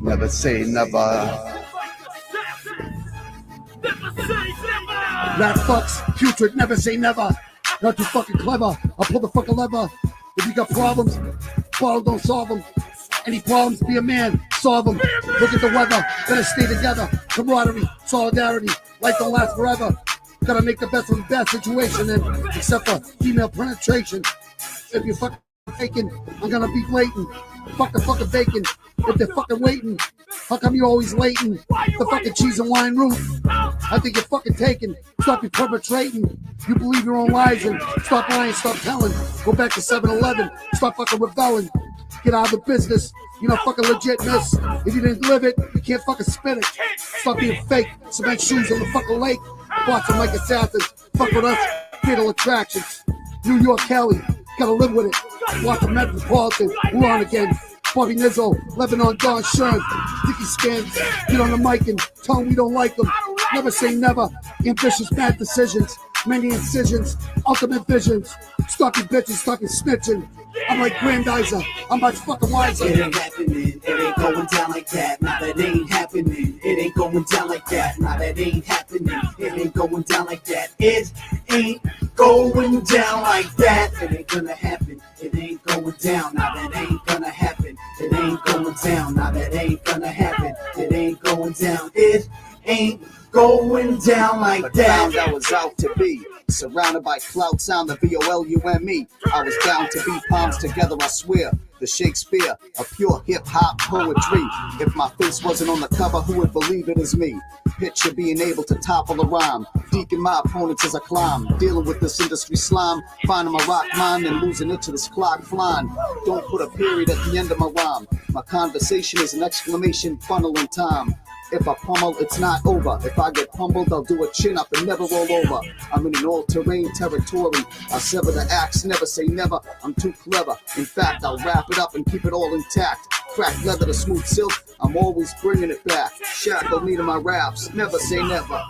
Never say never. That fucks, putrid, never say never. Not too fucking clever. I'll pull the fucking lever. If you got problems, bottle don't solve them. Any problems, be a man, solve them. Look at the weather, gotta stay together. Camaraderie, solidarity, life don't last forever. Gotta make the best of the bad situation, and except for female penetration. If you're fucking faking, I'm gonna be blatant. Fuck the fucking bacon. If they're fucking waiting, how come you always waiting? The fucking cheese and wine route. I think you're fucking taken. Stop your perpetrating. You believe your own lies and stop lying, stop telling. Go back to 7-Eleven. Stop fucking rebelling. Get out of the business. You're not fucking legit, miss. If you didn't live it, you can't fucking spin it. Stop being fake. Cement shoes on the fucking lake. Watch them like assassins. Fuck with us. Fatal attractions. New York Kelly. Gotta live with it. Watch the Metropolitan. We're on again. Bobby Nizzo, Lebanon, Don Shern, Dickie Scans, get on the mic and tell them we don't like them. Never say never. Ambitious, bad decisions, many incisions, ultimate visions. Stop your bitches, stop your snitching. I'm like Grandizer, I'm much fucking wiser. It ain't happening, it ain't going down like that. Nah, that ain't happening. It ain't going down like that. Nah, that ain't happening. It ain't going down like that. It ain't going down like that. It ain't gonna happen. It ain't going down. Nah, that ain't gonna happen. It ain't going down. Nah, that ain't gonna happen. It ain't going down. It ain't going down like that. I was out to be surrounded by clout sound, the VOLUME. I was down to be palms together, I swear. The Shakespeare of pure hip-hop poetry. If my face wasn't on the cover, who would believe it is me? Picture being able to topple a rhyme, deacon my opponents as I climb, dealing with this industry slime, finding my rock mind and losing it to this clock flying. Don't put a period at the end of my rhyme. My conversation is an exclamation funnel in time. If I pummel, it's not over. If I get pummeled, I'll do a chin up and never roll over. I'm in an all-terrain territory. I'll sever the axe, never say never. I'm too clever. In fact, I'll wrap it up and keep it all intact. Crack leather to smooth silk, I'm always bringing it back. Shackle me to my raps, never say never.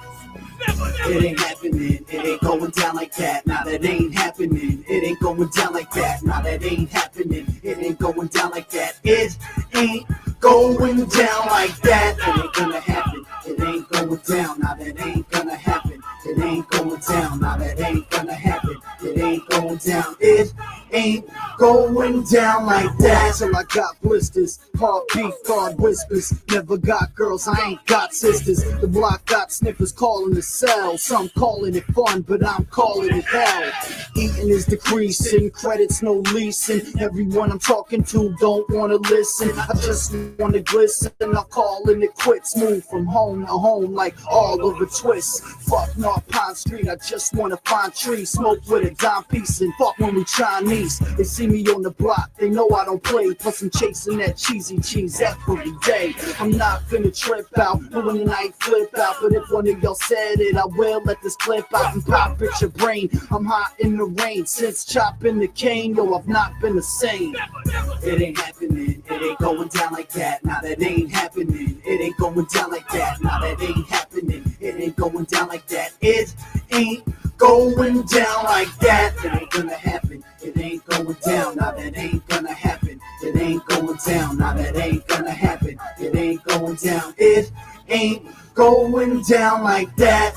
It ain't happening, it ain't going down like that. Nah, that ain't happening. It ain't going down like that. Nah, that ain't happening. It ain't going down like that. It ain't going down like that. It ain't gonna happen. It ain't going down. Nah, that ain't gonna happen. It ain't going down. Nah, that ain't gonna happen. It ain't going down. It ain't going down like that. Till I got blisters, heart beef, guard whispers. Never got girls, I ain't got sisters. The block got sniffers calling the cell. Some calling it fun, but I'm calling it hell. Eating is decreasing, credits no leasing. Everyone I'm talking to don't wanna listen. I just wanna glisten, I'll call it quits. Move from home to home like all over twists. Fuck North Pine Street, I just wanna find trees. Smoke with a dime piece and fuck when we Chinese. They see me on the block, they know I don't play. Plus I'm chasing that cheesy cheese every day. I'm not finna trip out, but when the night flip out. But if one of y'all said it, I will let this clip out and pop at your brain. I'm hot in the rain, since chopping the cane, yo, I've not been the same. It ain't happening, it ain't going down like that. Nah, that ain't happening. It ain't going down like that. Nah, that ain't happening. It ain't going down like that. It ain't going down like that. It ain't gonna happen. It ain't going down. Nah, that ain't gonna happen. It ain't going down. Nah, that ain't gonna happen. It ain't going down. It ain't going down like that.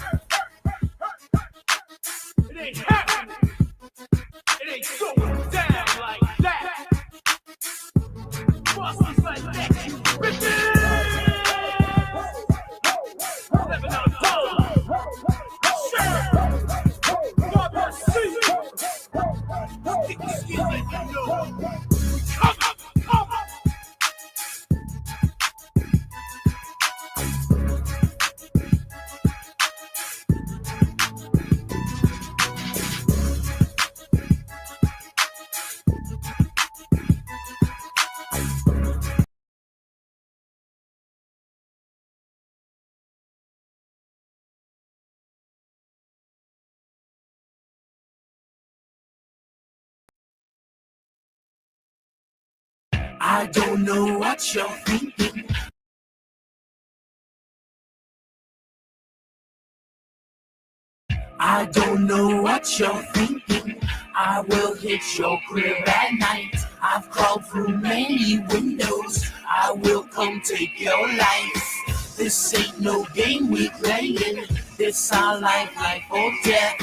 It ain't happening. It ain't going down like that. Bosses like that, you rip it. Lebanon, I don't know what you're thinking. I don't know what you're thinking. I will hit your crib at night. I've crawled through many windows. I will come take your life. This ain't no game we playing. This our life or death.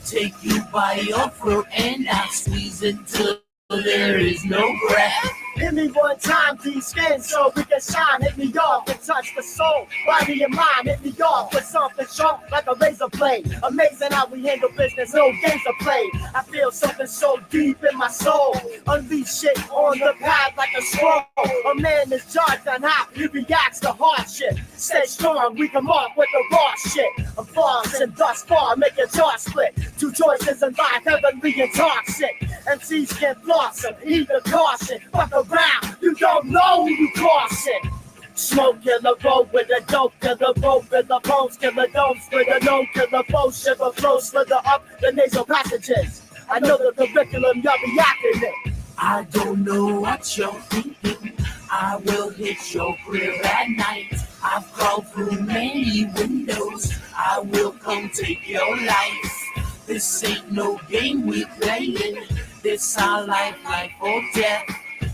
Take you by your throat and I'll squeeze until there is no breath. Hit me one time, these skins, so we can shine. Hit me off and touch the soul, body and mind. Hit me off with something sharp like a razor blade. Amazing how we handle business, no games are played. I feel something so deep in my soul. Unleash shit on the path like a scroll. A man is charged on how he reacts to hardship. Stay strong, we come off with the raw shit. I'm false and thus far make your jaw split. Two choices in life, heavenly and toxic. MCs can floss and either caution. Fuck around, you don't know who you crossing. Smoke killer road with a dope killer rope with the bones killer domes with a known killer foe. Shiver flow, slither up the nasal passages. I know the curriculum y'all be acting it. I don't know what you're thinking. I will hit your crib at night. I've crawled through many windows. I will come take your life. This ain't no game we playing. This our life or death.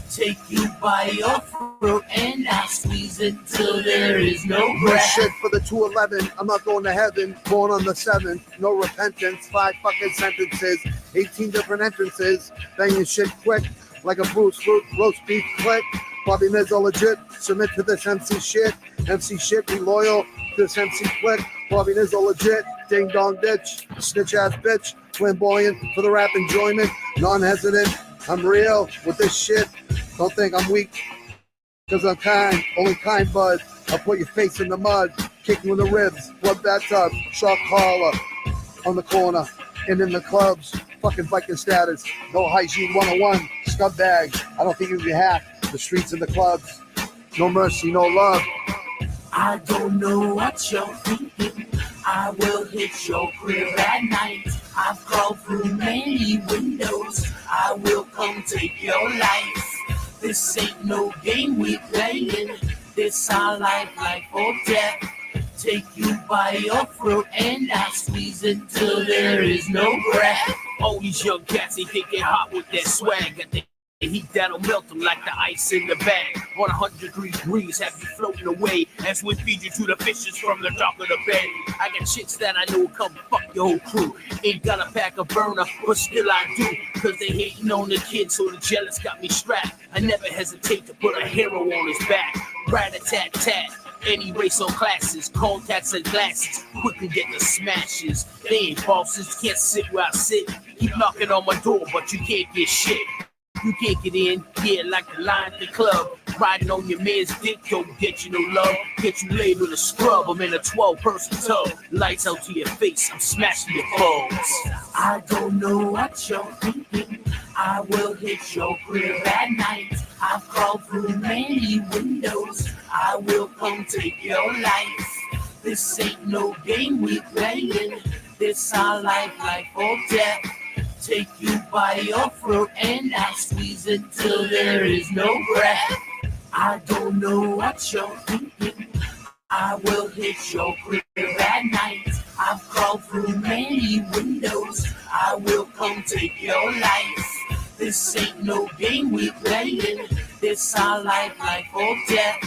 Take you by your throat and I'll squeeze until there is no No breath. shit for the 211. I'm not going to heaven. Born on the 7th. No repentance. 5 fucking sentences. 18 different entrances. Banging shit quick. Like a Bruce roast beef click. Bobby Miz all legit. Submit to this MC shit. MC shit. Be loyal to this MC click. Bobby Miz all legit. Ding dong bitch. Snitch ass bitch. Flamboyant for the rap enjoyment. Non-hesitant. I'm real with this shit. Don't think I'm weak, cause I'm kind, only kind, bud. I'll put your face in the mud, kick you in the ribs, blood bathtub, shark collar on the corner, and in the clubs, fucking Viking status, no hygiene 101, scumbag. I don't think you can hack the streets and the clubs. No mercy, no love. I don't know what you're thinking. I will hit your crib at night. I've crawled through many windows. I will come take your life. This ain't no game we playing. This our life or death. Take you by your throat and I'll squeeze until there is no breath. All these young cats, they think they're hot with their swag. Got the heat that'll melt them like the ice in the bag. On 100 degrees, have you floating away as we feed you to the fishes from the dock of the bay. I got chicks that I know come fuck your whole crew. Ain't got a pack of burner, but still I do. Cause they hating on the kid, so the jealous got me strapped. I never hesitate to put a hero on his back. Rat-a-tat-tat. Any race or classes, contacts and glasses, quickly get the smashes. They ain't bosses, can't sit where I sit. Keep knocking on my door, but you can't get shit. You can't get in, yeah, like the line at the club. Riding on your man's dick, don't get you no love. Get you laid with a scrub, I'm in a 12-person tub. Lights out to your face, I'm smashing your foes. I don't know what you're thinking. I will hit your crib at night. I've crawled through many windows. I will come take your life. This ain't no game we playing. This our life or death. Take you by your throat and I'll squeeze until there is no breath. I don't know what you're thinking. I will hit your crib at night. I've crawled through many windows. I will come take your life. This ain't no game we playing. This our life or death.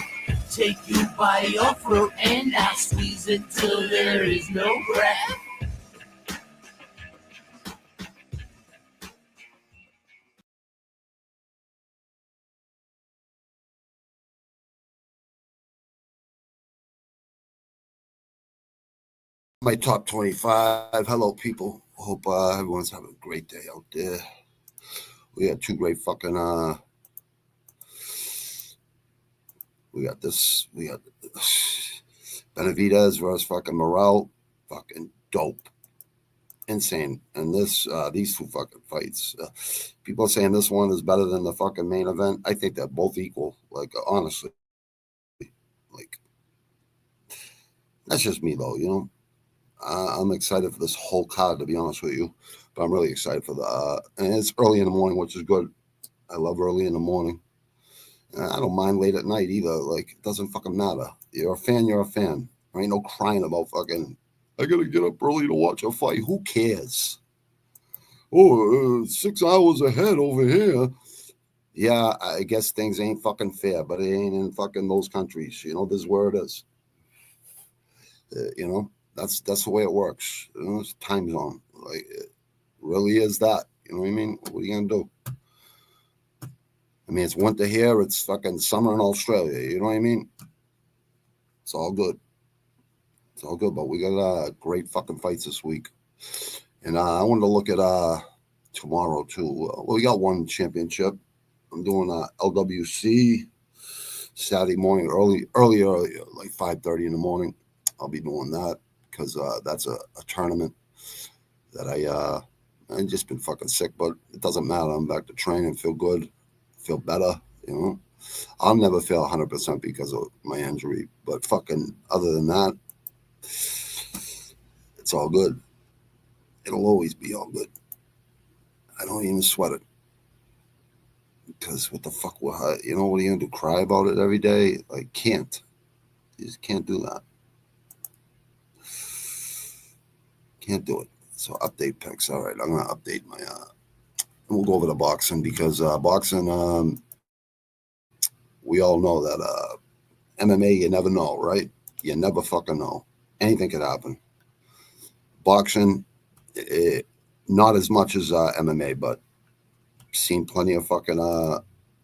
Take you by your throat and I'll squeeze until there is no breath. My top 25. Hello, people. Hope everyone's having a great day out there. We got two great fucking we got Benavidez versus fucking Morrell. Fucking dope. Insane. And these two fucking fights. People are saying this one is better than the fucking main event. I think they're both equal. Like, honestly. Like, that's just me, though, you know? I'm excited for this whole card, to be honest with you. But I'm really excited for and it's early in the morning, which is good. I love early in the morning. And I don't mind late at night either. Like, it doesn't fucking matter. You're a fan, you're a fan. There ain't no crying about fucking I got to get up early to watch a fight. Who cares? Oh, 6 hours ahead over here. Yeah, I guess things ain't fucking fair, but it ain't in fucking those countries. You know, this is where it is. You know, that's the way it works. You know, it's time zone. Like, it really is that. You know what I mean? What are you going to do? I mean, it's winter here. It's fucking summer in Australia. You know what I mean? It's all good. It's all good, but we got great fucking fights this week. And I wanted to look at tomorrow, too. Well, we got one championship. I'm doing LWC Saturday morning, early, like 5:30 in the morning. I'll be doing that because that's a tournament that I've just been fucking sick, but it doesn't matter. I'm back to training, feel good, feel better, you know. I'll never feel 100% because of my injury, but fucking other than that, it's all good. It'll always be all good. I don't even sweat it. Because what the fuck, you know, what are you going to do, cry about it every day? Like, can't. You just can't do that. Can't do it. So update picks. All right, I'm going to update my, and we'll go over to boxing because boxing, we all know that MMA, you never know, right? You never fucking know. Anything could happen. Boxing, not as much as MMA, but seen plenty of fucking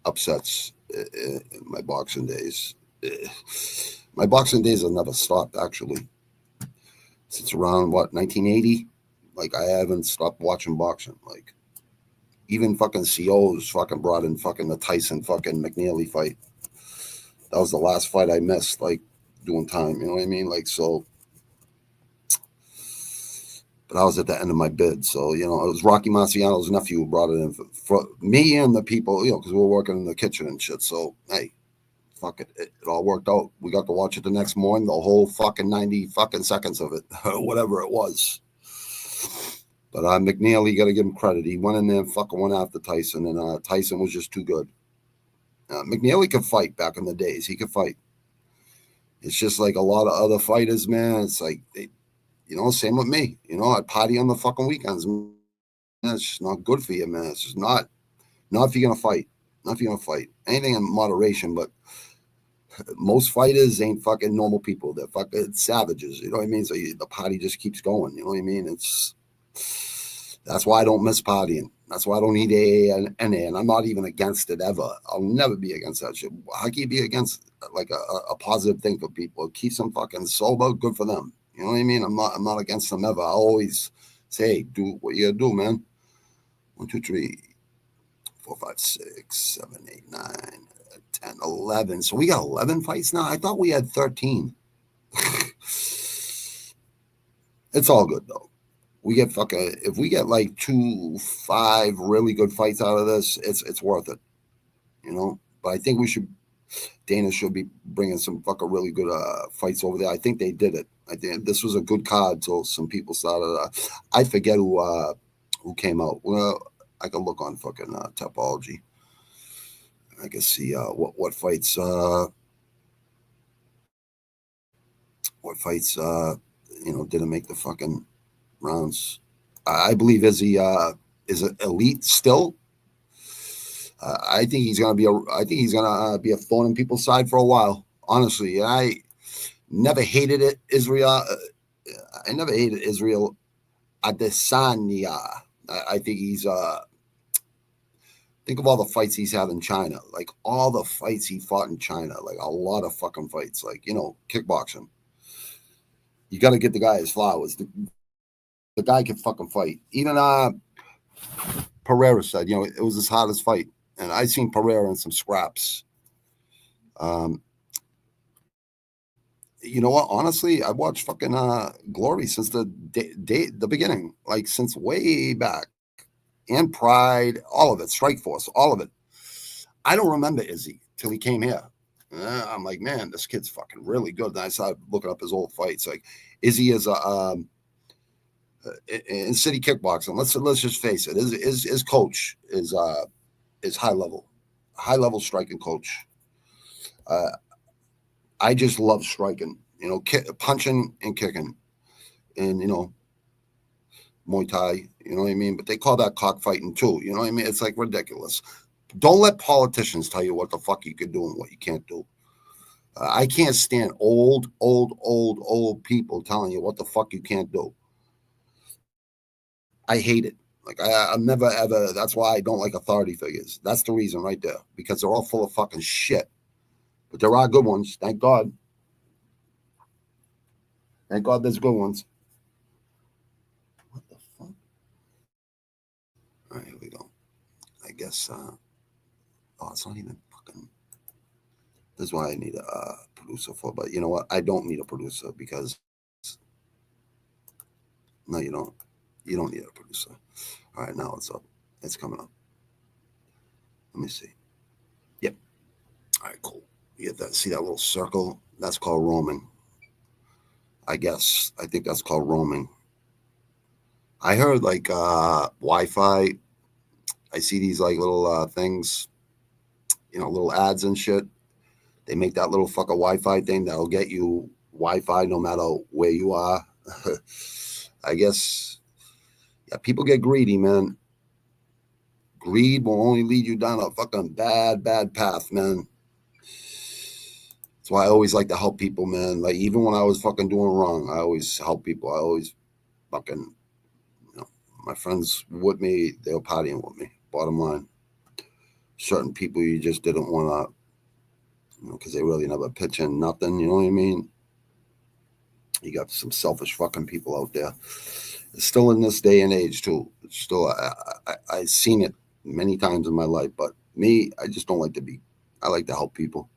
upsets in my boxing days. My boxing days have never stopped, actually. Since around, 1980? Like, I haven't stopped watching boxing. Like, even fucking COs fucking brought in fucking the Tyson fucking McNeely fight. That was the last fight I missed, like, doing time. You know what I mean? Like, so... But I was at the end of my bid. So, you know, it was Rocky Marciano's nephew who brought it in for me and the people, you know, because we were working in the kitchen and shit. So, hey, fuck it. It all worked out. We got to watch it the next morning, the whole fucking 90 fucking seconds of it, whatever it was. But McNeely, got to give him credit. He went in there and fucking went after Tyson, and Tyson was just too good. McNeely could fight back in the days. He could fight. It's just like a lot of other fighters, man. It's like you know, same with me. You know, I party on the fucking weekends. Man, it's just not good for you, man. It's just not if you're going to fight. Not if you're going to fight. Anything in moderation, but most fighters ain't fucking normal people. They're fucking savages. You know what I mean? So the party just keeps going. You know what I mean? That's why I don't miss partying. That's why I don't need AA and NA, and I'm not even against it ever. I'll never be against that shit. How can you be against like a positive thing for people? It keeps them fucking sober. Good for them. You know what I mean? I'm not against them ever. I always say, hey, do what you gotta do, man. 1, 2, 3, 4, 5, 6, 7, 8, 9, 10, 11. So we got 11 fights now. I thought we had 13. It's all good though. We get if we get like 2, 5 really good fights out of this, it's worth it. You know? But I think Dana should be bringing some fucking really good fights over there. I think they did it. I think this was a good card until some people started. I forget who came out. Well, I can look on fucking Topology. I can see what fights you know, didn't make the fucking rounds. I believe Izzy is an elite still. I think he's gonna be a thorn in people's side for a while. Honestly, I never hated it. I never hated Israel Adesanya. I think he's think of all the fights he's had in China. Like all the fights he fought in China. Like a lot of fucking fights. Like, you know, kickboxing. You got to get the guy his flowers. The guy can fucking fight. Even Pereira said, you know, it was his hardest fight. And I seen Pereira in some scraps. You know what? Honestly, I watched fucking Glory since the beginning, like since way back. And Pride, all of it, Strikeforce, all of it. I don't remember Izzy till he came here. I'm like, man, this kid's fucking really good. And I started looking up his old fights. Like Izzy is in city kickboxing. Let's just face it. His coach is high level striking coach. I just love striking, you know, punching and kicking. and, you know, Muay Thai, you know what I mean? But they call that cockfighting too, you know what I mean? It's like ridiculous. Don't let politicians tell you what the fuck you can do and what you can't do. I can't stand old people telling you what the fuck you can't do. I hate it. Like, I'm never, ever, that's why I don't like authority figures. That's the reason right there, because they're all full of fucking shit. But there are good ones, thank God. Thank God there's good ones. What the fuck? All right, here we go. I guess, it's not even fucking, this is why I need a producer for, but you know what? I don't need a producer because, no, you don't. You don't need a producer. All right, now it's up. It's coming up. Let me see. Yep. All right, cool. You get that? See that little circle? That's called roaming. I guess. I think that's called roaming. I heard like Wi-Fi. I see these like little things, you know, little ads and shit. They make that little fucking Wi-Fi thing that'll get you Wi-Fi no matter where you are. I guess. Yeah, people get greedy, man. Greed will only lead you down a fucking bad path, man. That's why I always like to help people, man. Like, even when I was fucking doing wrong, I always help people. I always fucking, you know, my friends with me, they were partying with me. Bottom line. Certain people you just didn't want to, you know, because they really never pitch in nothing, you know what I mean? You got some selfish fucking people out there. It's still in this day and age too. It's still, I've seen it many times in my life, but me, I just don't like to be, I like to help people.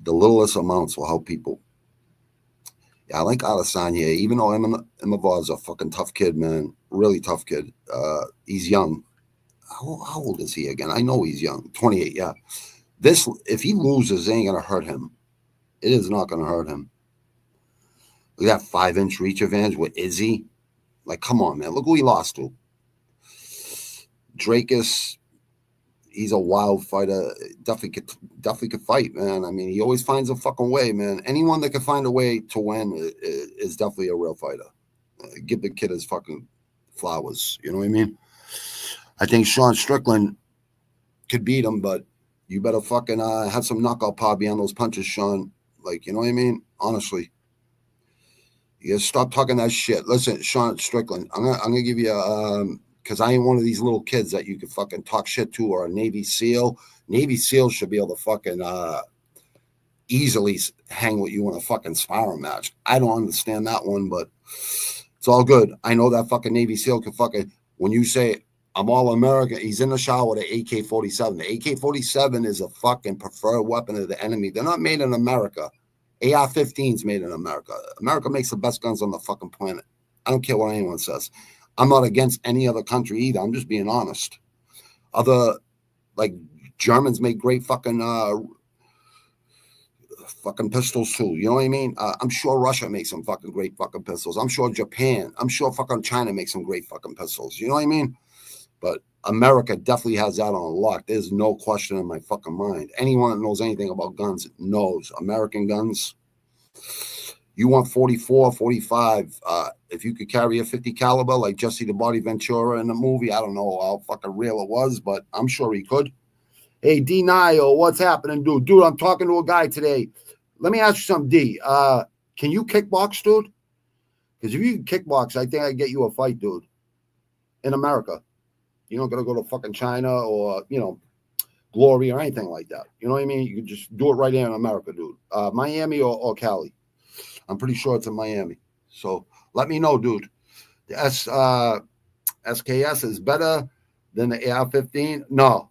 The littlest amounts will help people. Yeah, I like Adesanya, even though Imavov is a fucking tough kid, man. Really tough kid. He's young. How old is he again? I know he's young. 28, yeah. This, if he loses, it ain't going to hurt him. It is not going to hurt him. Look at that 5-inch reach advantage with Izzy. Like, come on, man. Look who he lost to. Drakus, he's a wild fighter. Definitely could fight, man. I mean, he always finds a fucking way, man. Anyone that can find a way to win is definitely a real fighter. Give the kid his fucking flowers. You know what I mean? I think Sean Strickland could beat him, but you better fucking have some knockout power behind those punches, Sean. Like, you know what I mean? Honestly. You gotta stop talking that shit. Listen, Sean Strickland, I'm gonna give you because I ain't one of these little kids that you can fucking talk shit to, or a Navy SEAL. Navy SEAL should be able to fucking easily hang with you in a fucking sparring match. I don't understand that one, but it's all good. I know that fucking Navy SEAL can fucking, when you say I'm all American, he's in the shower with an AK-47. The AK-47 is a fucking preferred weapon of the enemy. They're not made in America. AR-15's made in America. America makes the best guns on the fucking planet. I don't care what anyone says. I'm not against any other country either. I'm just being honest. Other, like, Germans make great fucking pistols too. You know what I mean? I'm sure Russia makes some fucking great fucking pistols. I'm sure Japan. I'm sure fucking China makes some great fucking pistols. You know what I mean? But America definitely has that on lock. There's no question in my fucking mind. Anyone that knows anything about guns knows American guns. You want 44, 45. If you could carry a 50 caliber like Jesse the Body Ventura in the movie, I don't know how fucking real it was, but I'm sure he could. Hey, D Nio, what's happening, dude? Dude, I'm talking to a guy today. Let me ask you something, D. Can you kickbox, dude? Because if you can kickbox, I think I can get you a fight, dude. In America. You're not going to go to fucking China or, you know, Glory or anything like that. You know what I mean? You can just do it right here in America, dude. Miami or Cali. I'm pretty sure it's in Miami. So let me know, dude. The SKS is better than the AR-15. No.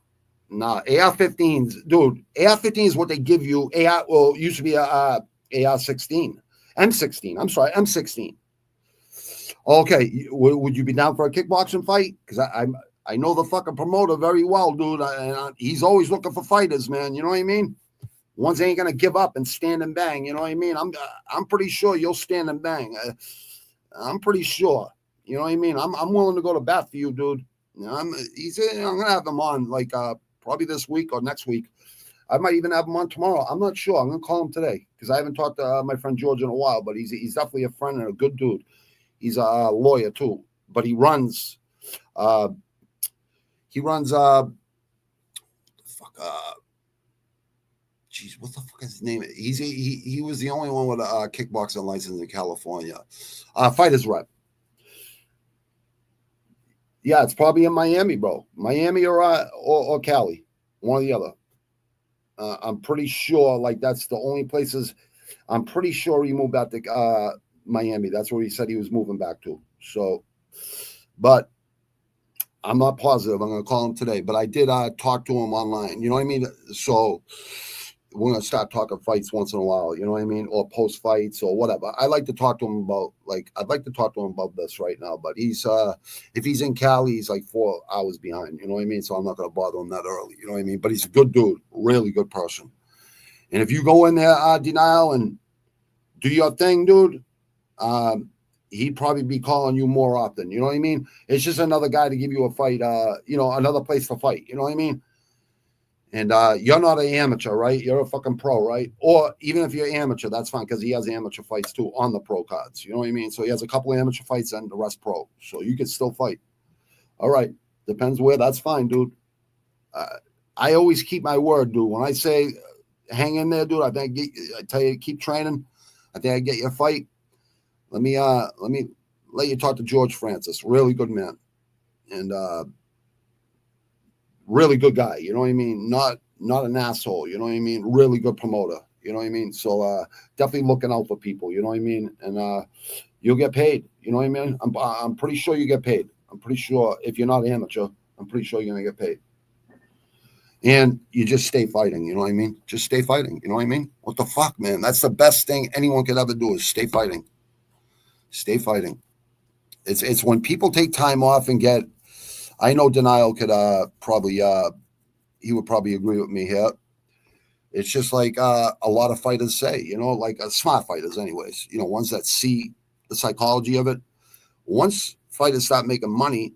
AR-15s, dude. AR-15 is what they give you. It used to be a AR-16. M16. I'm sorry, M16. Okay, would you be down for a kickboxing fight? Because I know the fucking promoter very well, dude. And he's always looking for fighters, man. You know what I mean? Ones ain't gonna give up and stand and bang. You know what I mean? I'm pretty sure you'll stand and bang. I'm pretty sure. You know what I mean? I'm willing to go to bat for you, dude. I'm gonna have him on like probably this week or next week. I might even have him on tomorrow. I'm not sure. I'm gonna call him today because I haven't talked to my friend George in a while. But he's definitely a friend and a good dude. He's a lawyer too, but he runs. Geez, what the fuck is his name? He was the only one with a kickboxing license in California. Fighters Rep. Yeah, it's probably in Miami, bro. Miami or Cali, one or the other. I'm pretty sure, like, that's the only places. I'm pretty sure he moved out to Miami. That's where he said he was moving back to. So, but I'm not positive. I'm going to call him today. But I did talk to him online. You know what I mean? So we're going to start talking fights once in a while. You know what I mean? Or post fights or whatever. I like to talk to him about, like, I'd like to talk to him about this right now. But he's, if he's in Cali, he's like 4 hours behind. You know what I mean? So I'm not going to bother him that early. You know what I mean? But he's a good dude, really good person. And if you go in there, Denial, and do your thing, dude, he'd probably be calling you more often. You know what I mean? It's just another guy to give you a fight, you know, another place to fight. You know what I mean? And you're not an amateur, right? You're a fucking pro, right? Or even if you're amateur, that's fine because he has amateur fights too on the pro cards. You know what I mean? So he has a couple of amateur fights and the rest pro. So you can still fight. All right. Depends where. That's fine, dude. I always keep my word, dude. When I say hang in there, dude, I tell you, keep training. I think I get you a fight. Let me let you talk to George Francis. Really good man. And really good guy. You know what I mean? Not an asshole. You know what I mean? Really good promoter. You know what I mean? So definitely looking out for people. You know what I mean? And you'll get paid. You know what I mean? I'm pretty sure you get paid. I'm pretty sure if you're not amateur, I'm pretty sure you're gonna get paid. And you just stay fighting. You know what I mean? Just stay fighting. You know what I mean? What the fuck, man? That's the best thing anyone could ever do is stay fighting. Stay fighting. It's when people take time off and get. I know Denial could probably he would probably agree with me here. It's just like a lot of fighters say, you know, like smart fighters, anyways. You know, ones that see the psychology of it. Once fighters start making money,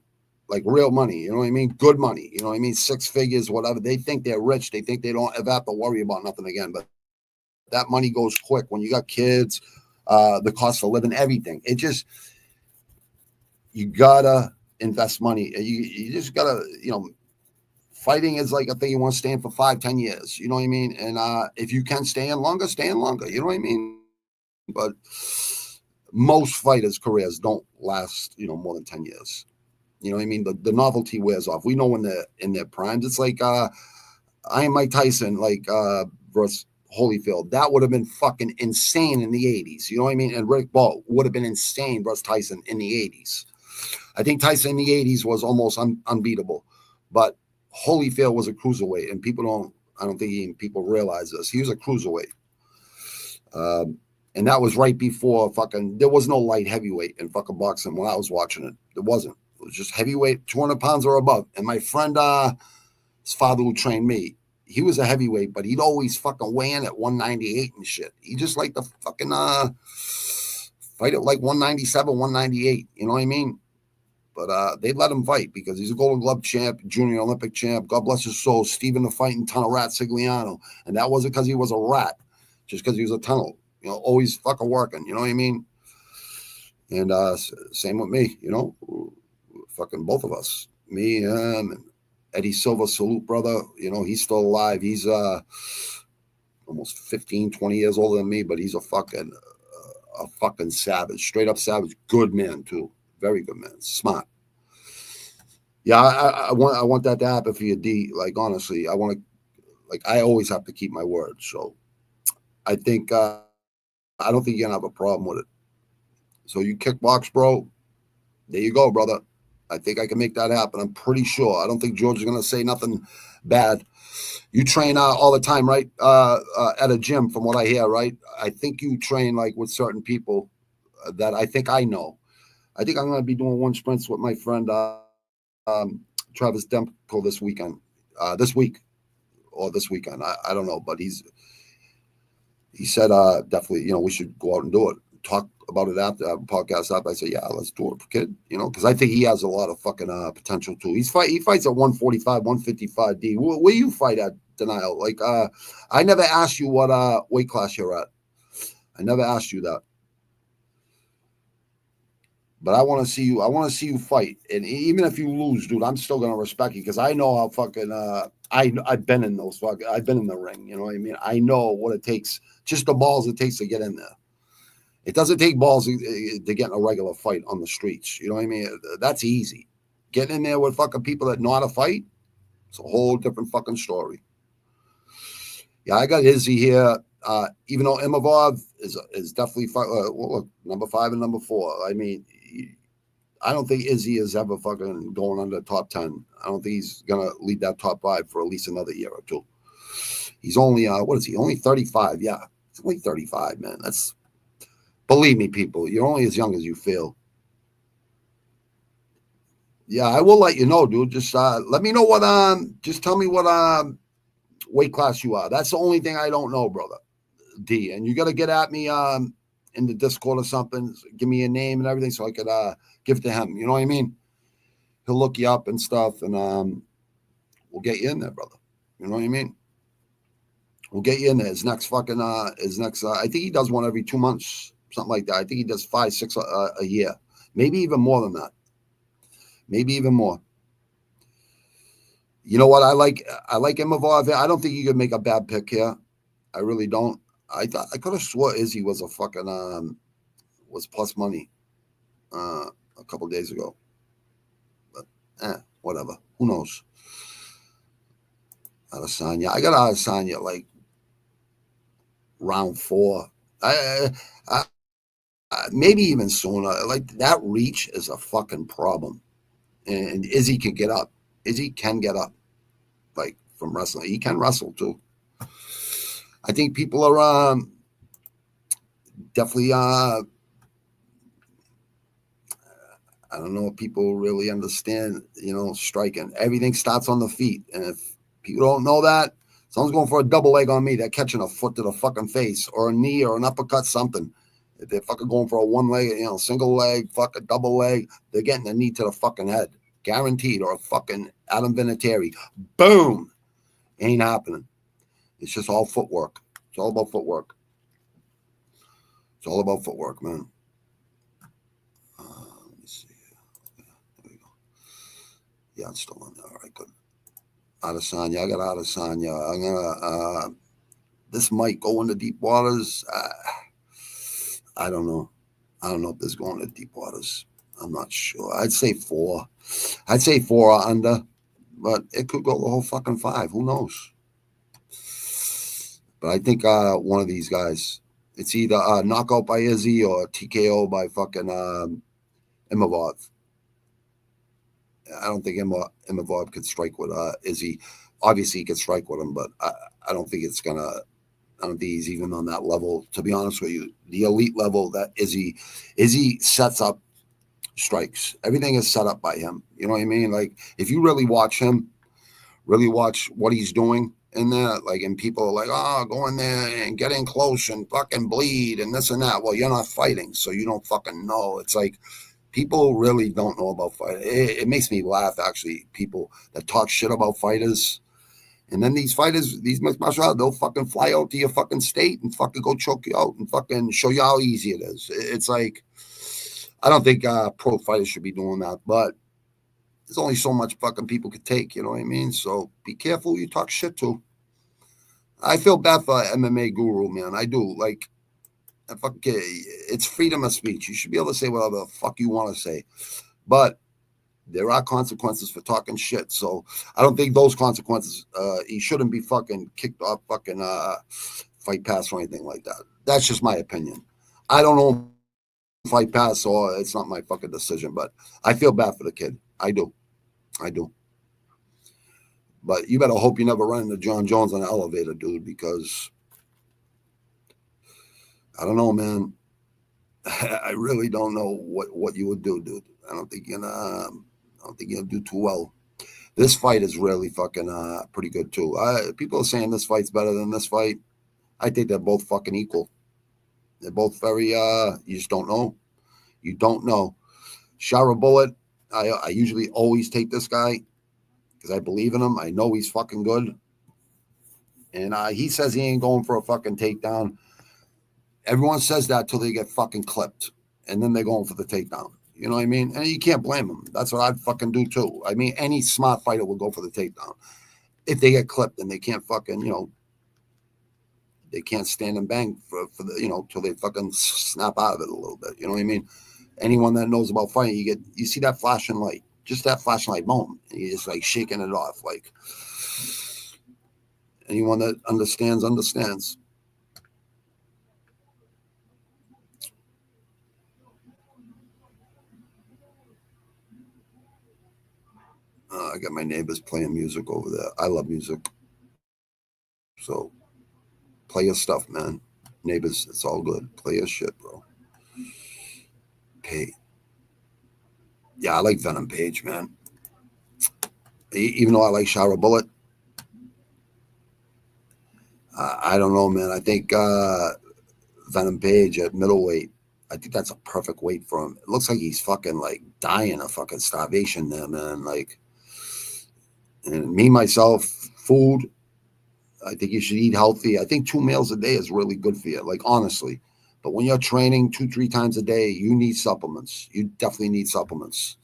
like real money, you know what I mean? Good money, you know what I mean? 6 figures, whatever. They think they're rich. They think they don't ever have to worry about nothing again. But that money goes quick when you got kids, the cost of living, everything. It just, you gotta invest money. You just gotta, you know, fighting is like a thing you want to stay in for 5-10 years. You know what I mean? And if you can stay in longer, stay in longer. You know what I mean? But most fighters' careers don't last, you know, more than 10 years. You know what I mean? The novelty wears off. We know when they're in their primes. It's like I am Mike Tyson, like versus Holyfield. That would have been fucking insane in the 80s. You know what I mean? And Rick Ball would have been insane versus Tyson in the 80s. I think Tyson in the 80s was almost unbeatable. But Holyfield was a cruiserweight, and I don't think people realize this. He was a cruiserweight. And that was right before there was no light heavyweight in fucking boxing when I was watching it. There wasn't. It was just heavyweight, 200 pounds or above. And my friend, his father who trained me, he was a heavyweight, but he'd always fucking weigh in at 198 and shit. He just liked to fucking fight at like 197, 198. You know what I mean? But they let him fight because he's a Golden Glove champ, junior Olympic champ. God bless his soul. Stephen the Fighting Tunnel Rat Sigliano. And that wasn't because he was a rat, just because he was a tunnel. You know, always fucking working. You know what I mean? And same with me, you know? Fucking both of us. Me, him, and Eddie Silva, salute, brother. You know, he's still alive. He's almost 15, 20 years older than me, but he's a fucking savage. Straight up savage. Good man, too. Very good man. Smart. Yeah, I want that to happen for you, D. Like, honestly, I want to, like, I always have to keep my word. So I think, I don't think you're going to have a problem with it. So you kickbox, bro. There you go, brother. I think I can make that happen. I'm pretty sure. I don't think George is going to say nothing bad. You train all the time, right? At a gym, from what I hear, right? I think you train like with certain people that I think I know. I think I'm going to be doing one sprints with my friend Travis Demko this weekend. This weekend. I don't know, but he said definitely, you know, we should go out and do it. Talk about it after podcast after. I said, yeah, let's do it, kid. You know, because I think he has a lot of fucking potential too. He fights at 145, 155 D. Where you fight at, denial. Like, I never asked you what weight class you're at. I never asked you that. But I want to see you. I want to see you fight. And even if you lose, dude, I'm still gonna respect you because I know how fucking I've been in those fucking I've been in the ring. You know what I mean? I know what it takes, just the balls it takes to get in there. It doesn't take balls to get in a regular fight on the streets. You know what I mean? That's easy. Getting in there with fucking people that know how to fight, it's a whole different fucking story. Yeah, I got Izzy here. Even though Imavov is definitely look, number 5 and number 4. I mean, I don't think Izzy is ever fucking going under the top 10. I don't think he's gonna lead that top 5 for at least another year or two. He's only what is he? Only 35. Yeah, he's only 35, man. That's, believe me, people, you're only as young as you feel. Yeah, I will let you know, dude. Just let me know what just tell me what weight class you are. That's the only thing I don't know, brother D. And you got to get at me in the Discord or something. Give me a name and everything so I could give it to him. You know what I mean? He'll look you up and stuff, and we'll get you in there, brother. You know what I mean? We'll get you in there. His next fucking I think he does one every 2 months, something like that. I think he does 5, 6 a year, maybe even more than that. Maybe even more. You know what? I like Imavov. I don't think you could make a bad pick here. I really don't. I could have swore Izzy was a fucking was plus money a couple of days ago. But whatever. Who knows? Adesanya. I got Adesanya like round 4. Maybe even sooner. Like, that reach is a fucking problem. And Izzy can get up. Izzy can get up, like, from wrestling. He can wrestle too. I think people are definitely I don't know if people really understand, you know, striking. Everything starts on the feet. And if people don't know that, someone's going for a double leg on me, they're catching a foot to the fucking face or a knee or an uppercut, something. If they're fucking going for a one leg, you know, single leg, fuck a double leg, they're getting a knee to the fucking head. Guaranteed. Or a fucking Adam Vinatieri. Boom. Ain't happening. It's just all footwork. It's all about footwork. It's all about footwork, man. Let me see. There we go. Yeah, it's still on there. All right, good. Adesanya. I got Adesanya. I'm gonna. This might go into deep waters. I don't know. I don't know if this is going to deep waters. I'm not sure. I'd say 4. I'd say 4 or under, but it could go the whole fucking 5. Who knows? But I think one of these guys, it's either knockout by Izzy or TKO by fucking Imavov. I don't think Imavov could strike with Izzy. Obviously, he could strike with him, but I don't think it's gonna. I don't think he's even on that level. To be honest with you, the elite level that Izzy sets up strikes. Everything is set up by him. You know what I mean? Like, if you really watch him, really watch what he's doing in there, like, and people are like, oh, go in there and get in close and fucking bleed and this and that. Well, you're not fighting, so you don't fucking know. It's like, people really don't know about fighting. It makes me laugh, actually, people that talk shit about fighters. And then these fighters, these mixed martial arts, they'll fucking fly out to your fucking state and fucking go choke you out and fucking show you how easy it is. It's like, I don't think pro fighters should be doing that, but there's only so much fucking people could take, you know what I mean? So be careful who you talk shit to. I feel bad for MMA Guru, man. I do. Like, it's freedom of speech. You should be able to say whatever the fuck you want to say. But there are consequences for talking shit. So I don't think those consequences, he shouldn't be fucking kicked off fucking Fight Pass or anything like that. That's just my opinion. I don't know Fight Pass, or it's not my fucking decision, but I feel bad for the kid. I do. But you better hope you never run into John Jones on an elevator, dude, because I don't know, man. I really don't know what you would do, dude. I don't think you're gonna do too well. This fight is really fucking pretty good too. People are saying this fight's better than this fight. I think they're both fucking equal. They're both very you just don't know. You don't know. Shower Bullet, I usually always take this guy because I believe in him. I know he's fucking good. And he says he ain't going for a fucking takedown. Everyone says that till they get fucking clipped. And then they're going for the takedown. You know what I mean? And you can't blame them. That's what I'd fucking do too. I mean, any smart fighter will go for the takedown. If they get clipped and they can't fucking, they can't stand and bang for the, till they fucking snap out of it a little bit. You know what I mean? Anyone that knows about fighting, you see that flashing light, just that flashing light, boom. And you're just like shaking it off. Like anyone that understands. I got my neighbors playing music over there. I love music. So play your stuff, man. Neighbors, it's all good. Play your shit, bro. Hey. Yeah, I like Venom Page, man. Even though I like Shara Bullet. I don't know, man. I think Venom Page at middleweight, I think that's a perfect weight for him. It looks like he's fucking like dying of fucking starvation there, man. Like, and me, myself, food, I think you should eat healthy. I think 2 meals a day is really good for you, like honestly. But when you're training 2-3 times a day, you need supplements. You definitely need supplements.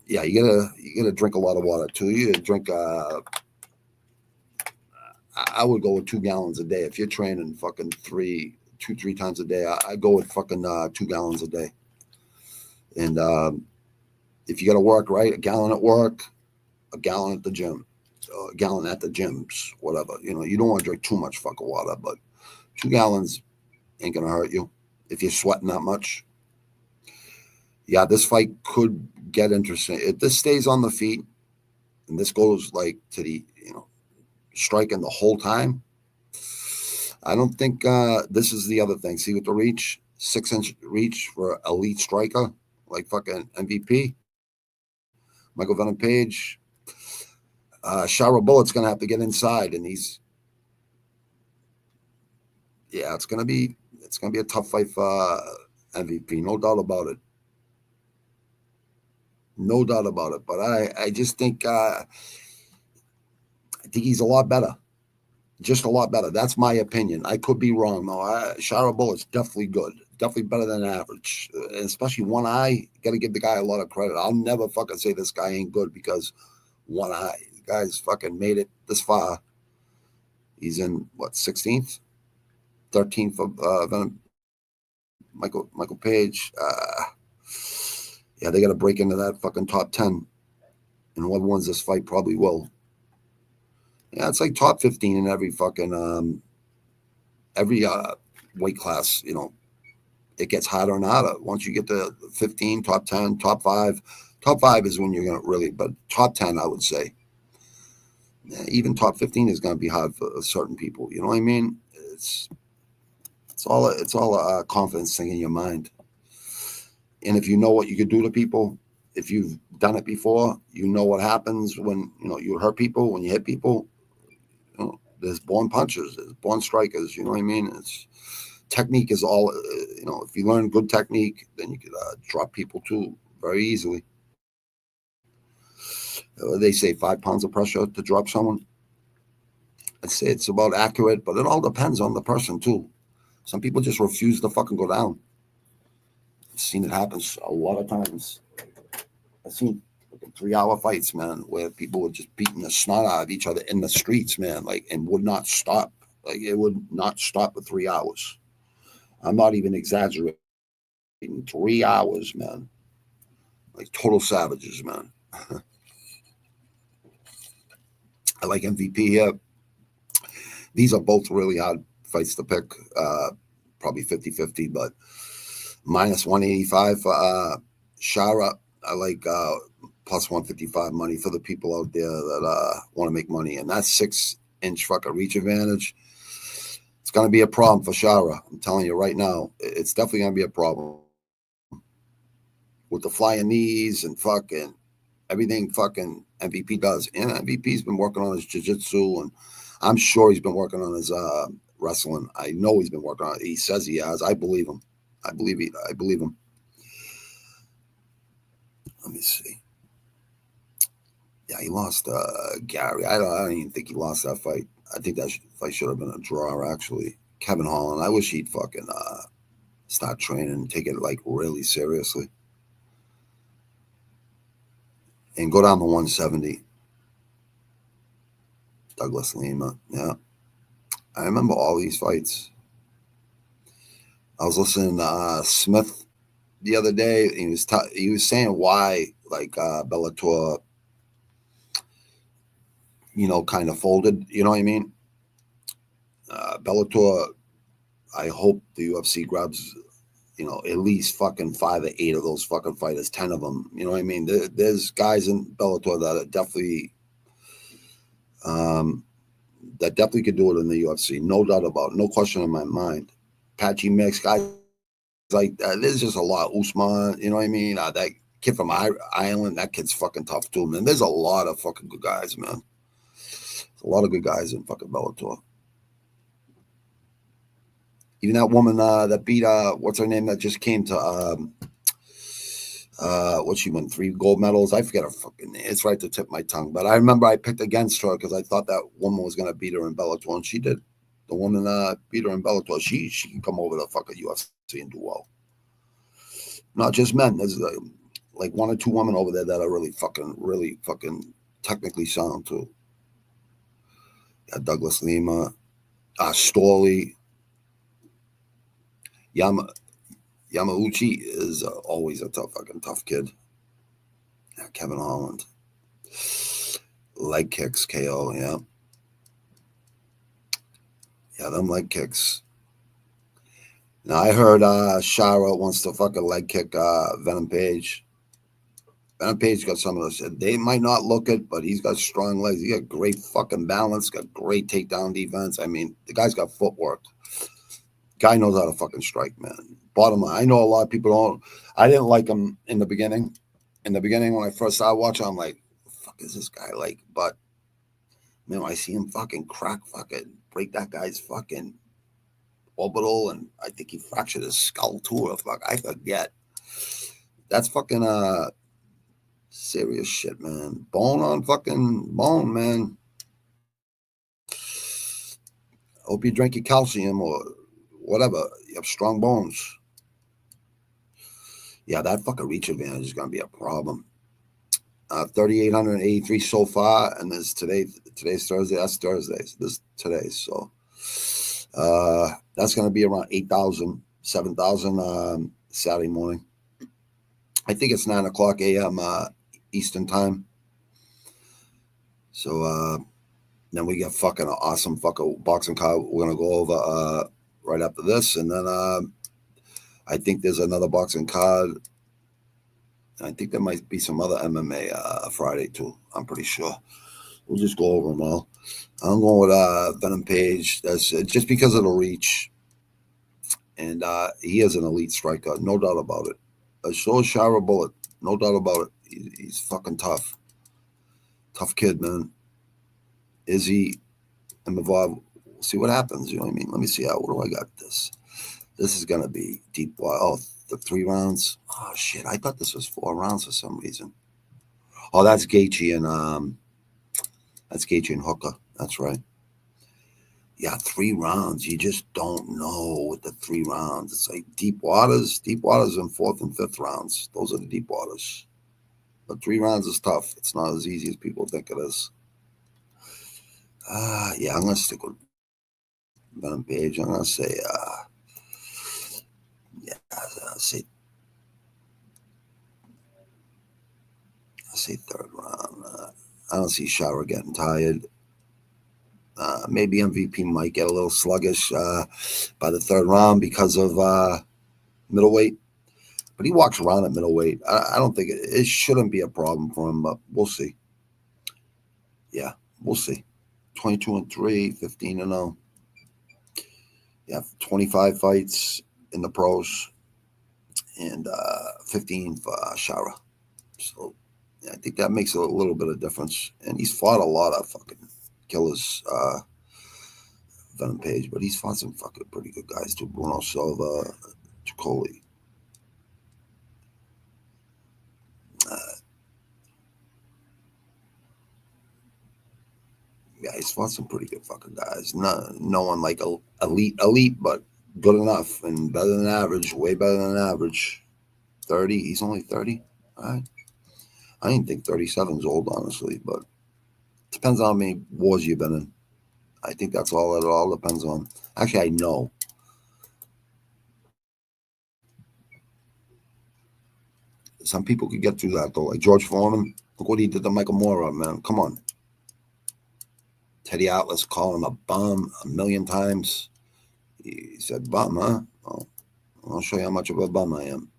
Yeah, you gotta drink a lot of water too. You gotta drink. I would go with 2 gallons a day if you're training fucking 2-3 times a day. I go with fucking 2 gallons a day. And if you got to work, right, a gallon at work, a gallon at the gym, a gallon at the gyms, whatever. You don't want to drink too much fucking water, but 2 gallons ain't gonna hurt you if you're sweating that much. Yeah, this fight could get interesting if this stays on the feet and this goes like to the striking the whole time. I don't think this is the other thing. See with the reach, 6-inch reach for elite striker like fucking MVP. Michael Venom Page. Shara Bullet's gonna have to get inside, and it's gonna be a tough fight for MVP, no doubt about it. No doubt about it. But I just think he's a lot better. Just a lot better. That's my opinion. I could be wrong, though. Shara Bullet's definitely good. Definitely better than average. And especially one eye. Got to give the guy a lot of credit. I'll never fucking say this guy ain't good because one eye. The guy's fucking made it this far. He's in, 16th? 13th for Venom. Michael Page. Yeah, they got to break into that fucking top 10. And whoever wins this fight probably will. Yeah, it's like top 15 in every fucking every weight class. It gets harder and harder. Once you get to 15, top 10, top 5. Top 5 is when you're gonna really, but top 10, I would say. Yeah, even top 15 is gonna be hard for certain people. You know what I mean? It's all a confidence thing in your mind. And if you know what you could do to people, if you've done it before, you know what happens when you hurt people, when you hit people. There's born punchers, there's born strikers. You know what I mean? It's technique is all. If you learn good technique, then you could drop people too very easily. They say 5 pounds of pressure to drop someone. I'd say it's about accurate, but it all depends on the person too. Some people just refuse to fucking go down. I've seen it happen a lot of times. I've seen 3-hour fights, man, where people were just beating the snot out of each other in the streets, man, and would not stop. Like, it would not stop for 3 hours. I'm not even exaggerating. 3 hours, man. Like total savages, man. I like MVP here. These are both really hard fights to pick. Probably 50-50, but minus 185 for Shara. I like plus 155 money for the people out there that want to make money. And that's 6-inch fucking reach advantage. It's going to be a problem for Shara. I'm telling you right now, it's definitely going to be a problem. With the flying knees and fucking everything fucking MVP does. And MVP's been working on his jiu-jitsu, and I'm sure he's been working on his wrestling. I know he's been working on it. He says he has. I believe him. I believe him. Let me see. Yeah, he lost Gary. I don't even think he lost that fight. I think that fight should have been a draw, actually. Kevin Holland, I wish he'd fucking start training and take it like really seriously. And go down to 170. Douglas Lima, yeah. I remember all these fights. I was listening to Smith the other day. He was saying why, like, Bellator, kind of folded. You know what I mean? Bellator, I hope the UFC grabs, at least fucking 5 or 8 of those fucking fighters, 10 of them. You know what I mean? There's guys in Bellator that are definitely, could do it in the UFC. No doubt about it. No question in my mind. Patchy Mix, guys like that. There's just a lot. Usman, you know what I mean? That kid from Ireland, that kid's fucking tough too, man. There's a lot of fucking good guys, man. There's a lot of good guys in fucking Bellator. Even that woman that beat what's her name that just came to what she won 3 gold medals. I forget her fucking name. It's right to tip my tongue. But I remember I picked against her because I thought that woman was gonna beat her in Bellator, and she did. The woman beat her in Bellator. She can come over to fucking UFC and do well. Not just men. There's like 1 or 2 women over there that are really fucking technically sound too. Yeah, Douglas Lima, Storley. Yamauchi is always a tough kid. Yeah, Kevin Holland. Leg kicks, KO, yeah. Yeah, them leg kicks. Now, I heard Shara wants to fucking leg kick Venom Page. Venom Page got some of those. They might not look it, but he's got strong legs. He got great fucking balance, got great takedown defense. I mean, the guy's got footwork. Guy knows how to fucking strike, man. Bottom line, I know a lot of people don't. I didn't like him in the beginning. In the beginning, when I first started watching, I'm like, what the fuck is this guy like? But, man, I see him fucking break that guy's fucking orbital, and I think he fractured his skull too. Or fuck, I forget. That's fucking serious shit, man. Bone on fucking bone, man. Hope you drink your calcium or whatever. You have strong bones. Yeah, that fucking reach advantage is gonna be a problem. 3,883 so far, and there's today's Thursday. That's Thursday. This today, so that's gonna be around 8,000, 7,000 Saturday morning. I think it's 9:00 a.m. Eastern time. So then we got fucking an awesome fucking boxing card we're gonna go over right after this, and then I think there's another boxing card. And I think there might be some other MMA Friday too. I'm pretty sure. We'll just go over them all. I'm going with Venom Page. That's just because of the reach, and he is an elite striker, no doubt about it. So is Shara Bullet, no doubt about it. He's fucking tough kid, man. Izzy Imavov. We'll see what happens. You know what I mean? Let me see what do I got this. This is gonna be deep. Oh, the 3 rounds. Oh shit! I thought this was 4 rounds for some reason. Oh, that's Gaethje and Hooker. That's right. Yeah, 3 rounds. You just don't know with the 3 rounds. It's like deep waters in 4th and 5th rounds. Those are the deep waters. But 3 rounds is tough. It's not as easy as people think it is. Yeah, I'm gonna stick with Venom Page. I'm gonna say, I'll say 3rd round. I don't see Shara getting tired. Maybe MVP might get a little sluggish by the 3rd round because of middleweight. But he walks around at middleweight. I don't think it shouldn't be a problem for him, but we'll see. Yeah, we'll see. 22-3, 15-0. Yeah, 25 fights in the pros and 15 for Shara. So yeah, I think that makes a little bit of difference. And he's fought a lot of fucking killers, Venom Page, but he's fought some fucking pretty good guys too. Bruno Silva, Chicoli. he's fought some pretty good fucking guys. No one like elite, but good enough and better than average, way better than average. 30, he's only 30. All right. I didn't think 37 is old, honestly, but depends on how many wars you've been in. I think that's all it all depends on. Actually, I know. Some people could get through that, though. Like George Foreman, look what he did to Michael Morrell, man. Come on. Teddy Atlas called him a bum a million times. He said, bum, huh? Oh, I'll show you how much of a bum I am.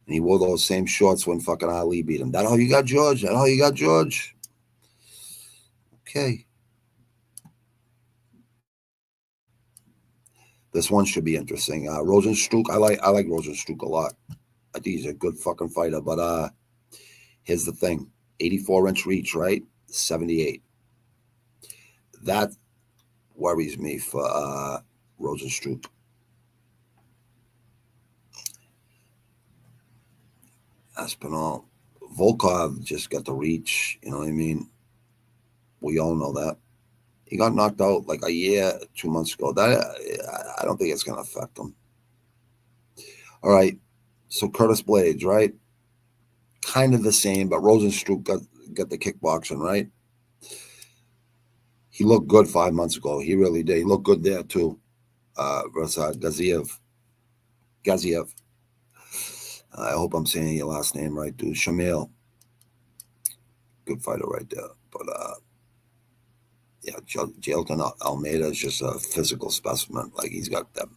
And he wore those same shorts when fucking Ali beat him. That all you got, George? That all you got, George? Okay. This one should be interesting. Rosenstruck, I like Rosenstruck a lot. I think he's a good fucking fighter. But here's the thing. 84-inch reach, right? 78. That worries me for Rosenstruck. Aspinall. Volkov just got the reach. You know what I mean? We all know that. He got knocked out like a year, 2 months ago. That I don't think it's going to affect him. All right. So Curtis Blades, right? Kind of the same, but Rosenstruck got the kickboxing, right? He looked good 5 months ago. He really did. He looked good there, too. Versus Gaziev. I hope I'm saying your last name right, dude. Shamil. Good fighter right there. But, yeah, Jailton Almeida is just a physical specimen. Like, he's got that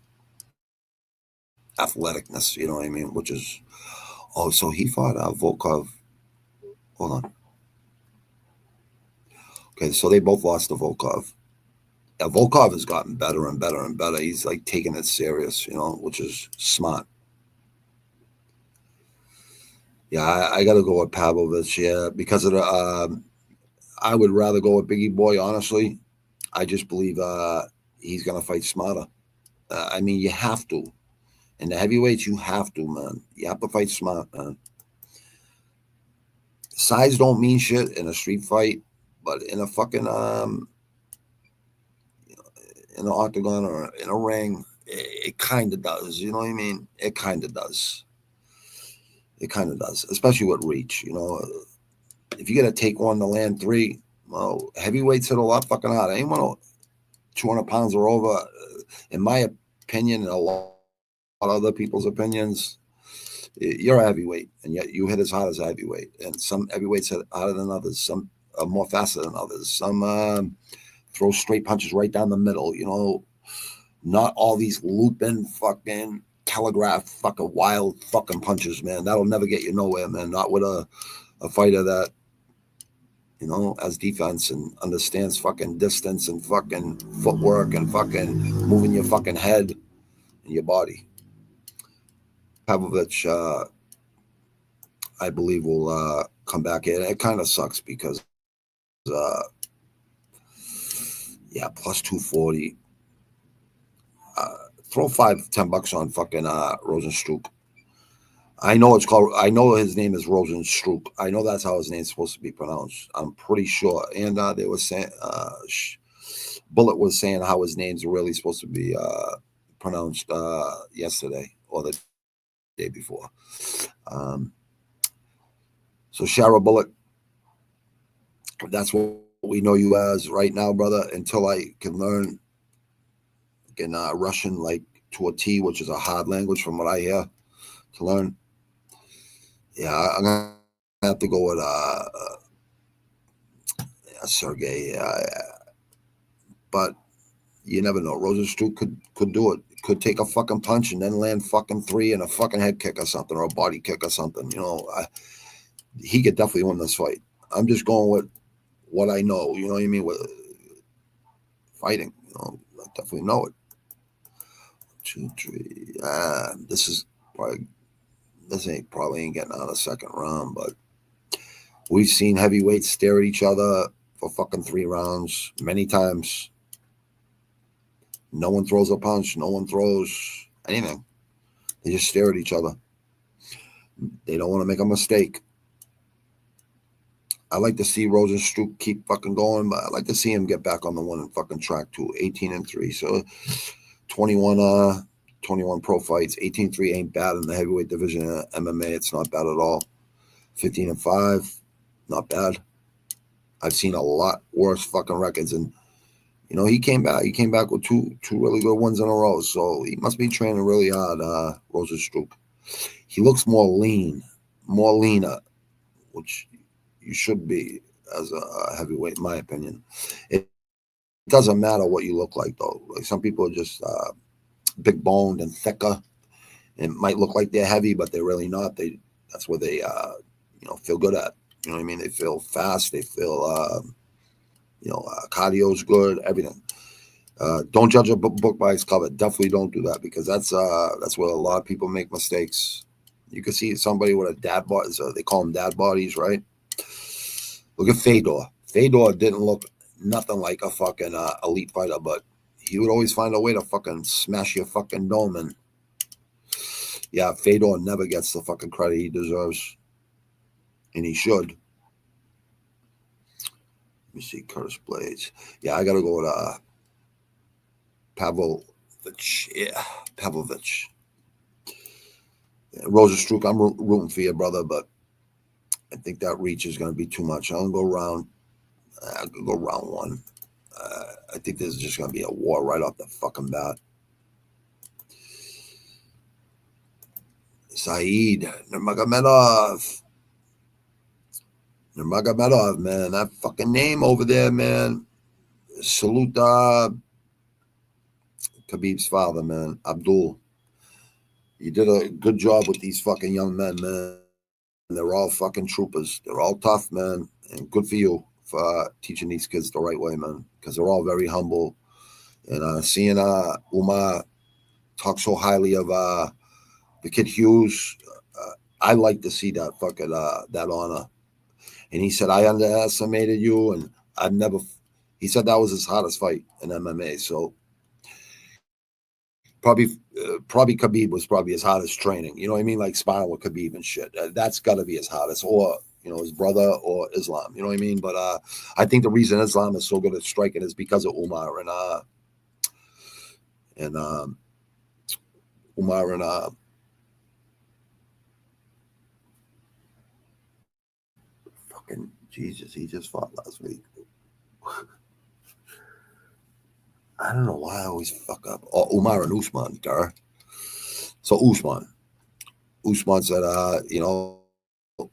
athleticness, you know what I mean? Which is, oh, so he fought Volkov. Hold on. Okay, so they both lost to Volkov. Yeah, Volkov has gotten better and better and better. He's, like, taking it serious, you know, which is smart. Yeah, I got to go with Pavlovich, yeah, because of the, I would rather go with Biggie Boy, honestly. I just believe he's going to fight smarter. I mean, you have to. In the heavyweights, you have to, man. You have to fight smart, man. Size don't mean shit in a street fight, but in a fucking, in an octagon or in a ring, it kind of does. You know what I mean? It kind of does. It kind of does, especially with reach. You know, if you got to take one to land three, well, heavyweights hit a lot fucking hard. Anyone 200 pounds or over, in my opinion, and a lot of other people's opinions, you're a heavyweight, and yet you hit as hard as a heavyweight. And some heavyweights hit harder than others. Some are more faster than others. Some throw straight punches right down the middle. You know, not all these looping fucking telegraph fucking wild fucking punches, man. That'll never get you nowhere, man. Not with a fighter that, you know, has defense and understands fucking distance and fucking footwork and fucking moving your fucking head and your body. Pavlovich, I believe, will come back in. It kind of sucks because, yeah, plus 240. Throw $5-10 on fucking Rosenstruck. I know his name is Rosenstruck. I know that's how his name's supposed to be pronounced. I'm pretty sure. And they were saying, Bullet was saying how his name's really supposed to be pronounced yesterday or the day before. So Shara Bullet, that's what we know you as right now, brother. Until I can learn in Russian, like to a T, which is a hard language from what I hear to learn. Yeah, I'm gonna have to go with Sergey. But you never know. Rosenstruck could do it. Could take a fucking punch and then land fucking three and a fucking head kick or something, or a body kick or something. You know, he could definitely win this fight. I'm just going with what I know. You know what I mean? With fighting, you know, I definitely know it. 2, 3. This probably ain't getting out of the second round, but we've seen heavyweights stare at each other for fucking 3 rounds many times. No one throws a punch. No one throws anything. They just stare at each other. They don't want to make a mistake. I like to see Rosenstruck keep fucking going, but I like to see him get back on the winning fucking track too. 18-3, so 21 pro fights. 18-3 ain't bad in the heavyweight division of MMA. It's not bad at all. 15-5, not bad. I've seen a lot worse fucking records, and you know he came back. He came back with two really good ones in a row. So he must be training really hard. Rosenstruck. He looks more leaner, which you should be as a heavyweight, in my opinion. It doesn't matter what you look like, though. Like some people are just big boned and thicker. It might look like they're heavy, but they're really not. That's what they feel good at. You know what I mean? They feel fast. They feel cardio's good. Everything. Don't judge a book by its cover. Definitely don't do that, because that's where a lot of people make mistakes. You can see somebody with a dad body. So they call them dad bodies, right? Look at Fedor. Fedor didn't look nothing like a fucking elite fighter, but he would always find a way to fucking smash your fucking dome. And yeah, Fedor never gets the fucking credit he deserves, and he should. Let me see, Curtis Blades. Yeah, I gotta go with Pavlovich. Yeah, Pavlovich. Rosenstruck, I'm rooting for you, brother, but I think that reach is going to be too much. I'll go round one. I think this is just going to be a war right off the fucking bat. Saeed Nurmagomedov, man, that fucking name over there, man. Salute Khabib's father, man, Abdul. You did a good job with these fucking young men, man. They're all fucking troopers. They're all tough, man. And good for you for teaching these kids the right way, man, because they're all very humble. And seeing Umar talk so highly of the kid Hughes, I like to see that fucking that honor. And he said, I underestimated you, and he said that was his hardest fight in MMA. So probably Khabib was probably his hardest training. You know what I mean? Like sparring with Khabib and shit. That's got to be his hardest, or his brother or Islam. You know what I mean? But I think the reason Islam is so good at striking is because of Umar and fucking Jesus. He just fought last week. I don't know why I always fuck up. Oh, Umar and Usman, duh. So Usman said,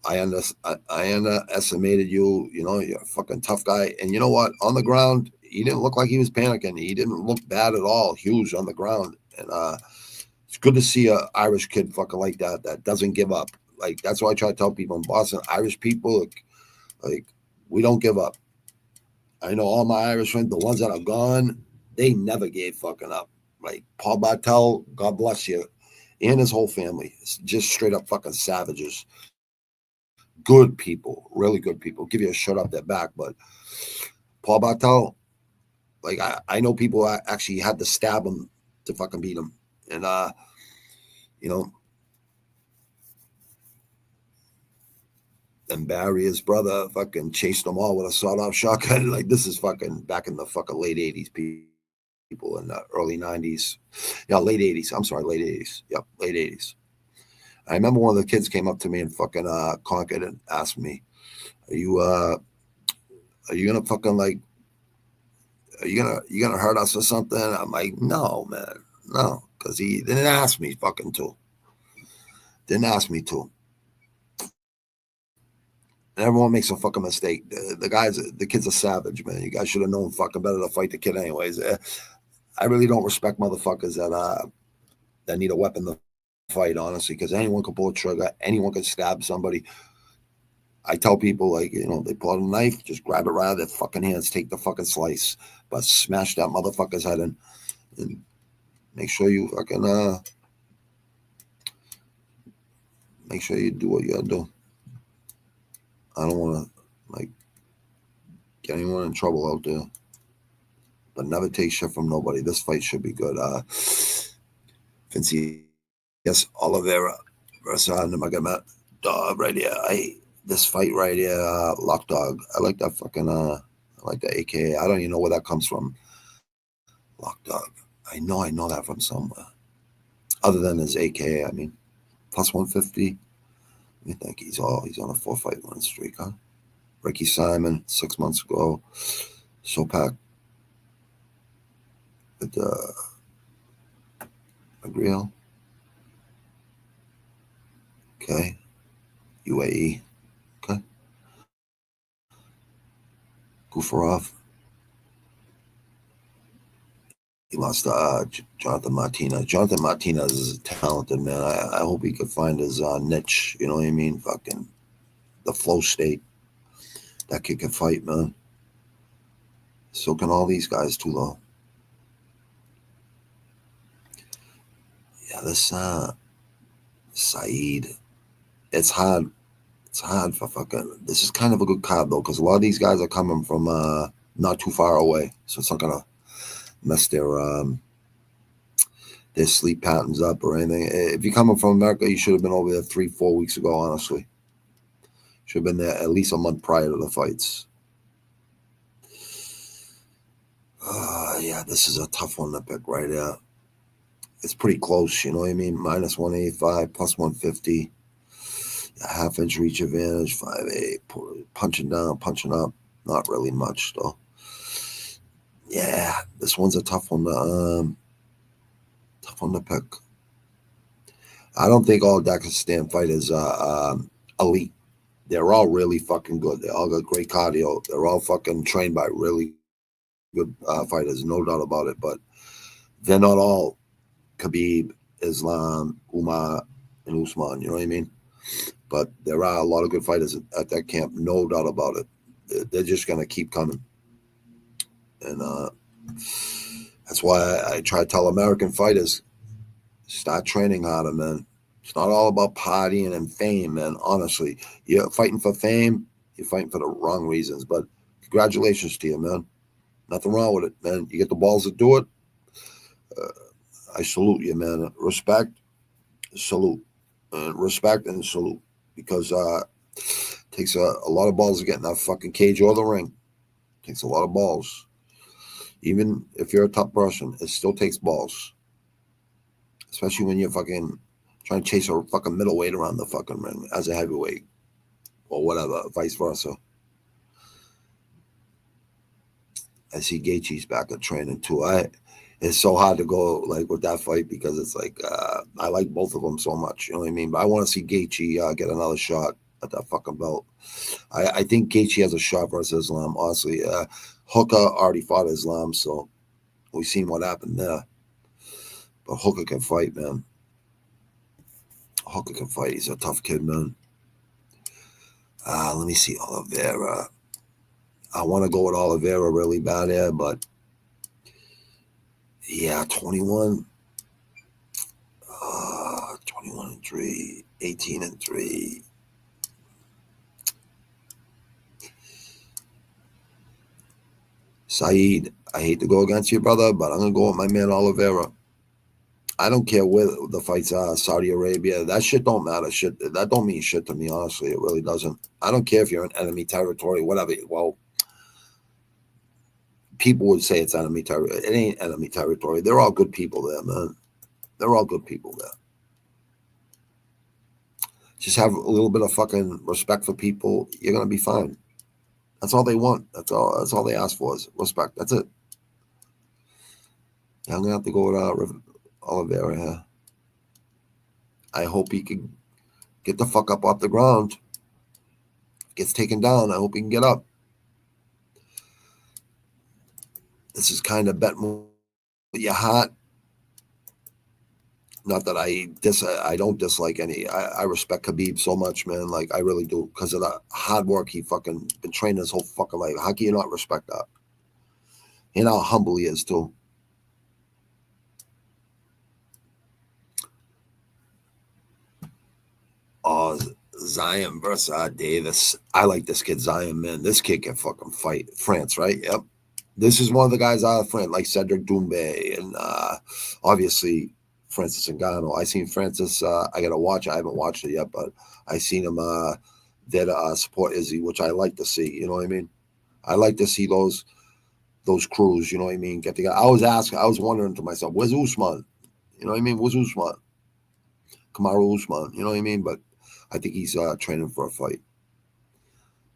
I underestimated you. You're a fucking tough guy. And you know what? On the ground, he didn't look like he was panicking. He didn't look bad at all. Huge on the ground. And it's good to see a Irish kid fucking like that doesn't give up. Like, that's why I try to tell people in Boston, Irish people, like we don't give up. I know all my Irish friends, the ones that are gone, they never gave fucking up. Like Paul Bartel, God bless you, and his whole family. It's just straight up fucking savages. Good people, really good people. Give you a shut up their back, but Paul Bartel, like I know people actually had to stab him to fucking beat him, and and Barry, his brother, fucking chased them all with a sawed-off shotgun. Like, this is fucking back in the fucking late 80s, people in the early 90s. Yeah, late 80s. I'm sorry, late 80s. Yep, late 80s. I remember one of the kids came up to me in fucking Concord and asked me, are you gonna fucking like, are you gonna hurt us or something? I'm like, no, man, no, because he didn't ask me fucking to. Didn't ask me to. And everyone makes a fucking mistake. The kid's a savage, man. You guys should have known fucking better to fight the kid anyways. I really don't respect motherfuckers that need a weapon to fight, honestly, because anyone can pull a trigger. Anyone can stab somebody. I tell people, like, they pull out a knife, just grab it right out of their fucking hands, take the fucking slice, but smash that motherfucker's head in, and make sure you fucking, make sure you do what you gotta do. I don't want to, like, get anyone in trouble out there. But never take shit from nobody. This fight should be good. Vinci, yes, Oliveira versus Nurmagomedov right here. This fight right here, Lock Dog. I like that fucking, I like that AKA. I don't even know where that comes from. Lock Dog. I know that from somewhere. Other than his AKA, I mean. Plus 150. I think he's on a 4-fight win streak, huh? Ricky Simon, 6 months ago. Sopak. With Agriel. Okay. UAE. Okay. Gufarov. He lost to Jonathan Martinez. Jonathan Martinez is talented, man. I hope he could find his niche. You know what I mean? Fucking the flow state. That kid can fight, man. So can all these guys too, though. Yeah, this Saeed. It's hard. It's hard for fucking. This is kind of a good card though, because a lot of these guys are coming from not too far away, so it's not gonna mess their sleep patterns up or anything. If you're coming from America, you should have been over there 3-4 weeks ago. Honestly, should have been there at least a month prior to the fights. Yeah, this is a tough one to pick right here. It's pretty close, you know what I mean? Minus 185, plus 150. A half-inch reach advantage, 5'8", punching down, punching up. Not really much, though. Yeah, this one's a tough one to pick. I don't think all Dagestan fighters are elite. They're all really fucking good. They all got great cardio. They're all fucking trained by really good fighters, no doubt about it. But they're not all Khabib, Islam, Umar, and Usman. You know what I mean? But there are a lot of good fighters at that camp, no doubt about it. They're just going to keep coming. And that's why I try to tell American fighters, start training harder, man. It's not all about partying and fame, man. Honestly, you're fighting for fame, you're fighting for the wrong reasons. But congratulations to you, man. Nothing wrong with it, man. You get the balls to do it. I salute you, man. Respect, salute. Respect and salute. Because it takes a lot of balls to get in that fucking cage or the ring. It takes a lot of balls. Even if you're a tough person, it still takes balls. Especially when you're fucking trying to chase a fucking middleweight around the fucking ring as a heavyweight. Or whatever, vice versa. I see Gaethje's back at training too. It's so hard to go like with that fight because it's like I like both of them so much. You know what I mean? But I want to see Gaethje get another shot at that fucking belt. I think Gaethje has a shot versus Islam. Honestly, Hooker already fought Islam, so we've seen what happened there. But Hooker can fight, man. Hooker can fight. He's a tough kid, man. Let me see Oliveira. I want to go with Oliveira really bad here, but yeah, 21. 21-3, 18-3. Saeed, I hate to go against you, brother, but I'm going to go with my man Oliveira. I don't care where the fights are, Saudi Arabia. That shit don't matter. That don't mean shit to me, honestly. It really doesn't. I don't care if you're in enemy territory, whatever. Well, people would say it's enemy territory. It ain't enemy territory. They're all good people there, man. They're all good people there. Just have a little bit of fucking respect for people. You're going to be fine. That's all they want. That's all they ask for is respect. That's it. Yeah, I'm going to have to go with Oliveira here. I hope he can get the fuck up off the ground. Gets taken down. I hope he can get up. This is kind of bet with your heart. Not that I don't dislike any. I respect Khabib so much, man. Like I really do, because of the hard work he fucking been training his whole fucking life. How can you not respect that? You know how humble he is too. Oh, Zion versus Davis. I like this kid Zion, man. This kid can fucking fight. France, right? Yep. This is one of the guys out of France, like Cedric Doumbé and obviously Francis Ngannou. I seen Francis. I gotta watch. I haven't watched it yet, but I seen him that support Izzy, which I like to see. You know what I mean? I like to see those crews. You know what I mean? Get together. I was wondering to myself, where's Usman? You know what I mean? Where's Usman? Kamaru Usman. You know what I mean? But I think he's training for a fight.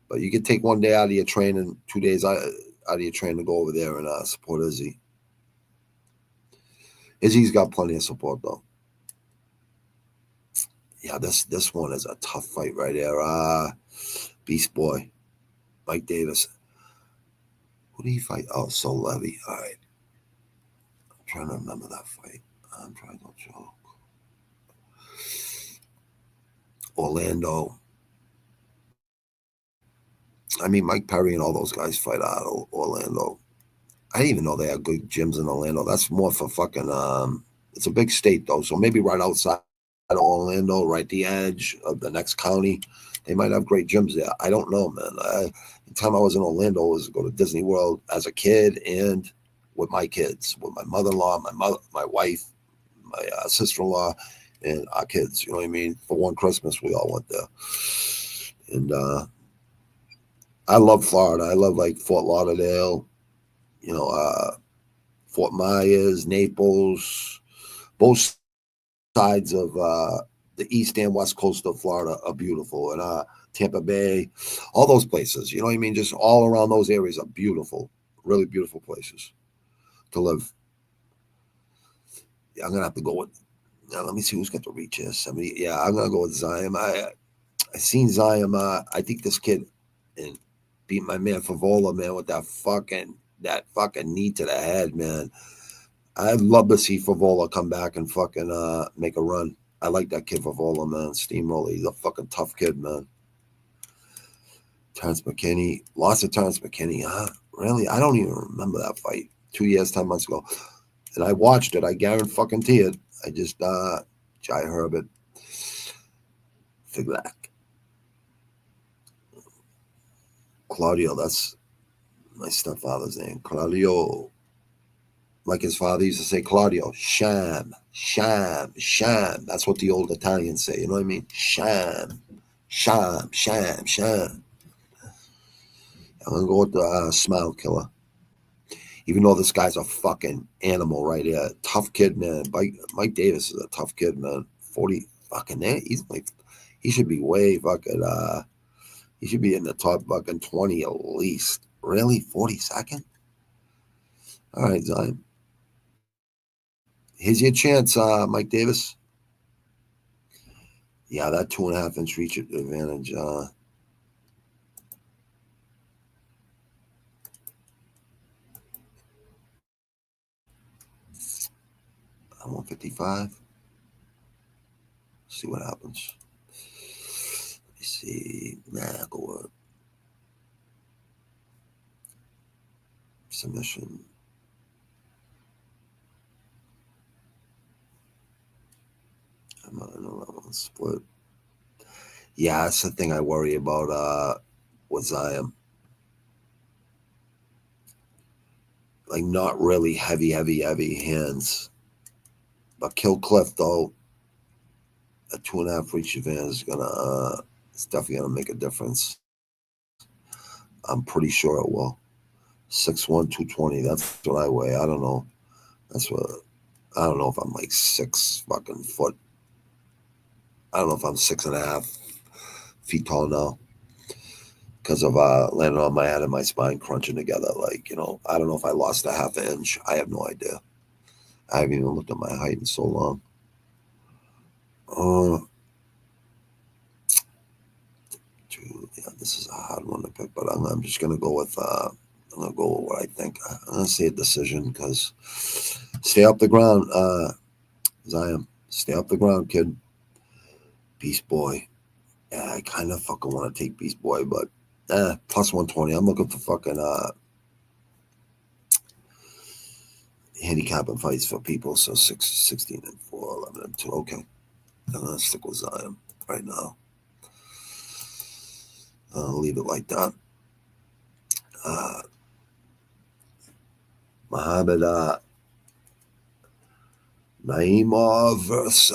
But you can take one day out of your training, 2 days out of your training to go over there and support Izzy. Izzy's got plenty of support though. Yeah, this one is a tough fight right there. Beast Boy, Mike Davis. Who did he fight? Oh, Soul Levy. All right. I'm trying to remember that fight. I'm trying to joke. Orlando. I mean, Mike Perry and all those guys fight out of Orlando. I didn't even know they had good gyms in Orlando. That's more for fucking, it's a big state though. So maybe right outside of Orlando, right at the edge of the next county, they might have great gyms there. I don't know, man. The time I was in Orlando was go to Disney World as a kid and with my kids, with my mother-in-law, my wife, my sister-in-law, and our kids. You know what I mean? For one Christmas, we all went there. And I love Florida. I love like Fort Lauderdale, you know, Fort Myers, Naples. Both sides of the east and west coast of Florida are beautiful. And Tampa Bay, all those places, you know what I mean? Just all around those areas are beautiful, really beautiful places to live. Yeah, I'm going to have to go with, let me see who's got the reach here. Somebody, yeah, I'm going to go with Zion. I seen Zion. I think this kid and beat my man Favola, man, with that fucking knee to the head, man. I'd love to see Favola come back and fucking make a run. I like that kid Favola, man. Steamroller. He's a fucking tough kid, man. Terrence McKinney. Lost to Terrence McKinney, huh? Really? I don't even remember that fight. 2 years, 10 months ago. And I watched it. I guarantee it. I just Jai Herbert. Figlak. Claudio, that's my stepfather's name. Claudio. Like his father used to say, Claudio, sham. That's what the old Italians say. You know what I mean? Sham. I'm going to go with the Smile Killer. Even though this guy's a fucking animal right here. Tough kid, man. Mike Davis is a tough kid, man. 40 fucking, he's like, he should be way fucking, he should be in the top fucking 20 at least. Really? 42nd? All right, Zion. Here's your chance, Mike Davis. Yeah, that 2.5 inch reach advantage. I'm 155. See what happens. Let me see. Nah, go up. Submission. I'm not in a level split. Yeah, that's the thing I worry about with Zion. Like not really heavy hands. But Kill Cliff though, a 2.5 reach advantage is gonna it's definitely gonna make a difference. I'm pretty sure it will. 6'1", 220. That's what I weigh. I don't know. I don't know if I'm like 6 fucking foot. I don't know if I'm 6.5 feet tall now. Because of landing on my head and my spine crunching together. Like, you know, I don't know if I lost a 1/2 inch. I have no idea. I haven't even looked at my height in so long. Yeah, this is a hard one to pick, but I'm just gonna go with what I think. I'm gonna say a decision because stay up the ground, Zion. Stay up the ground, kid. Beast Boy. Yeah, I kind of fucking want to take Beast Boy, but plus 120. I'm looking for fucking handicapping fights for people. So 16 and 4, 11 and 2. Okay, I'm gonna stick with Zion right now. I'll leave it like that. Muhammad Naimov versus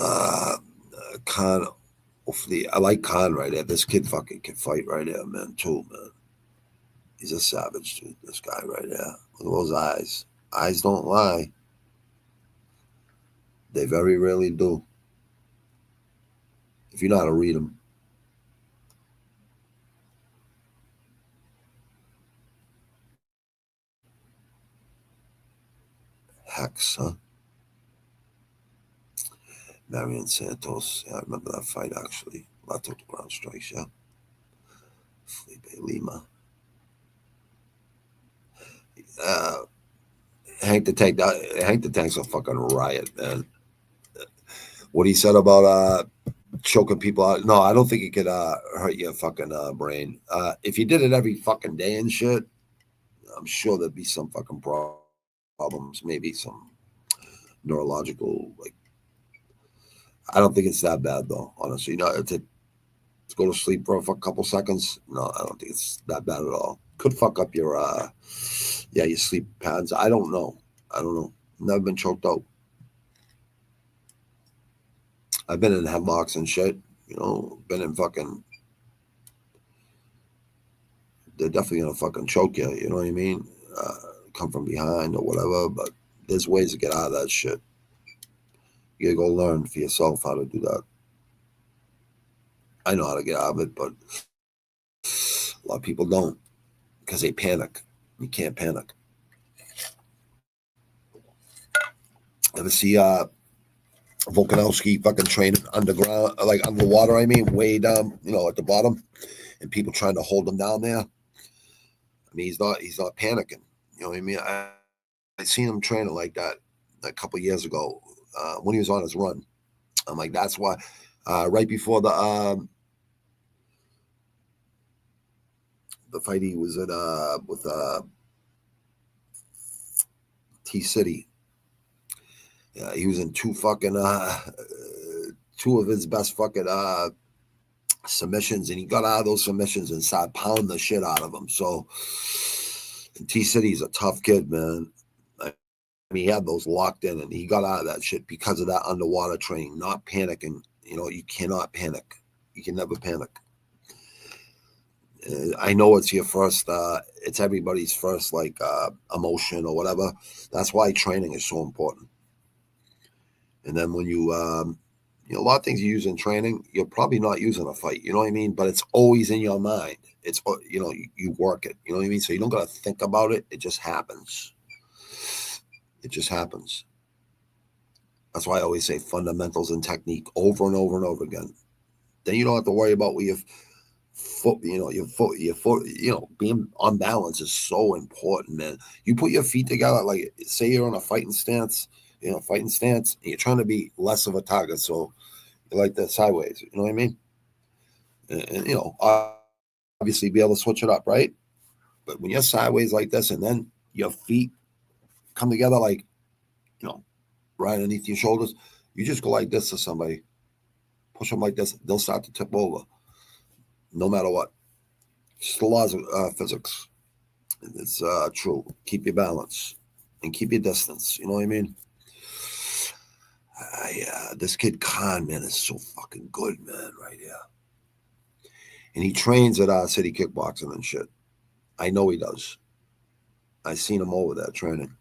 Hopefully, I like Khan right there. This kid fucking can fight right there, man, too, man. He's a savage, dude. This guy right there. Look at those eyes. Eyes don't lie. They very rarely do. If you know how to read them. Hex, huh? Marion Santos. Yeah, I remember that fight, actually. I took the ground strikes, yeah. Felipe Lima. Hank the Tank's a fucking riot, man. What he said about choking people out. No, I don't think it could hurt your fucking brain. If you did it every fucking day and shit, I'm sure there'd be some fucking problems, maybe some neurological, like, I don't think it's that bad though, honestly. No, to go to sleep for a couple seconds, no, I don't think it's that bad at all. Could fuck up your your sleep patterns. I don't know. Never been choked out. I've been in hemlocks and shit, you know, been in fucking, they're definitely gonna fucking choke you, you know what I mean? Come from behind or whatever, but there's ways to get out of that shit. You gotta go learn for yourself how to do that. I know how to get out of it, but a lot of people don't because they panic. You can't panic. Ever see Volkanovski fucking training underground, like underwater, I mean, way down, you know, at the bottom, and people trying to hold him down there? I mean, he's not panicking. You know what I mean? I seen him training like that a couple of years ago when he was on his run. I'm like, that's why. Right before the fight he was at with T-City. Yeah, he was in two of his best fucking submissions, and he got out of those submissions and started pounding the shit out of them. So T-City's a tough kid, man. I mean, he had those locked in, and he got out of that shit because of that underwater training, not panicking. You know, you cannot panic. You can never panic. I know it's your first, it's everybody's first, like, emotion or whatever. That's why training is so important. And then when you know, a lot of things you use in training, you're probably not using a fight, you know what I mean? But it's always in your mind. It's, you know, you work it, you know what I mean? So you don't got to think about it. It just happens. It just happens. That's why I always say fundamentals and technique over and over and over again. Then you don't have to worry about where your foot, you know, your foot, you know, being on balance is so important, man. You put your feet together, like, say you're on a fighting stance, and you're trying to be less of a target. So you like that sideways, you know what I mean? And you know, obviously be able to switch it up, right? But when you're sideways like this, and then your feet come together, like, you know, right underneath your shoulders, you just go like this to somebody, push them like this, they'll start to tip over, no matter what. It's the laws of physics. It's true. Keep your balance and keep your distance. You know what I mean? This kid Khan, man, is so fucking good, man, right here. And he trains at City Kickboxing and shit. I know he does. I seen him over there training.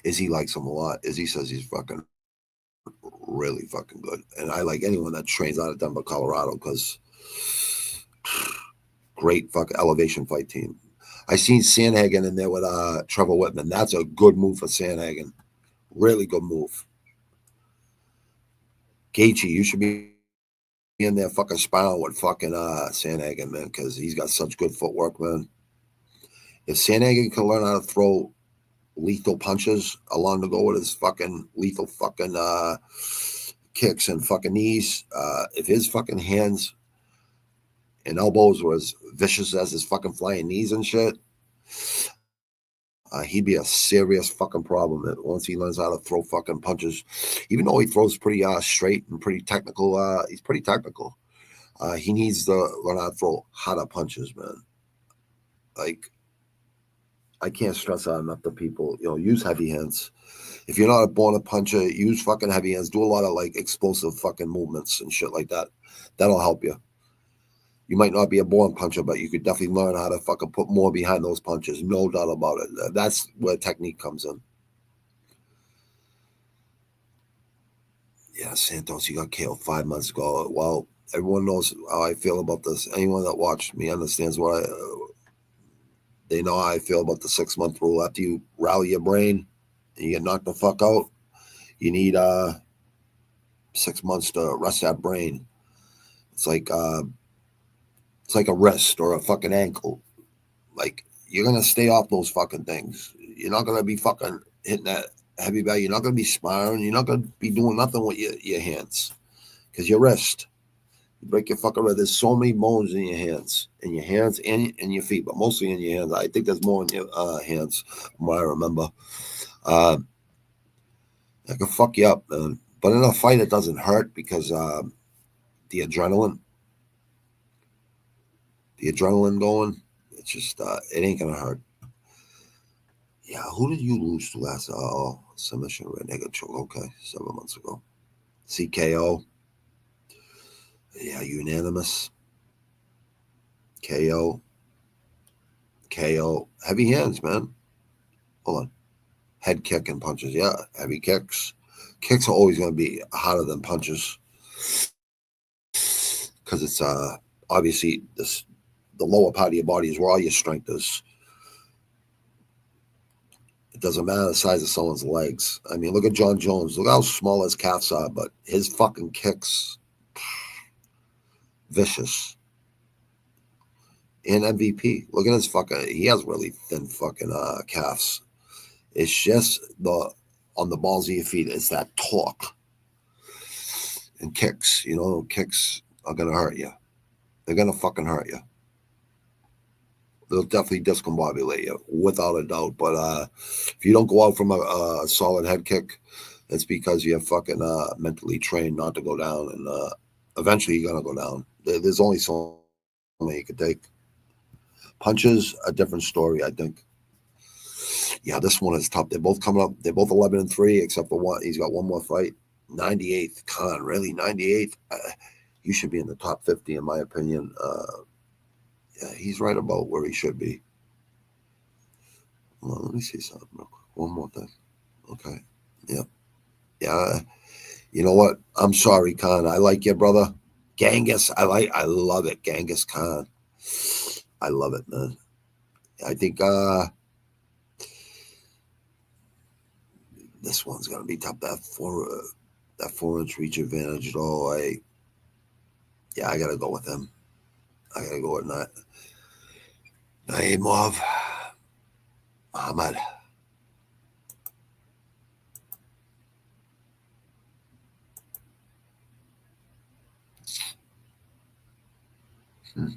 Izzy likes him a lot. Izzy says he's fucking really fucking good. And I like anyone that trains out of Denver, Colorado, because great fucking elevation fight team. I seen Sandhagen in there with Trevor Whitman. That's a good move for Sandhagen. Really good move. Gaethje, you should be in there fucking sparring with fucking Sandhagen, man, because he's got such good footwork, man. If Sandhagen can learn how to throw lethal punches along to go with his fucking lethal fucking kicks and fucking knees, if his fucking hands and elbows were as vicious as his fucking flying knees and shit, he'd be a serious fucking problem once he learns how to throw fucking punches. Even though he throws pretty straight and pretty technical, he's pretty technical. He needs to learn how to throw harder punches, man. Like, I can't stress out enough to people, you know, use heavy hands. If you're not a born puncher, use fucking heavy hands. Do a lot of like explosive fucking movements and shit like that. That'll help you. You might not be a born puncher, but you could definitely learn how to fucking put more behind those punches. No doubt about it. That's where technique comes in. Yeah, Santos, you got KO'd 5 months ago. Well, everyone knows how I feel about this. Anyone that watched me understands what they know how I feel about the 6-month rule. After you rally your brain and you get knocked the fuck out, you need 6 months to rest that brain. It's like a wrist or a fucking ankle. Like, you're gonna stay off those fucking things. You're not gonna be fucking hitting that heavy bag. You're not gonna be sparring. You're not gonna be doing nothing with your hands, because your wrist, you break your fucking wrist. There's so many bones in your hands and your feet, but mostly in your hands. I think there's more in your hands, from what I remember. That could fuck you up, man. But in a fight, it doesn't hurt because the adrenaline going, it's just it ain't gonna hurt. Yeah, who did you lose to last? Oh, submission, red nigga choke. Okay, 7 months ago. CKO. Yeah, unanimous. KO. Heavy hands, man. Hold on. Head kick and punches. Yeah, heavy kicks. Kicks are always going to be harder than punches, because it's obviously the lower part of your body is where all your strength is. It doesn't matter the size of someone's legs. I mean, look at John Jones. Look how small his calves are, but his fucking kicks, vicious. And MVP. Look at his fucking, he has really thin fucking calves. It's just on the balls of your feet, it's that torque. And kicks, kicks are going to hurt you. They're going to fucking hurt you. They'll definitely discombobulate you, without a doubt. But if you don't go out from a solid head kick, it's because you're fucking mentally trained not to go down. And eventually you're going to go down. There's only so many you can take. Punches, a different story, I think. Yeah, this one is tough. They're both coming up. They're both 11-3, except for one. He's got one more fight. 98th. Khan, really? 98th? You should be in the top 50, in my opinion. Yeah, he's right about where he should be. Well, let me see something real quick. One more thing. Okay. Yep. Yeah. You know what? I'm sorry, Khan. I like you, brother. Genghis. I love it. Genghis Khan. I love it, man. I think this one's gonna be tough. That 4-inch reach advantage, though. I gotta go with him. I gotta go with Imavov. Ahmad. Hmm.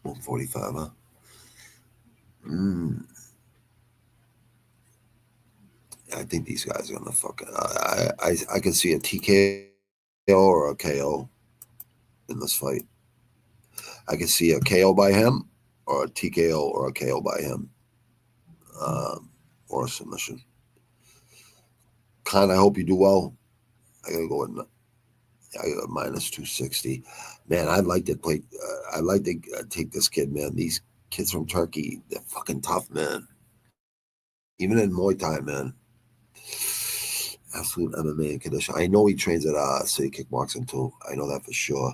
145, huh? I think these guys are gonna fucking. I can see a TKO or a KO in this fight. I can see a KO by him, or a TKO or a KO by him, or a submission. Khan, I hope you do well. I gotta go with. I got minus 260. Man, I'd like to play. I'd like to take this kid, man. These kids from Turkey, they're fucking tough, man. Even in Muay Thai, man. Absolute MMA and condition. I know he trains at City Kickboxing too. I know that for sure.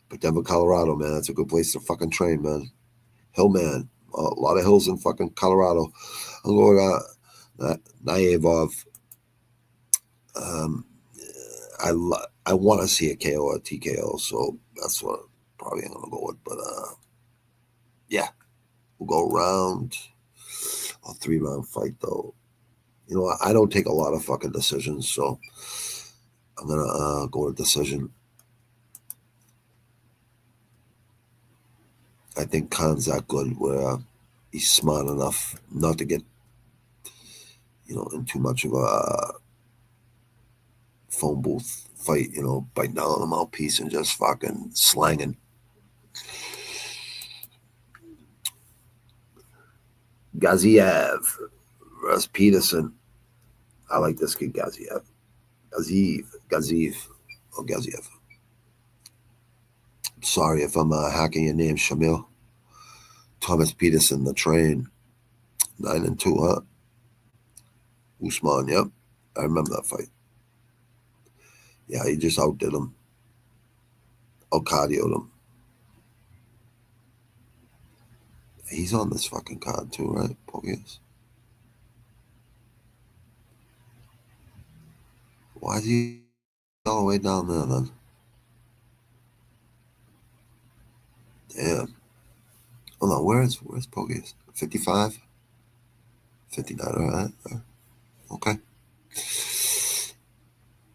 But Denver, Colorado, man, that's a good place to fucking train, man. Hillman. A lot of hills in fucking Colorado. I'm going to Naevov. I want to see a KO or a TKO, so that's what probably I'm going to go with. But, yeah, we'll go round. A 3-round fight, though. You know, I don't take a lot of fucking decisions, so I'm going to go with decision. I think Khan's that good where he's smart enough not to get, in too much of a phone booth fight, biting down on the mouthpiece and just fucking slanging. Gaziev versus Peterson. I like this kid Gaziev. Gaziev. Sorry if I'm hacking your name, Shamil. Thomas Peterson, the train. 9-2, huh? Usman, yep. I remember that fight. Yeah, he just outdid him. Out-cardioed him. He's on this fucking card too, right? Pogies. Why is he all the way down there then? Damn. Hold on, where's Pogies? 55? 59, all right. Okay.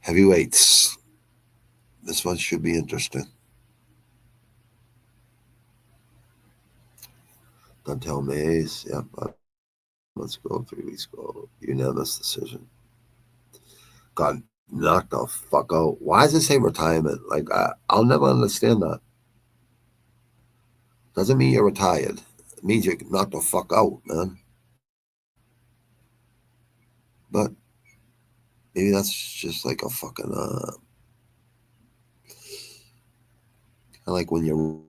Heavyweights. This one should be interesting. Dantel Mays, yep. Let's go. 3 weeks ago. Unanimous decision. Got knocked the fuck out. Why does it say retirement? Like, I'll never understand that. Doesn't mean you're retired. It means you're knocked the fuck out, man. But maybe that's just like a fucking, like when you're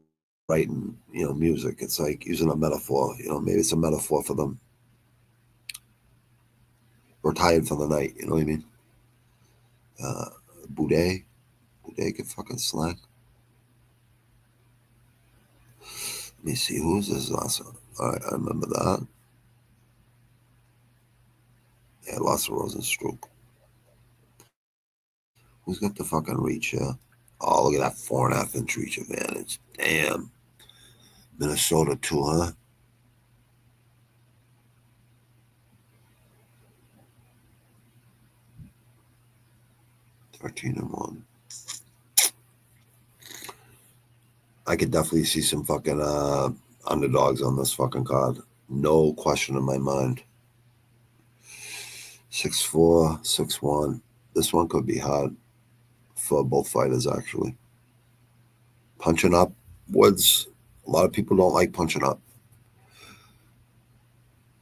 writing, music. It's like using a metaphor. Maybe it's a metaphor for them. Retired for the night, you know what I mean? Boudet can fucking slack. Let me see, who's this last one? All right, I remember that. Yeah, Lasse Rosenstruck. Who's got the fucking reach here? Oh, look at that 4.5 inch reach advantage. Damn. Minnesota too, huh? (13-1). I could definitely see some fucking underdogs on this fucking card. No question in my mind. 6'4", 6'1". This one could be hard for both fighters, actually. Punching up, Woods. A lot of people don't like punching up.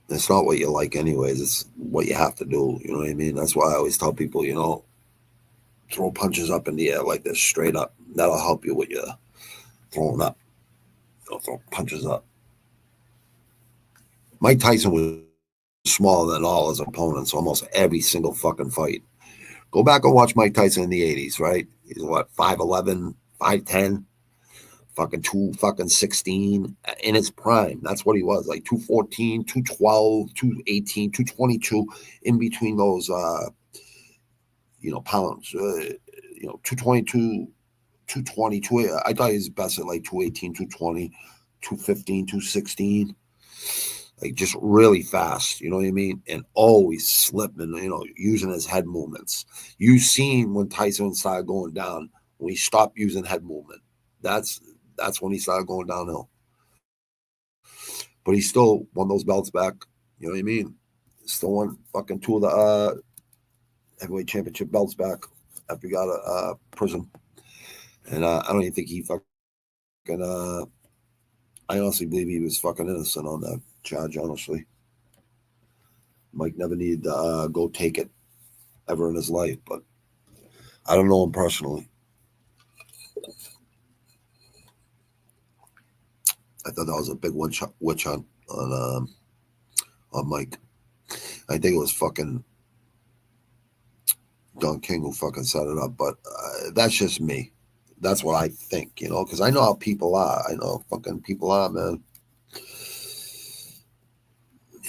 It's not what you like anyways. It's what you have to do. You know what I mean? That's why I always tell people, throw punches up in the air like this, straight up. That'll help you with your throwing up. Throw punches up. Mike Tyson was smaller than all his opponents, almost every single fucking fight. Go back and watch Mike Tyson in the 80s, right? He's what, 5'11", 5'10", fucking 216 in his prime. That's what he was, like 214, 212, 218, 222, in between those, pounds, 222, 222. I thought he was best at like 218, 220, 215, 216. Like just really fast, you know what I mean? And always slipping, using his head movements. You've seen when Tyson started going down, when he stopped using head movement. That's when he started going downhill. But he still won those belts back, you know what I mean? Still won fucking 2 of the heavyweight championship belts back after he got out of prison. And I don't even think he fucking, I honestly believe he was fucking innocent on that charge, honestly. Mike never needed to go take it ever in his life, but I don't know him personally. I thought that was a big witch hunt on Mike. I think it was fucking Don King who fucking set it up, but that's just me. That's what I think, because I know how people are. I know fucking people are, man.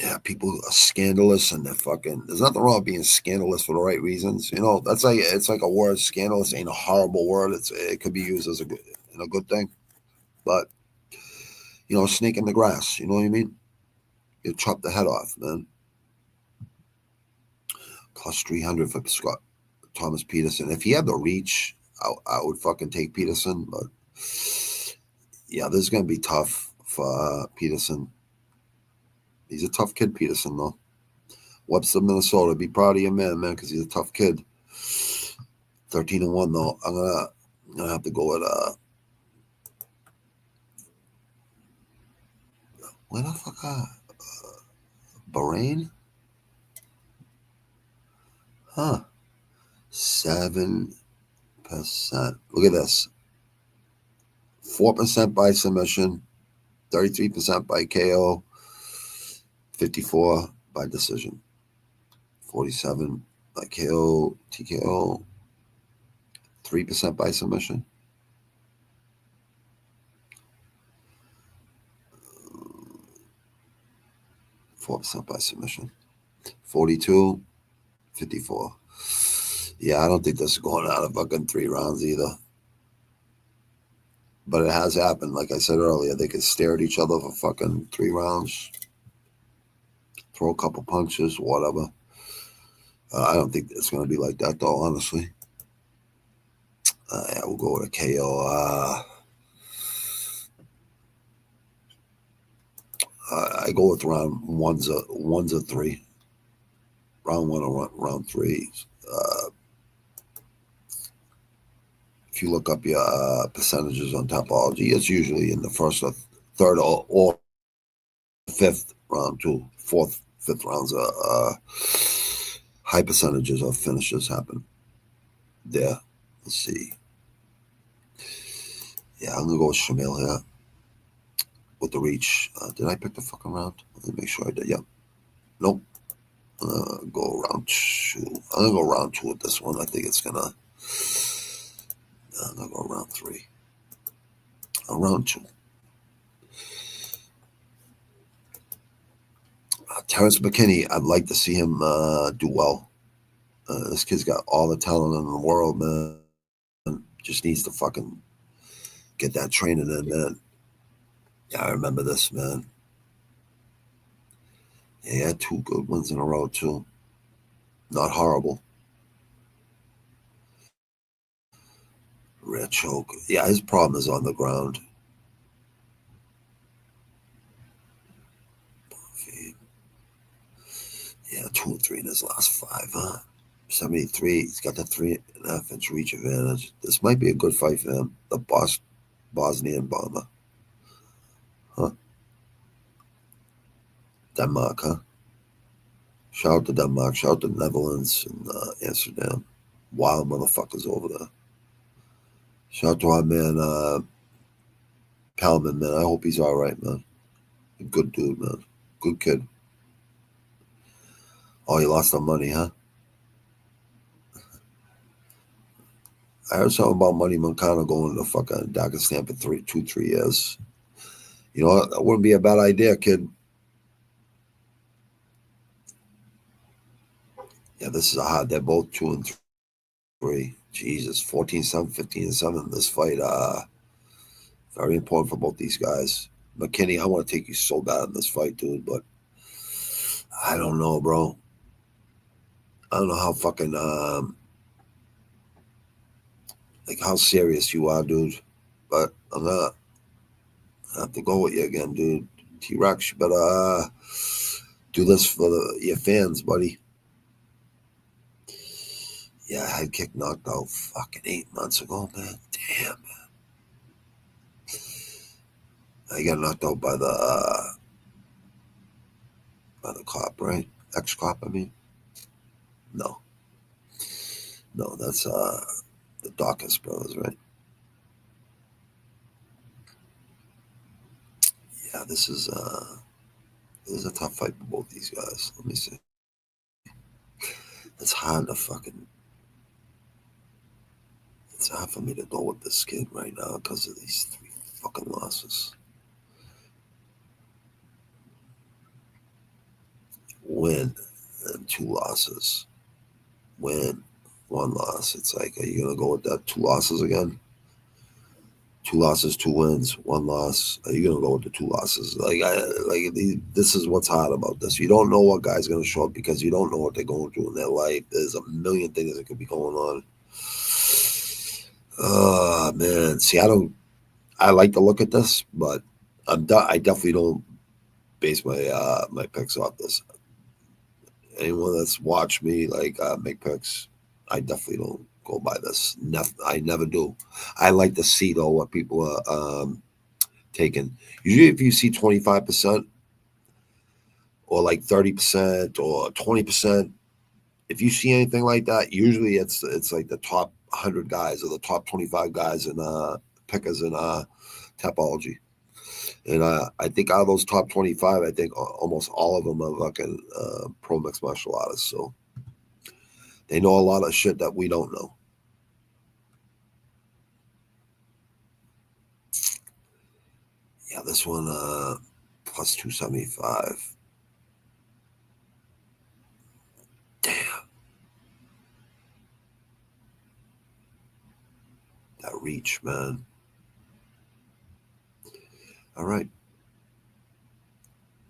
Yeah, people are scandalous and they're fucking. There's nothing wrong with being scandalous for the right reasons. That's like, it's like a word. Scandalous ain't a horrible word. It could be used as a good thing, but snake in the grass. You know what I mean? You chop the head off, man. Plus 300 for Scott Thomas Peterson. If he had the reach, I would fucking take Peterson. But yeah, this is gonna be tough for Peterson. He's a tough kid, Peterson, though. Webster, Minnesota. Be proud of your man, because he's a tough kid. 13-1, though. I'm gonna have to go with where the fuck Bahrain? Huh. 7%. Look at this. 4% by submission, 33% by KO, 54 by decision, 47 by KO, TKO, 3% by submission. %4 by submission. 42, 54. Yeah, I don't think this is going out of fucking 3 rounds either. But it has happened. Like I said earlier, they could stare at each other for fucking 3 rounds, throw a couple punches, whatever. I don't think it's going to be like that, though, honestly. Yeah, we'll go with a KO. I go with round one's a 3. Round 1 or round 3. If you look up your percentages on Topology, it's usually in the first or third or fifth round, too. 4th, 5th rounds. High percentages of finishes happen there. Let's see. Yeah, I'm going to go with Shamil here with the reach. Did I pick the fucking round? Let me make sure I did. Yep. Nope. Go round 2. I'm going to go round 2 with this one. I think it's going to... I'm going to go round 3. Round 2. Terrence McKinney, I'd like to see him do well. This kid's got all the talent in the world, man. Just needs to fucking get that training in, man. Yeah, I remember this, man. Yeah, he had 2 good ones in a row, too. Not horrible. Rear choke. Yeah, his problem is on the ground. Yeah, 2 and 3 in his last 5, huh? 73. He's got the 3.5 inch reach advantage. This might be a good fight for him. The Bosnian bomber. Huh? Denmark, huh? Shout out to Denmark. Shout out to Netherlands and Amsterdam. Wild motherfuckers over there. Shout out to our man, Palman, man. I hope he's all right, man. A good dude, man. Good kid. Oh, you lost on money, huh? I heard something about Money Moncano going to fucking Dagestan for 3 years. You know, that wouldn't be a bad idea, kid. Yeah, this is a hard. They're both 2 and 3. Jesus, 14-7, 15-7. This fight, very important for both these guys. McKinney, I want to take you so bad in this fight, dude, but I don't know, bro. I don't know how fucking, like how serious you are, dude. But I'm not. I have to go with you again, dude. T-Rex, you better do this for your fans, buddy. Yeah, head kick knocked out fucking 8 months ago, man. Damn, man. I got knocked out by the cop, right? Ex-cop, I mean. No, that's the Dawkins brothers, right? Yeah, this is a tough fight for both these guys. Let me see. It's hard to fucking. It's hard for me to go with this kid right now because of these 3 fucking losses. Win and 2 losses. Win, 1 loss. It's like, are you gonna go with that 2 losses again? 2 losses, 2 wins, 1 loss. Are you gonna go with the 2 losses? This is what's hard about this. You don't know what guy's gonna show up because you don't know what they're going through in their life. There's a million things that could be going on. Oh man, see, I like to look at this, but I definitely don't base my my picks off this. Anyone that's watched me make picks, I definitely don't go by this. I never do. I like to see though what people are taking. Usually, if you see 25% or like 30% or 20%, if you see anything like that, usually it's like the top 100 guys or the top 25 guys in pickers in Tapology. And I think out of those top 25, I think almost all of them are fucking pro mixed martial artists. So they know a lot of shit that we don't know. Yeah, this one plus 275. Damn. That reach, man. All right.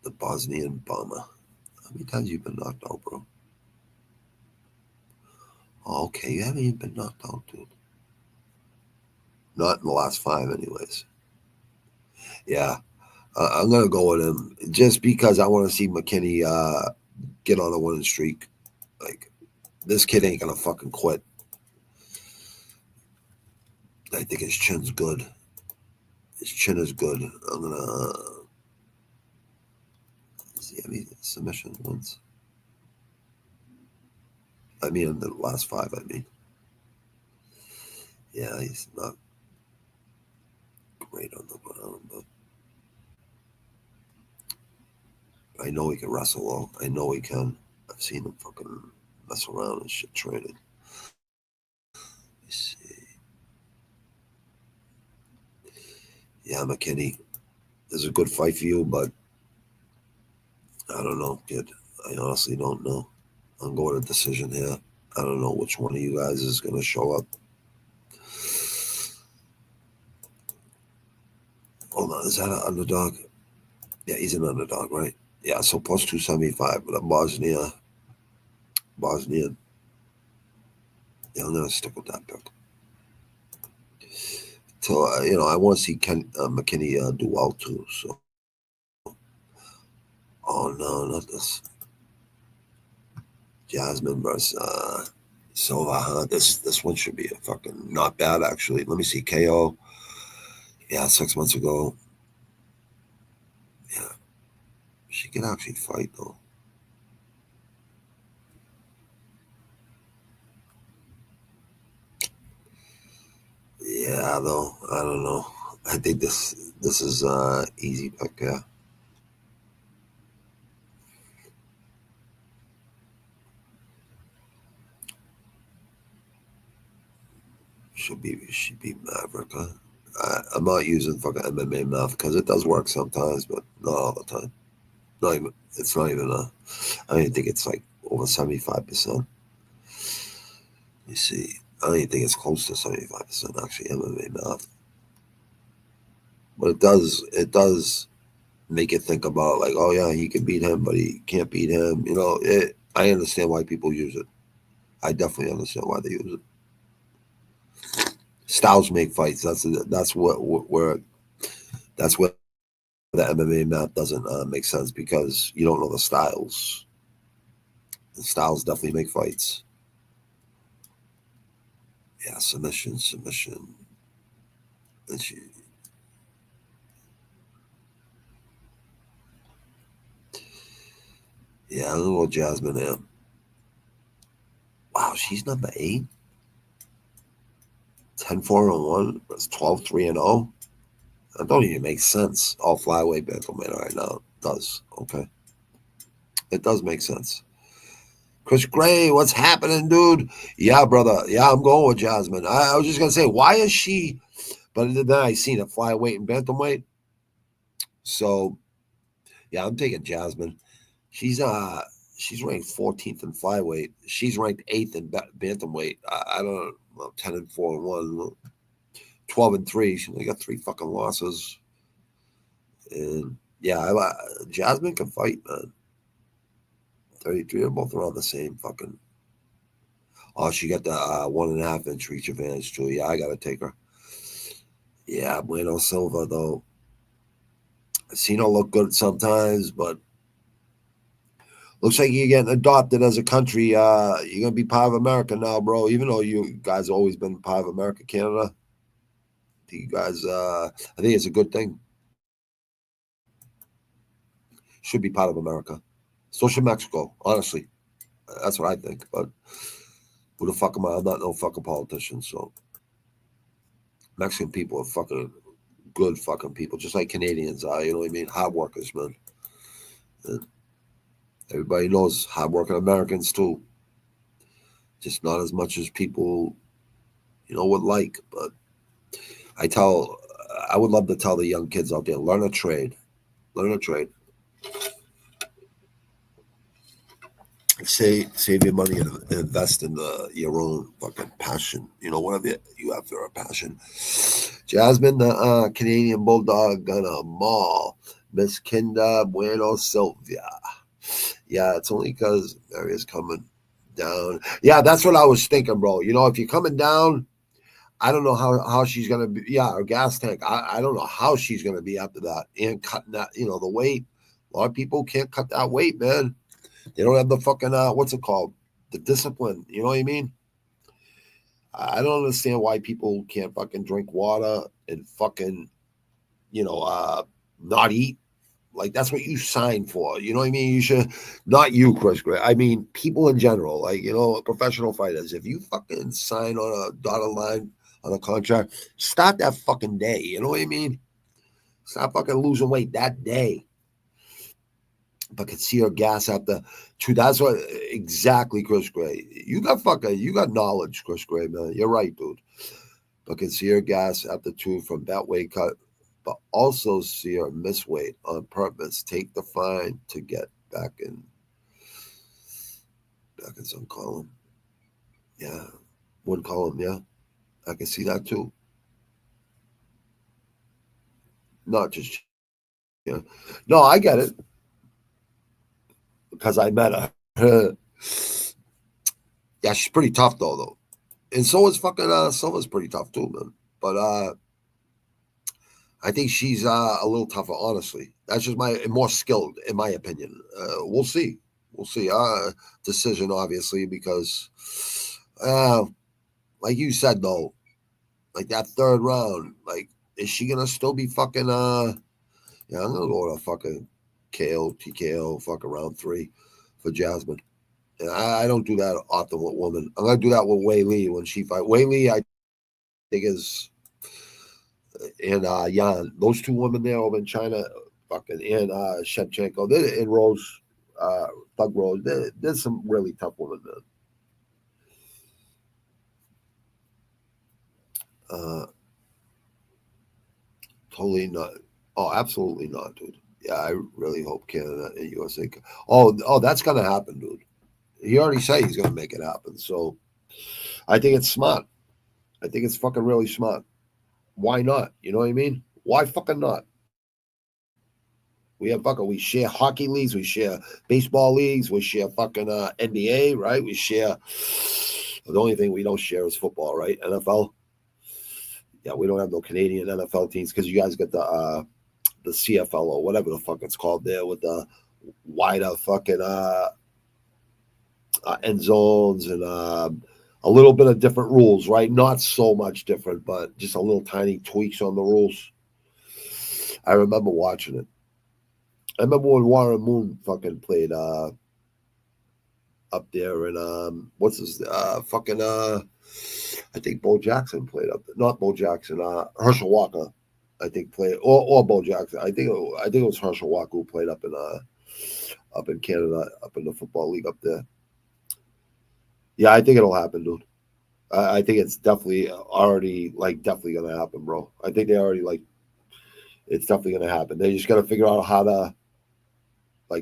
The Bosnian bomber. How many times you been knocked out, bro? Oh, okay, you haven't even been knocked out, dude. Not in the last 5, anyways. Yeah, I'm gonna go with him just because I want to see McKinney get on a winning streak. Like, this kid ain't gonna fucking quit. I think his chin's good. His chin is good. I'm gonna see how many submission wins. I mean, in the last 5. I mean, yeah, he's not great on the ground, but I know he can wrestle well. I know he can. I've seen him fucking mess around and shit training. Let's see. Yeah, McKinney, this is a good fight for you, but I don't know, kid. I honestly don't know. I'm going to decision here. I don't know which one of you guys is going to show up. Hold on, is that an underdog? Yeah, he's an underdog, right? Yeah, so plus 275, but a Bosnian. Yeah, I'm going to stick with that pick. So, I want to see McKinney do well, too, so. Oh, no, not this. Jasmine versus Silva, huh? This one should be a fucking not bad, actually. Let me see. KO. Yeah, 6 months ago. Yeah. She can actually fight, though. Yeah, though. I don't know. I think this is easy pick, yeah. Should be Maverick, huh? I'm not using fucking MMA math because it does work sometimes, but not all the time. It's not even I don't even think it's like over 75%. Let me see. I don't even think it's close to 75% actually MMA math. But it does make you think about like, oh yeah, he can beat him, but he can't beat him. I understand why people use it. I definitely understand why they use it. Styles make fights. That's where the MMA math doesn't make sense because you don't know the styles. The styles definitely make fights. Yeah, submission. And yeah, I'm gonna go Jasmine M. Wow, she's number 8. 10-4-1. That's 12-3-0. That don't even make sense. All flyweight bantamweight right now. It does. Okay. It does make sense. Chris Gray, what's happening, dude? Yeah, brother. Yeah, I'm going with Jasmine. I was just going to say, why is she... But then I seen a flyweight and bantamweight. So, yeah, I'm taking Jasmine. She's ranked 14th in flyweight. She's ranked 8th in bantamweight. I don't know, 10-4-1, 12-3. She only got 3 fucking losses. And yeah, Jasmine can fight, man. 33, they're both around the same fucking. Oh, she got the 1.5 inch reach advantage too. Yeah, I gotta take her. Yeah, Bueno Silva though. I've seen her look good sometimes, but looks like you're getting adopted as a country. You're gonna be part of America now, bro. Even though you guys have always been part of America, Canada. You guys, I think it's a good thing. Should be part of America. So should Mexico, honestly. That's what I think. But who the fuck am I? I'm not no fucking politician. So Mexican people are fucking good fucking people, just like Canadians are. You know what I mean? Hard workers, man. And everybody knows hardworking Americans too. Just not as much as people, would like. But I would love to tell the young kids out there, learn a trade. Learn a trade. Save your money and invest in your own fucking passion. Whatever you have for a passion. Jasmine, the Canadian Bulldog, gonna maul Miss Kinda Bueno Sylvia. Yeah, it's only because Maria's coming down. Yeah, that's what I was thinking, bro. If you're coming down, I don't know how she's gonna be. Yeah, her gas tank. I don't know how she's gonna be after that and cutting that. The weight. A lot of people can't cut that weight, man. They don't have the fucking what's it called? The discipline. You know what I mean? I don't understand why people can't fucking drink water and fucking, not eat. Like, that's what you signed for. You know what I mean? You should, not you, Chris Gray. I mean, people in general, like, professional fighters. If you fucking sign on a dotted line on a contract, start that fucking day. You know what I mean? Stop fucking losing weight that day. But could see her gas after two. That's what exactly, Chris Gray. You got knowledge, Chris Gray, man. You're right, dude. But could see her gas after two from that weight cut, but also see her miss weight on purpose. Take the fine to get back in some column. Yeah, one column. Yeah, I can see that too. Not just, no, I get it. Because I met her. Yeah, she's pretty tough though. And so is fucking Silva's pretty tough too, man. But I think she's a little tougher, honestly. That's just more skilled, in my opinion. We'll see. Decision, obviously, because like you said though, like that third round, like, is she gonna still be fucking I'm gonna go with a fucking KO, TKO, fucking round 3 for Jasmine. And I don't do that often with women. I'm going to do that with Wei Li when she fight. Wei Li, I think, is, and Yan. Those two women there over in China, fucking, and Shevchenko, and Rose, Thug Rose. There's some really tough women there. Totally not. Oh, absolutely not, dude. Yeah, I really hope Canada and USA. Oh, that's gonna happen, dude. He already said he's gonna make it happen. So I think it's smart. I think it's fucking really smart. Why not? You know what I mean? Why fucking not? We share hockey leagues, we share baseball leagues, we share fucking NBA, right? We share. The only thing we don't share is football, right? NFL. Yeah, we don't have no Canadian NFL teams because you guys got the CFL or whatever the fuck it's called there with the wider fucking end zones and a little bit of different rules, right? Not so much different, but just a little tiny tweaks on the rules. I remember watching it. I remember when Warren Moon fucking played up there and what's his fucking I think Bo Jackson played up there. Not Bo Jackson, Herschel Walker. I think played or Bo Jackson. I think it was Herschel Walker who played up in Canada, up in the football league up there. Yeah, I think it'll happen, dude. I think it's definitely definitely gonna happen, bro. I think they already it's definitely gonna happen. They just gotta figure out how to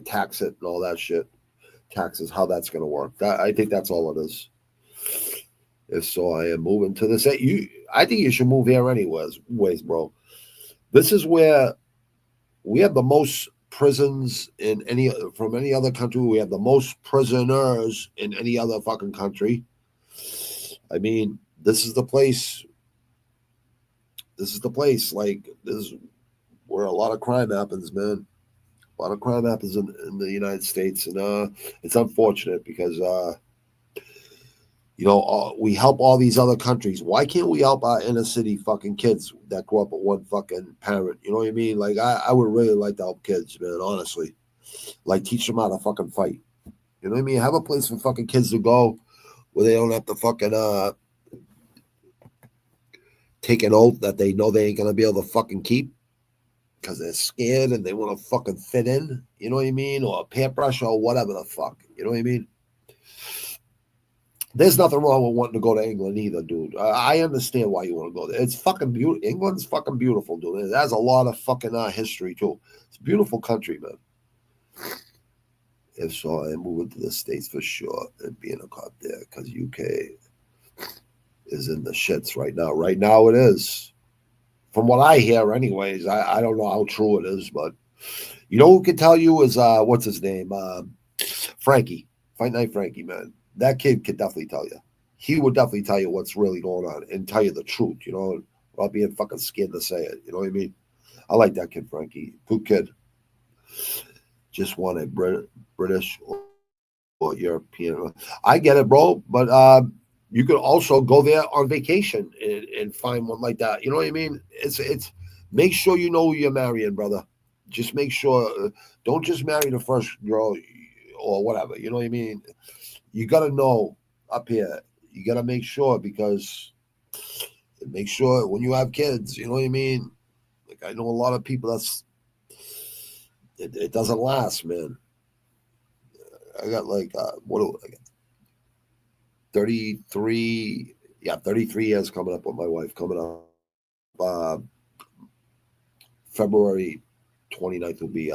tax it and all that shit. Taxes, how that's gonna work. I think that's all it is. If so, I am moving to this. I think you should move here anyways, bro. This is where we have the most prisons from any other country. We have the most prisoners in any other fucking country. I mean, this is the place. This is the place. This is where a lot of crime happens, man. A lot of crime happens in the United States, and it's unfortunate because we help all these other countries. Why can't we help our inner city fucking kids that grow up with one fucking parent? You know what I mean? I would really like to help kids, man, honestly. Teach them how to fucking fight. You know what I mean? Have a place for fucking kids to go where they don't have to fucking take an oath that they know they ain't gonna be able to fucking keep because they're scared and they want to fucking fit in. You know what I mean? Or peer pressure or whatever the fuck. You know what I mean? There's nothing wrong with wanting to go to England either, dude. I understand why you want to go there. It's fucking beautiful. England's fucking beautiful, dude. It has a lot of fucking history too. It's a beautiful country, man. If so, I'm moving to the States for sure and being a cop there because UK is in the shits right now. Right now it is. From what I hear anyways, I don't know how true it is, but you know who can tell you is, what's his name? Frankie. Fight Night Frankie, man. That kid could definitely tell you. He would definitely tell you what's really going on and tell you the truth, you know, without being fucking scared to say it. You know what I mean? I like that kid, Frankie. Good kid. Just wanted British or European. I get it, bro. But you could also go there on vacation and find one like that. You know what I mean? It's make sure you know who you're marrying, brother. Just make sure. Don't just marry the first girl or whatever. You know what I mean? You got to know up here. You got to make sure because make sure when you have kids, you know what I mean? Like I know a lot of people it doesn't last, man. I got like, what do I got? 33 years coming up with my wife coming up. February 29th will be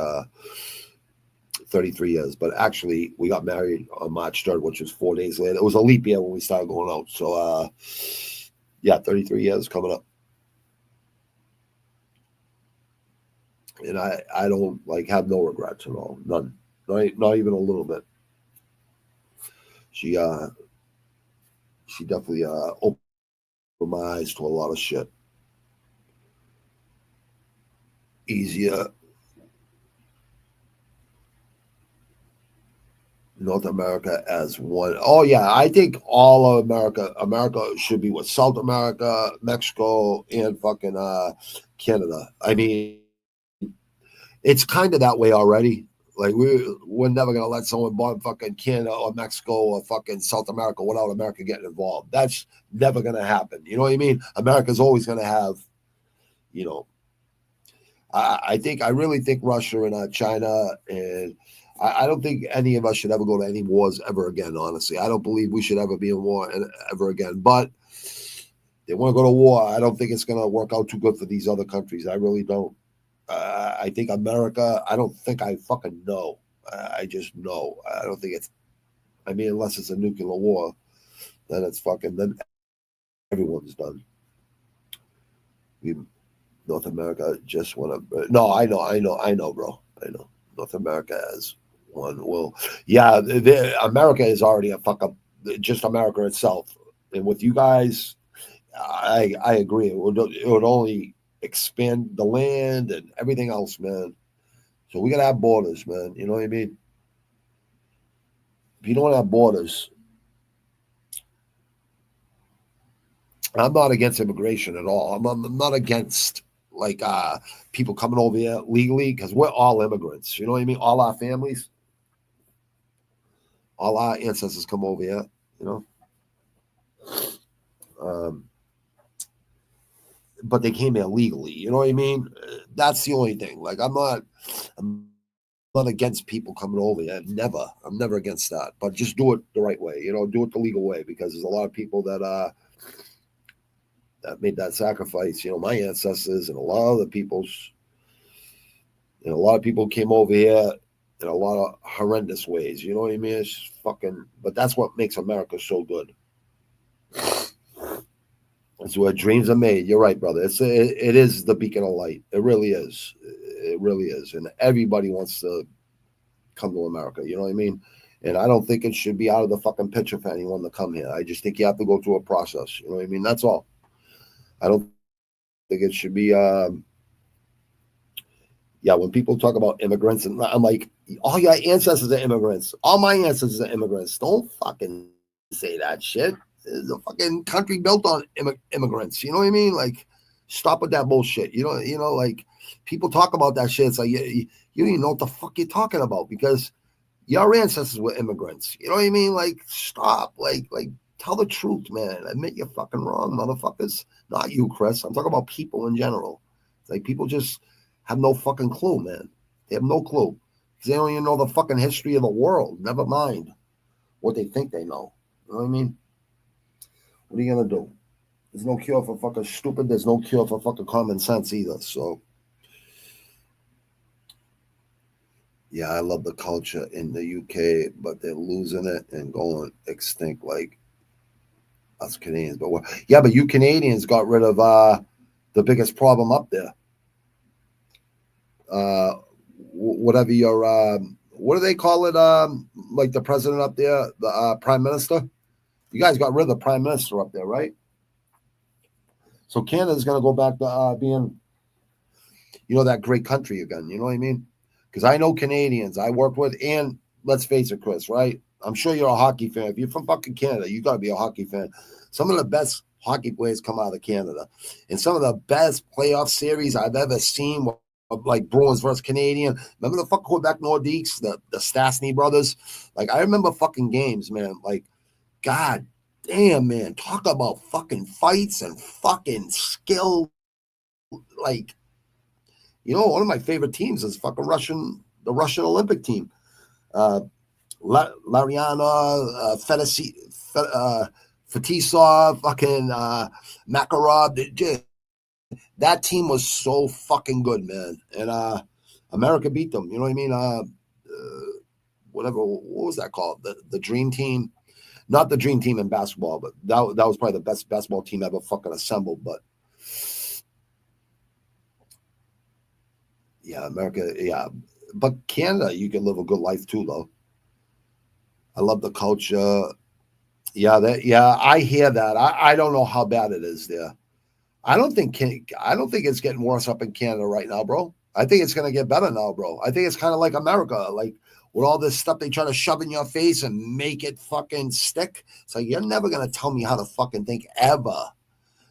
33 years, but actually we got married on March 3rd, which was 4 days later. It was a leap year when we started going out. So, 33 years coming up. And I don't like have no regrets at all. None. Not even a little bit. She definitely opened my eyes to a lot of shit. Easier. North America as one. Oh yeah, I think all of America should be with South America, Mexico, and fucking Canada. I mean, it's kind of that way already. Like we're never gonna let someone bomb fucking Canada or Mexico or fucking South America without America getting involved. That's never gonna happen. You know what I mean? America's always gonna have, you know. I really think Russia and China and I don't think any of us should ever go to any wars ever again. Honestly, I don't believe we should ever be in war ever again. But they want to go to war. I don't think it's gonna work out too good for these other countries. I really don't. I think America, I don't think I fucking know. I just know. I don't think it's, I mean, unless it's a nuclear war, then it's fucking, then everyone's done. North America just want to, no, I know, bro. I know. North America has one. Well, yeah, America is already a fuck up, just America itself. And with you guys, I agree. It would only expand the land and everything else, man. So we gotta have borders, man. You know what I mean? If you don't have borders, I'm not against immigration at all. I'm not against like people coming over here legally because we're all immigrants. You know what I mean? All our families, all our ancestors come over here. You know. But they came here legally. You know what I mean? That's the only thing. Like I'm not against people coming over here. Never. I'm never against that. But just do it the right way. You know, do it the legal way because there's a lot of people that made that sacrifice. You know, my ancestors and a lot of other people's. And a lot of people came over here in a lot of horrendous ways. You know what I mean? It's just fucking. But that's what makes America so good. It's where dreams are made. You're right, brother. It is the beacon of light. It really is. It really is. And everybody wants to come to America. You know what I mean? And I don't think it should be out of the fucking picture for anyone to come here. I just think you have to go through a process. You know what I mean? That's all. I don't think it should be. When people talk about immigrants, and I'm like, all your ancestors are immigrants. All my ancestors are immigrants. Don't fucking say that shit. It's a fucking country built on immigrants. You know what I mean? Like, stop with that bullshit. You know, like people talk about that shit. It's like you don't even know what the fuck you're talking about because Your ancestors were immigrants. You know what I mean? Like, stop. Like, tell the truth, man. Admit you're fucking wrong, motherfuckers. Not you, Chris. I'm talking about people in general. It's like people just have no fucking clue, man. They have no clue. Because they don't even know the fucking history of the world. Never mind what they think they know. You know what I mean? What are you going to do? There's no cure for fucking stupid. There's no cure for fucking common sense either. So, yeah, I love the culture in the UK, but they're losing it and going extinct like us Canadians. But yeah, but you Canadians got rid of the biggest problem up there. Whatever your what do they call it? Like the president up there, the prime minister. You guys got rid of the prime minister up there, right? So Canada's going to go back to being, that great country again. You know what I mean? Because I know Canadians I work with, and let's face it, Chris, right? I'm sure you're a hockey fan. If you're from fucking Canada, you got to be a hockey fan. Some of the best hockey players come out of Canada. And some of the best playoff series I've ever seen were like Bruins versus Canadian. Remember the fucking Quebec Nordiques, the Stastny brothers? Like, I remember fucking games, man. Like, God damn, man. Talk about fucking fights and fucking skill. Like, one of my favorite teams is fucking the Russian Olympic team. Lariana, Fetisov, fucking Makarov. That team was so fucking good, man. And America beat them. You know what I mean? Whatever. What was that called? The Dream Team. Not the Dream Team in basketball, but that was probably the best basketball team ever fucking assembled. But yeah, America, yeah. But Canada, you can live a good life too, though. I love the culture. Yeah, I hear that. I don't know how bad it is there. I don't think it's getting worse up in Canada right now, bro. I think it's gonna get better now, bro. I think it's kind of like America, like with all this stuff they try to shove in your face and make it fucking stick. It's like, you're never gonna tell me how to fucking think ever.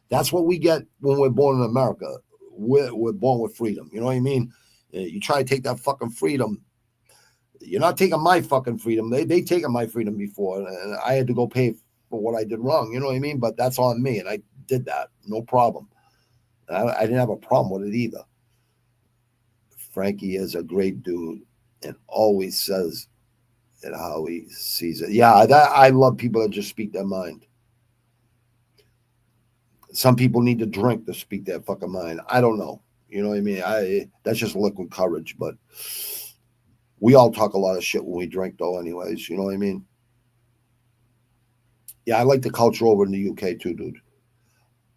That's what we get when we're born in America. We're born with freedom. You know what I mean? You try to take that fucking freedom. You're not taking my fucking freedom. They taken my freedom before, and I had to go pay for what I did wrong. You know what I mean? But that's on me, and I did that. No problem. I didn't have a problem with it either. Frankie is a great dude and always says it how he sees it. Yeah, I love people that just speak their mind. Some people need to drink to speak their fucking mind. I don't know. You know what I mean? That's just liquid courage, but we all talk a lot of shit when we drink, though, anyways. You know what I mean? Yeah, I like the culture over in the UK, too, dude.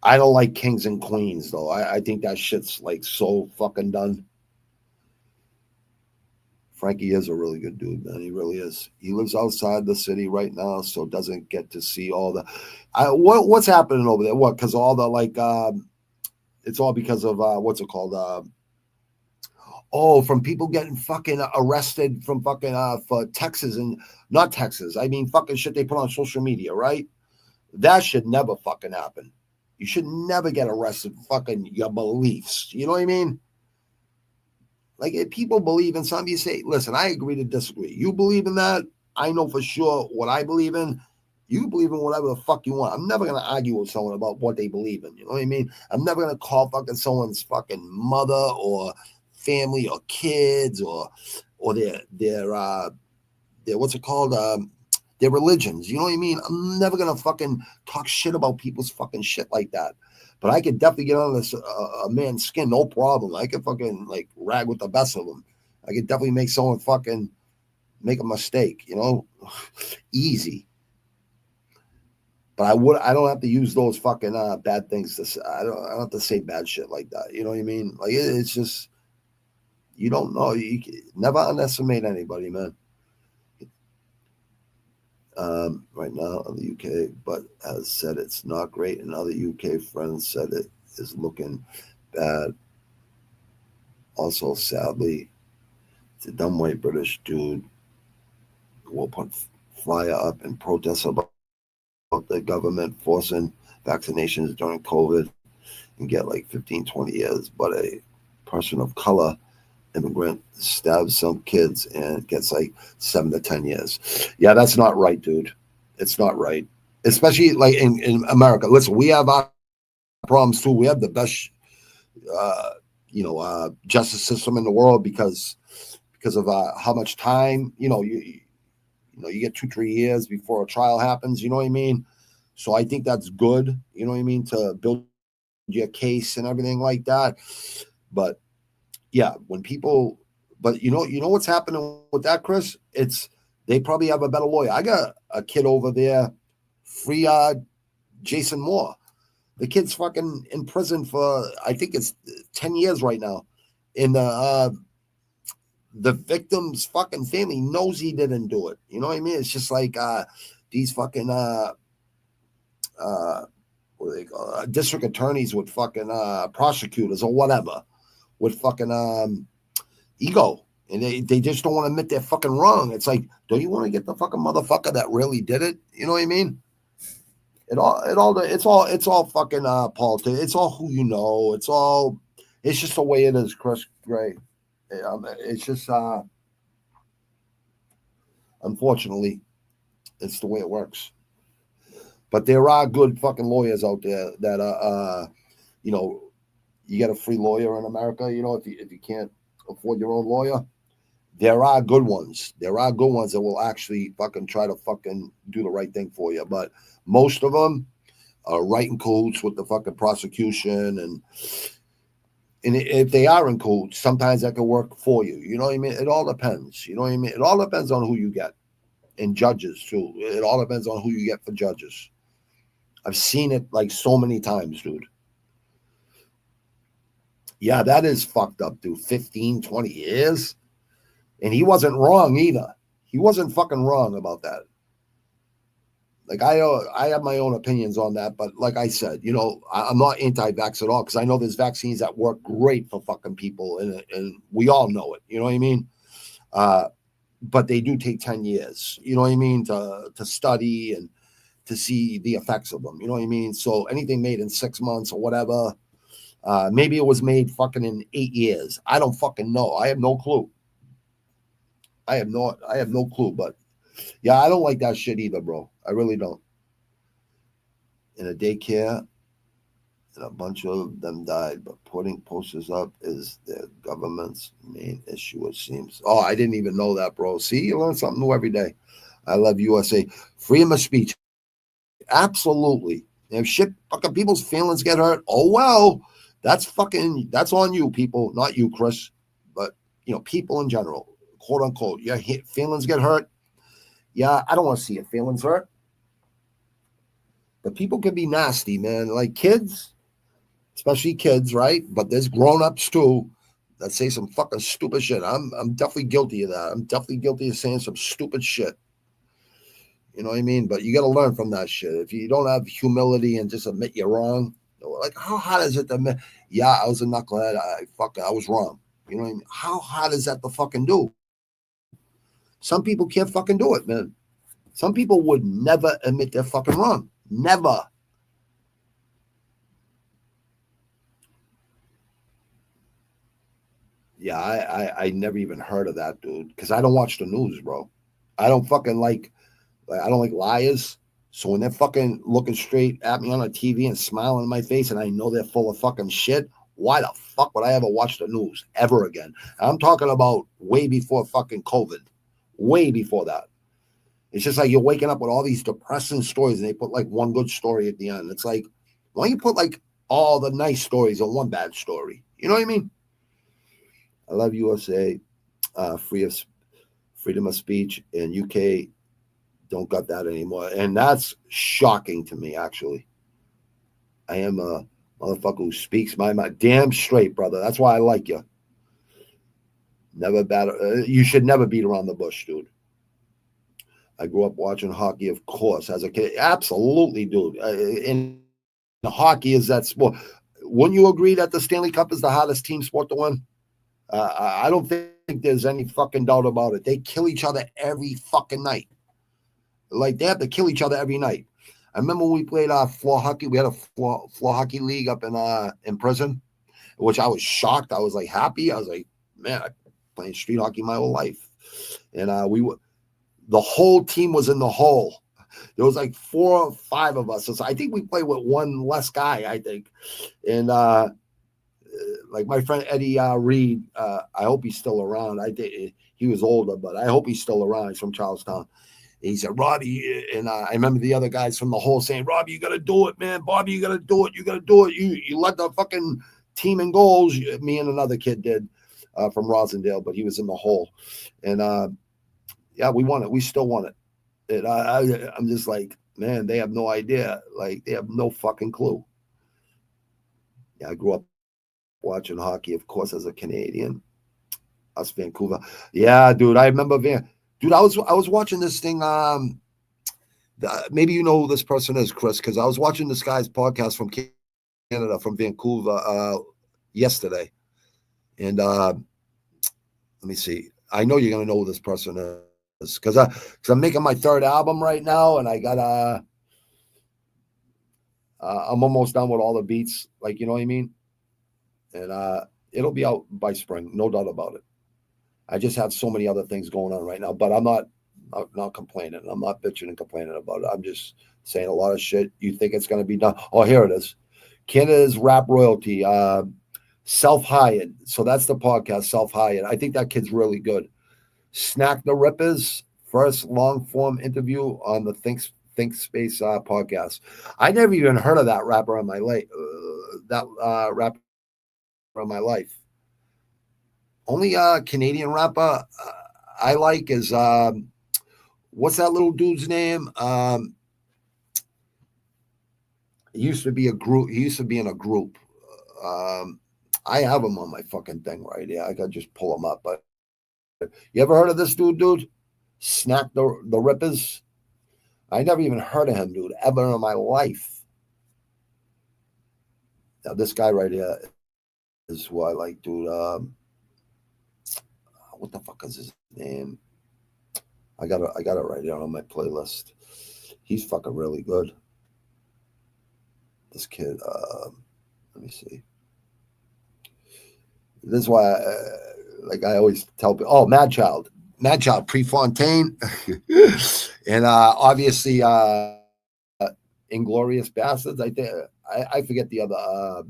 I don't like kings and queens, though. I think that shit's, like, so fucking done. Frankie is a really good dude, man. He really is. He lives outside the city right now, so doesn't get to see all the... what's happening over there? What? Because all the, like... it's all because of, what's it called? From people getting fucking arrested from fucking for Texas and not Texas. I mean, fucking shit they put on social media, right? That should never fucking happen. You should never get arrested for fucking your beliefs. You know what I mean? Like, if people believe in something, you say, listen, I agree to disagree. You believe in that? I know for sure what I believe in. You believe in whatever the fuck you want. I'm never going to argue with someone about what they believe in. You know what I mean? I'm never going to call fucking someone's fucking mother or family or kids or their what's it called? Their religions. You know what I mean? I'm never going to fucking talk shit about people's fucking shit like that. But I could definitely get on this a man's skin, no problem. I could fucking like rag with the best of them. I could definitely make someone fucking make a mistake, you know? Easy. But I don't have to use those fucking bad things to say. I don't have to say bad shit like that. You know what I mean? Like, it's just, you don't know. You can never underestimate anybody, man. Right now in the UK, but has said it's not great, and other UK friends said it is looking bad. Also, sadly, it's a dumb white British dude who will put flyer up and protest about the government forcing vaccinations during COVID and get like 15, 20 years. But a person of color immigrant stabs some kids and gets like 7 to 10 years. Yeah, that's not right, dude. It's not right. Especially like in America. Listen, we have our problems too. We have the best, justice system in the world because of how much time, you get 2-3 years before a trial happens. You know what I mean? So I think that's good. You know what I mean? To build your case and everything like that. But yeah, but you know what's happening with that, Chris? They probably have a better lawyer. I got a kid over there, free Jason Moore. The kid's fucking in prison for, I think it's 10 years right now. And the victim's fucking family knows he didn't do it. You know what I mean? It's just like these fucking what do they call district attorneys with fucking prosecutors or whatever with fucking ego. And they just don't want to admit they're fucking wrong. It's like, don't you want to get the fucking motherfucker that really did it? You know what I mean? It's all fucking politics. It's all who you know. It's just the way it is, Chris Gray. It's just unfortunately, it's the way it works. But there are good fucking lawyers out there that you get a free lawyer in America. If you can't afford your own lawyer, there are good ones. There are good ones that will actually fucking try to fucking do the right thing for you. But most of them are right in cahoots with the fucking prosecution. And if they are in cahoots, sometimes that can work for you. You know what I mean? It all depends. You know what I mean? It all depends on who you get. And judges, too. It all depends on who you get for judges. I've seen it like so many times, dude. Yeah, that is fucked up, dude. 15, 20 years. And he wasn't wrong either. He wasn't fucking wrong about that. Like, I have my own opinions on that, but like I said, I'm not anti-vax at all because I know there's vaccines that work great for fucking people, and we all know it. You know what I mean? But they do take 10 years. You know what I mean? To study and to see the effects of them. You know what I mean? So anything made in 6 months or whatever, maybe it was made fucking in 8 years. I don't fucking know. I have no clue. I have no clue, but yeah, I don't like that shit either, bro. I really don't. In a daycare, and a bunch of them died, but putting posters up is the government's main issue, it seems. Oh, I didn't even know that, bro. See, you learn something new every day. I love USA. Freedom of speech. Absolutely. If shit fucking people's feelings get hurt, oh well, that's on you, people, not you, Chris, but people in general. Quote unquote, your feelings get hurt. Yeah, I don't want to see your feelings hurt. But people can be nasty, man. Like kids, especially kids, right? But there's grown-ups too that say some fucking stupid shit. I'm definitely guilty of that. I'm definitely guilty of saying some stupid shit. You know what I mean? But you got to learn from that shit. If you don't have humility and just admit you're wrong, like how hard is it to admit? Yeah, I was a knucklehead. I was wrong. You know what I mean? How hard is that to fucking do? Some people can't fucking do it, man. Some people would never admit they're fucking wrong. Never. Yeah, I never even heard of that, dude. Because I don't watch the news, bro. I don't like liars. So when they're fucking looking straight at me on the TV and smiling in my face and I know they're full of fucking shit, why the fuck would I ever watch the news ever again? I'm talking about way before fucking COVID. Way before that. It's just like you're waking up with all these depressing stories and they put like one good story at the end. It's like, why don't you put like all the nice stories on one bad story? You know what I mean? I love USA, freedom of speech, and UK don't got that anymore. And that's shocking to me, actually. I am a motherfucker who speaks my mind. Damn straight, brother. That's why I like you. Never you should never beat around the bush, dude. I grew up watching hockey, of course, as a kid. Absolutely, dude. And the hockey is that sport. Wouldn't you agree that the Stanley Cup is the hardest team sport to win? I don't think there's any fucking doubt about it. They kill each other every fucking night. Like, they have to kill each other every night. I remember when we played floor hockey. We had a floor hockey league up in prison, which I was shocked. I was like happy. I was like, man, playing street hockey my whole life. And the whole team was in the hole. There was like 4 or 5 of us. So I think we played with one less guy, I think. And like my friend Eddie Reed, I hope he's still around. I think he was older, but I hope he's still around. He's from Charlestown. He said, Robbie, and I remember the other guys from the hole saying, Robbie, you got to do it, man. Bobby, you got to do it. You got to do it. You led the fucking team in goals. Me and another kid did from Rosendale, but he was in the hole. And yeah, we won it. We still won it. And I'm just like, man, they have no idea. Like, they have no fucking clue. Yeah, I grew up watching hockey, of course, as a Canadian. Us Vancouver. Yeah, dude, I remember Dude, I was watching this thing. Maybe you know who this person is, Chris, because I was watching this guy's podcast from Canada, from Vancouver, yesterday. And let me see. I know you're gonna know who this person is because I'm making my 3rd album right now, and I got I'm almost done with all the beats, like, you know what I mean. And it'll be out by spring, no doubt about it. I just have so many other things going on right now, but I'm not complaining. I'm not bitching and complaining about it. I'm just saying a lot of shit. You think it's going to be done. Oh, here it is. Canada's rap royalty, self-hired. So that's the podcast, self-hired. I think that kid's really good. Snack the Rippers, first long-form interview on the Think Space podcast. I never even heard of that rapper in my life. Rapper in my life. Only Canadian rapper I like is what's that little dude's name? He used to be a group. He used to be in a group. I have him on my fucking thing right here. I gotta just pull him up. But you ever heard of this dude? Snack the Rippers. I never even heard of him, dude, ever in my life. Now this guy right here is who I like, dude. What the fuck is his name? I got it right here on my playlist. He's fucking really good. This kid, let me see. This is why, I always tell people, oh, Mad Child, Prefontaine, and obviously, Inglorious Bastards. I think I forget the other.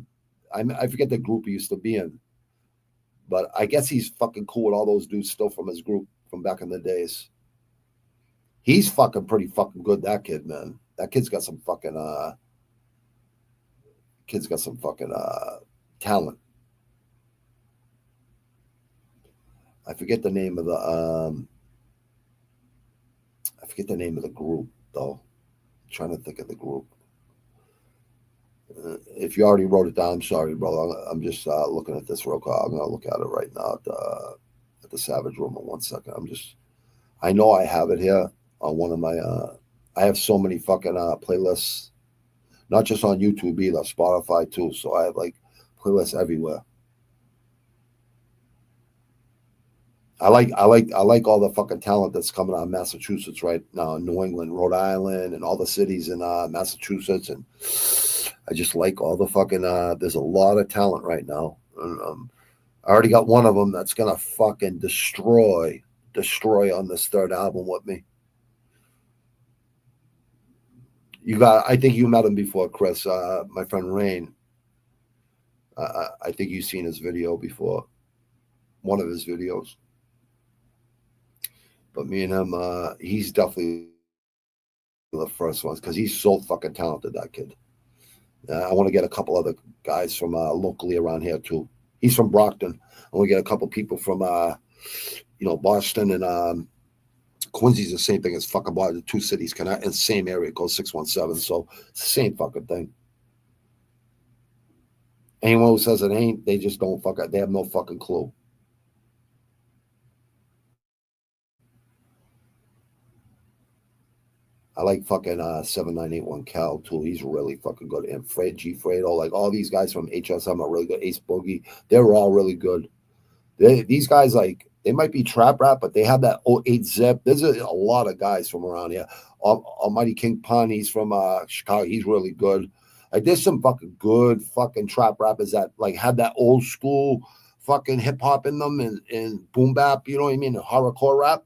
I forget the group he used to be in. But I guess he's fucking cool with all those dudes still from his group from back in the days. He's fucking pretty fucking good, that kid, man. That kid's got some fucking talent. I forget the name of the group though. I'm trying to think of the group. If you already wrote it down, I'm sorry, brother. I'm just looking at this real quick. I'm gonna look at it right now at the Savage Room in 1 second. I know I have it here on one of my. I have so many fucking playlists, not just on YouTube either, Spotify too. So I have like playlists everywhere. I like all the fucking talent that's coming out of Massachusetts right now, New England, Rhode Island, and all the cities in Massachusetts, and I just like all the fucking. There's a lot of talent right now. And, I already got one of them that's gonna fucking destroy on this 3rd album with me. I think you met him before, Chris. My friend Rain. I think you've seen his video before, one of his videos. But me and him, he's definitely the first ones because he's so fucking talented, that kid. I want to get a couple other guys from locally around here too. He's from Brockton. I want to get a couple people from Boston and Quincy's the same thing as fucking Boston. The 2 cities connect in the same area, code 617. So it's the same fucking thing. Anyone who says it ain't, they just don't fucking. They have no fucking clue. I like fucking 7981 Cal too. He's really fucking good. And G Fredo, like all these guys from HSM are really good. Ace Boogie, they're all really good. These guys, like, they might be trap rap, but they have that 08 zip. There's a lot of guys from around here. Almighty King Pun, he's from Chicago. He's really good. Like, there's some fucking good fucking trap rappers that like have that old school fucking hip hop in them and boom bap, you know what I mean, and horrorcore rap.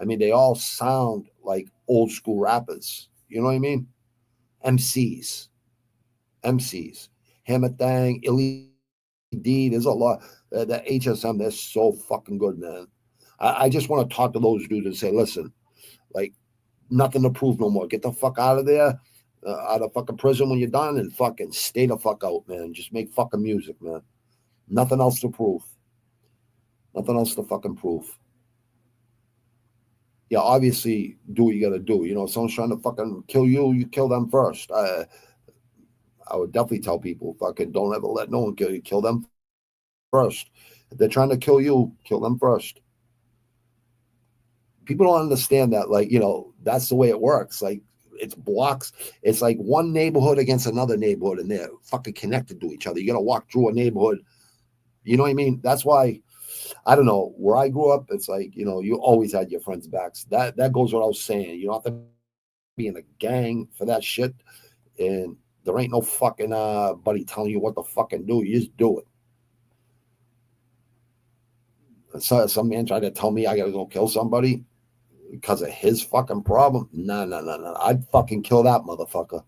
I mean, they all sound like old school rappers. You know what I mean? MCs. Hammer Thang, Illy D. There's a lot. The HSM, they're so fucking good, man. I just want to talk to those dudes and say, listen, like, nothing to prove no more. Get the fuck out of there, out of fucking prison when you're done, and fucking stay the fuck out, man. Just make fucking music, man. Nothing else to prove. Nothing else to fucking prove. Yeah, obviously, do what you got to do. You know, if someone's trying to fucking kill you, you kill them first. I would definitely tell people, fucking don't ever let no one kill you. Kill them first. If they're trying to kill you, kill them first. People don't understand that, like, you know, that's the way it works. Like, it's blocks. It's like one neighborhood against another neighborhood, and they're fucking connected to each other. You got to walk through a neighborhood. You know what I mean? That's why, I don't know, where I grew up, it's like, you know, you always had your friends' backs. That goes what I was saying. You don't have to be in a gang for that shit. And there ain't no fucking buddy telling you what to fucking do. You just do it. So some man tried to tell me I got to go kill somebody because of his fucking problem. No. I'd fucking kill that motherfucker.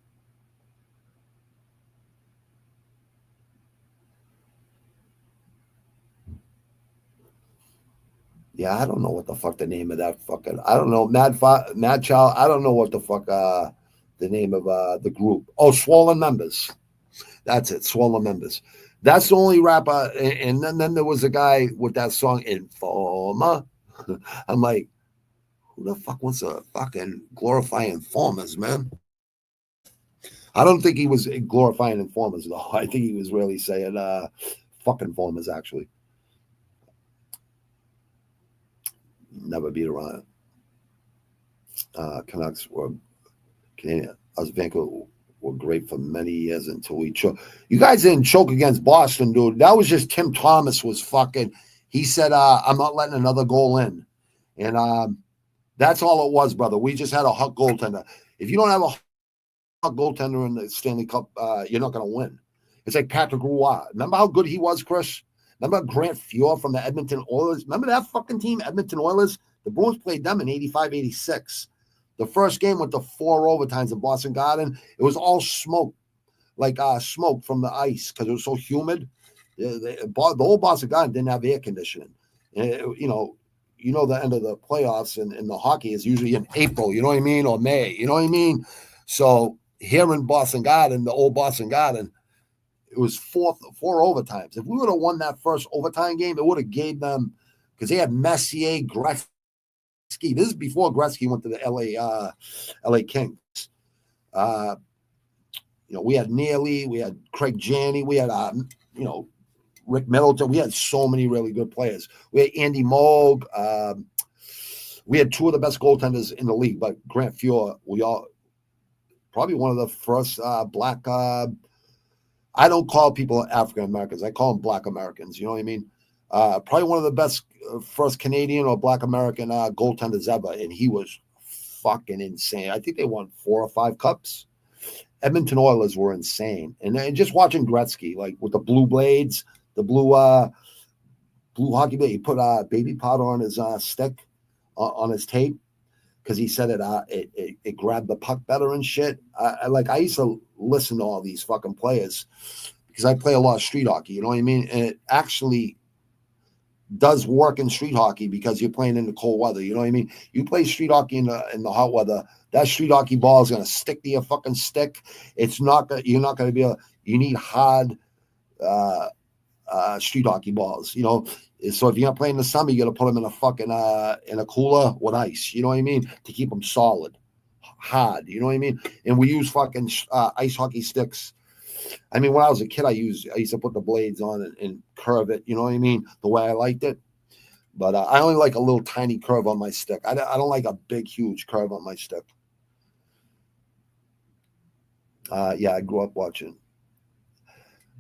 Yeah, I don't know what the fuck the name of that fucking, I don't know, Mad Child, I don't know what the fuck the name of the group. Oh, Swollen Members. That's it, Swollen Members. That's the only rapper. And then there was a guy with that song, Informer. I'm like, who the fuck wants to fucking glorify informers, man? I don't think he was glorifying informers, though. I think he was really saying fuck informers, actually. Never beat around it. Canucks were Canadian. Us Vancouver were great for many years until we choked. You guys didn't choke against Boston, dude. That was just Tim Thomas was fucking. He said, I'm not letting another goal in. And that's all it was, brother. We just had a hot goaltender. If you don't have a hot goaltender in the Stanley Cup, you're not going to win. It's like Patrick Roy. Remember how good he was, Chris? Remember Grant Fuhr from the Edmonton Oilers? Remember that fucking team, Edmonton Oilers? The Bruins played them in 85, 86. The first game went to 4 overtimes in Boston Garden. It was all smoke, like smoke from the ice because it was so humid. The whole Boston Garden didn't have air conditioning. You know the end of the playoffs and the hockey is usually in April, you know what I mean, or May, you know what I mean? So here in Boston Garden, the old Boston Garden, it was 4 overtimes. If we would have won that first overtime game, it would have gave them, because they had Messier, Gretzky. This is before Gretzky went to the LA Kings. We had Neely, we had Craig Janney, we had Rick Middleton. We had so many really good players. We had Andy Moog. We had 2 of the best goaltenders in the league, but Grant Fuhr, probably one of the first black. I don't call people African Americans. I call them Black Americans. You know what I mean? Probably one of the best first Canadian or Black American goaltenders ever, and he was fucking insane. I think they won 4 or 5 cups. Edmonton Oilers were insane, and just watching Gretzky, like with the blue blades, the blue hockey blade, he put baby powder on his stick, on his tape, because he said it grabbed the puck better and shit. I used to listen to all these fucking players because I play a lot of street hockey, you know what I mean? And it actually does work in street hockey because you're playing in the cold weather, you know what I mean? You play street hockey in the hot weather, that street hockey ball is going to stick to your fucking stick. You're not going to be able, you need hard street hockey balls, you know? So if you're not playing in the summer, you got to put them in a fucking in a cooler with ice. You know what I mean? To keep them solid, hard. You know what I mean? And we use fucking ice hockey sticks. I mean, when I was a kid, I used to put the blades on it and curve it. You know what I mean? The way I liked it. But I only like a little tiny curve on my stick. I don't like a big, huge curve on my stick. Yeah, I grew up watching.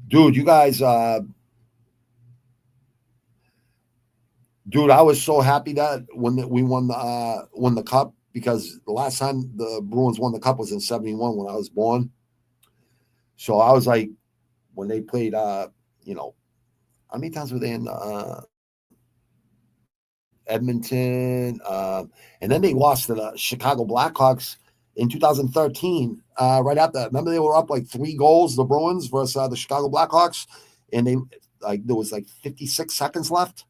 Dude, you guys. Dude, I was so happy that when we won the cup, because the last time the Bruins won the cup was in 71 when I was born. So I was like, when they played, I'm how many times were they in Edmonton? And then they lost to the Chicago Blackhawks in 2013. Right after, remember they were up like 3 goals, the Bruins versus the Chicago Blackhawks, and they there was like 56 seconds left,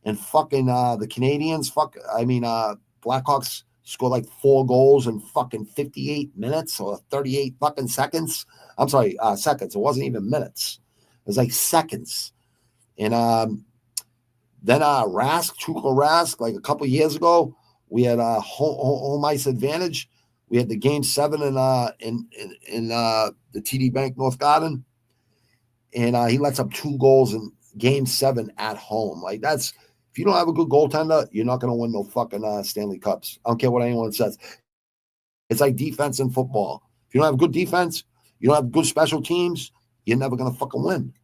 and fucking the Canadians, Blackhawks scored like 4 goals in fucking 58 minutes or 38 fucking seconds. I'm sorry, seconds. It wasn't even minutes. It was like seconds. And then Tuukka Rask, like a couple of years ago, we had a home ice advantage. We had the game 7 in the TD Bank North Garden, and he lets up 2 goals in game 7 at home. Like, that's, if you don't have a good goaltender, you're not going to win no fucking Stanley Cups. I don't care what anyone says. It's like defense in football. If you don't have good defense, you don't have good special teams, you're never going to fucking win.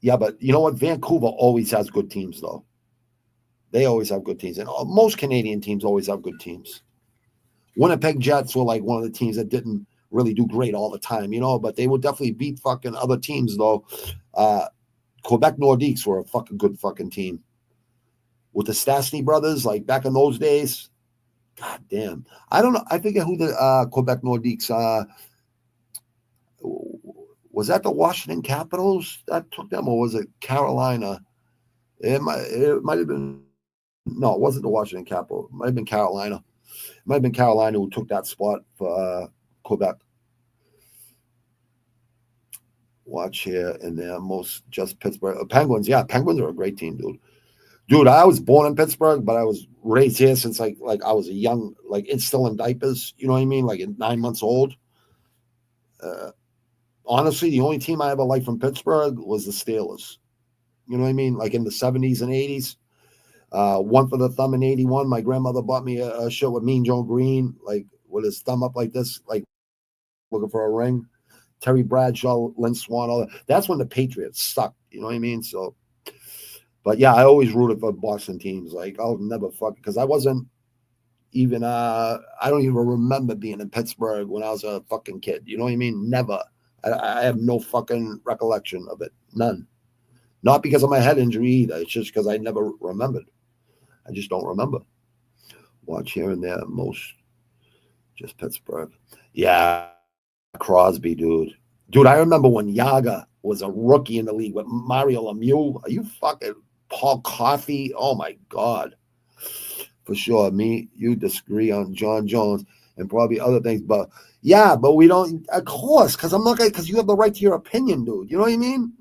Yeah, but you know what? Vancouver always has good teams, though. They always have good teams. And most Canadian teams always have good teams. Winnipeg Jets were like one of the teams that didn't really do great all the time, you know, but they would definitely beat fucking other teams, though. Quebec Nordiques were a fucking good fucking team. With the Stastny brothers, like back in those days, god damn. I don't know. I forget who the Quebec Nordiques was that the Washington Capitals that took them, or was it Carolina? It might have been. No, it wasn't the Washington Capitals. It might have been Carolina. It might have been Carolina who took that spot for Quebec. Watch here, and they're most just Pittsburgh Penguins. Yeah, Penguins are a great team, dude. Dude, I was born in Pittsburgh, but I was raised here since like I was a young, like it's still in diapers. You know what I mean? Like at 9 months old. Honestly, the only team I ever liked from Pittsburgh was the Steelers. You know what I mean? Like in the 70s and 80s. One for the thumb in 81. My grandmother bought me a shirt with Mean Joe Green, like with his thumb up like this, like looking for a ring. Terry Bradshaw, Lynn Swann, all that. That's when the Patriots sucked. You know what I mean? So, but yeah, I always rooted for Boston teams. Like I'll never fuck, because I wasn't even, I don't even remember being in Pittsburgh when I was a fucking kid. You know what I mean? Never. I have no fucking recollection of it. None. Not because of my head injury either. It's just because I never remembered. I just don't remember. Watch here and there. Most just Pittsburgh. Yeah. Crosby, dude. Dude, I remember when Yaga was a rookie in the league with Mario Lemieux. Are you fucking Paul Coffey? Oh, my God. For sure. You disagree on John Jones and probably other things. But, yeah, but we don't, of course, because I'm not going to, because you have the right to your opinion, dude. You know what I mean?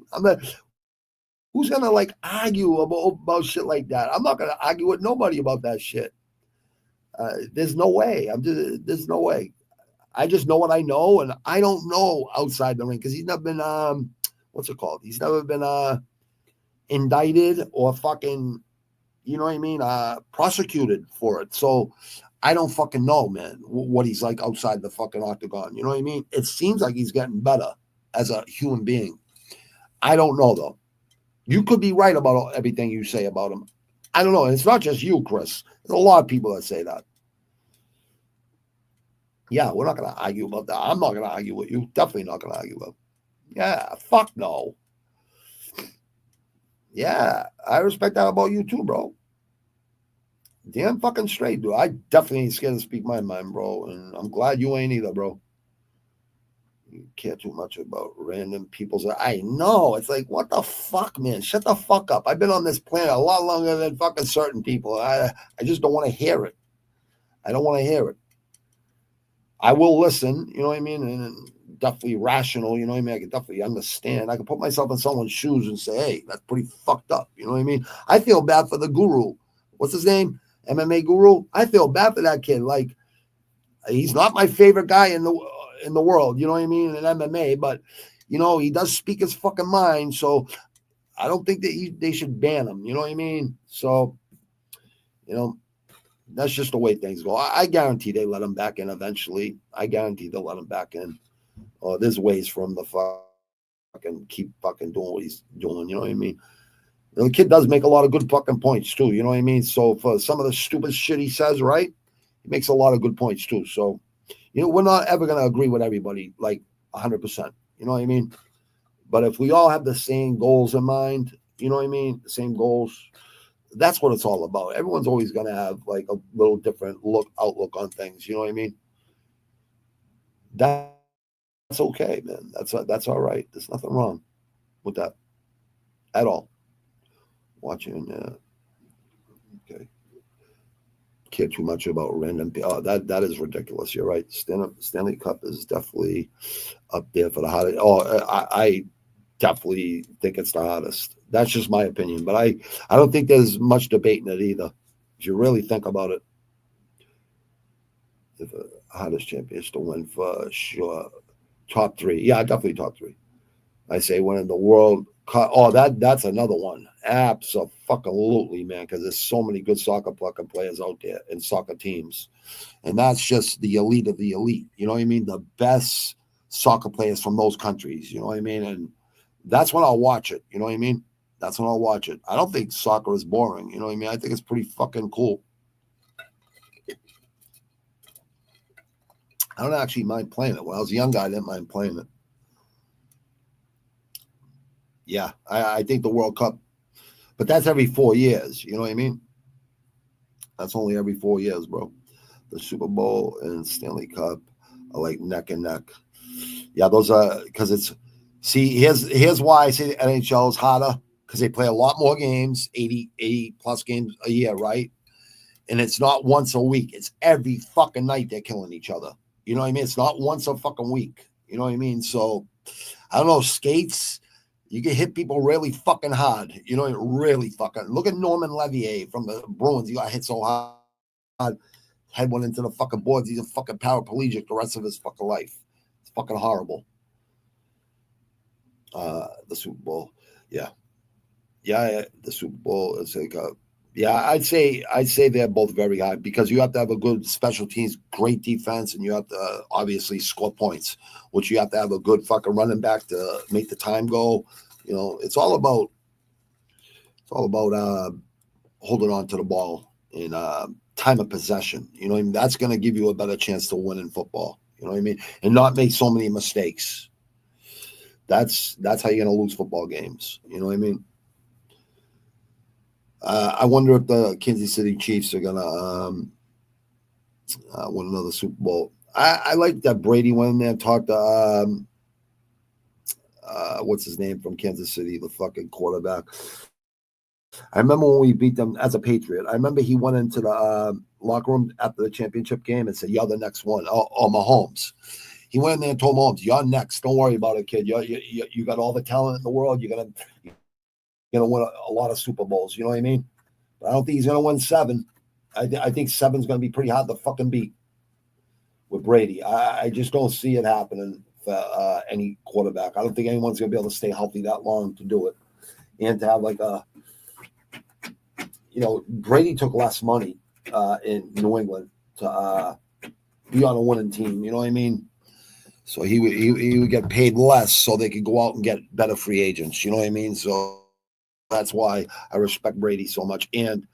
Who's going to, like, argue about shit like that? I'm not going to argue with nobody about that shit. There's no way. There's no way. I just know what I know, and I don't know outside the ring because he's never been, what's it called? He's never been indicted or fucking, you know what I mean, prosecuted for it. So I don't fucking know, man, what he's like outside the fucking octagon. You know what I mean? It seems like he's getting better as a human being. I don't know, though. You could be right about everything you say about him. I don't know. And it's not just you, Chris. There's a lot of people that say that. Yeah, we're not going to argue about that. I'm not going to argue with you. Definitely not going to argue about it. Yeah, fuck no. Yeah, I respect that about you too, bro. Damn fucking straight, dude. I definitely ain't scared to speak my mind, bro. And I'm glad you ain't either, bro. You care too much about random people's. I know. It's like, what the fuck, man? Shut the fuck up. I've been on this planet a lot longer than fucking certain people. I just don't want to hear it. I don't want to hear it. I will listen, you know what I mean? And definitely rational, you know what I mean? I can definitely understand. I can put myself in someone's shoes and say, hey, that's pretty fucked up. You know what I mean? I feel bad for the guru. What's his name? MMA guru. I feel bad for that kid. Like, he's not my favorite guy in the world, you know what I mean? In MMA, but, you know, he does speak his fucking mind. So I don't think that they should ban him. You know what I mean? So, you know, that's just the way things go. I guarantee they let him back in eventually. I guarantee they'll let him back in. There's ways for him to fucking keep fucking doing what he's doing. You know what I mean? The kid does make a lot of good fucking points too. You know what I mean? So for some of the stupid shit he says, right? He makes a lot of good points too. So, You know, we're not ever going to agree with everybody like 100%. You know what I mean? But if we all have the same goals in mind, you know what I mean? The same goals, that's what it's all about. Everyone's always going to have like a little different outlook on things. You know what I mean? That's okay, man. That's all right. There's nothing wrong with that at all. Watching, okay. Care too much about random. Oh, that is ridiculous. You're right. Stanley Cup is definitely up there for the hottest. Oh, I definitely think it's the hottest. That's just my opinion, but I don't think there's much debate in it either. If you really think about it, if the hottest champion is to win for sure, top three. Yeah, definitely top three. I say winning the World Cup. Oh, that's another one. Absolutely, man, because there's so many good soccer players out there and soccer teams. And that's just the elite of the elite. You know what I mean? The best soccer players from those countries. You know what I mean? And that's when I'll watch it. You know what I mean? That's when I'll watch it. I don't think soccer is boring. You know what I mean? I think it's pretty fucking cool. I don't actually mind playing it. When I was a young guy, I didn't mind playing it. Yeah, I think the World Cup, but that's every 4 years. You know what I mean? That's only every 4 years, bro. The Super Bowl and Stanley Cup are like neck and neck. Yeah, those are because it's. See, here's why I say the NHL is hotter, because they play a lot more games, 80 plus games a year, right? And it's not once a week. It's every fucking night they're killing each other. You know what I mean? It's not once a fucking week. You know what I mean? So, I don't know, skates, you can hit people really fucking hard. You know, really fucking. Look at Norman Levier from the Bruins. He got hit so hard, head went into the fucking boards. He's a fucking paraplegic the rest of his fucking life. It's fucking horrible. The Super Bowl. Yeah, the Super Bowl is like I'd say they're both very high, because you have to have a good special teams, great defense, and you have to obviously score points, which you have to have a good fucking running back to make the time go. You know, it's all about holding on to the ball and time of possession. You know what I mean? That's going to give you a better chance to win in football. You know what I mean? And not make so many mistakes. That's how you're going to lose football games. You know what I mean? I wonder if the Kansas City Chiefs are going to win another Super Bowl. I like that Brady went in there and talked to what's his name from Kansas City, the fucking quarterback. I remember when we beat them as a Patriot. I remember he went into the locker room after the championship game and said, "You're the next one." Oh, Mahomes. He went in there and told Mahomes, "You're next. Don't worry about it, kid. You got all the talent in the world. You're gonna win a lot of Super Bowls." You know what I mean? But I don't think he's gonna win 7. I think 7's gonna be pretty hard to fucking beat with Brady. I just don't see it happening for any quarterback. I don't think anyone's gonna be able to stay healthy that long to do it, and to have like a. You know, Brady took less money in New England to be on a winning team. You know what I mean? So he would get paid less so they could go out and get better free agents. You know what I mean? So that's why I respect Brady so much, and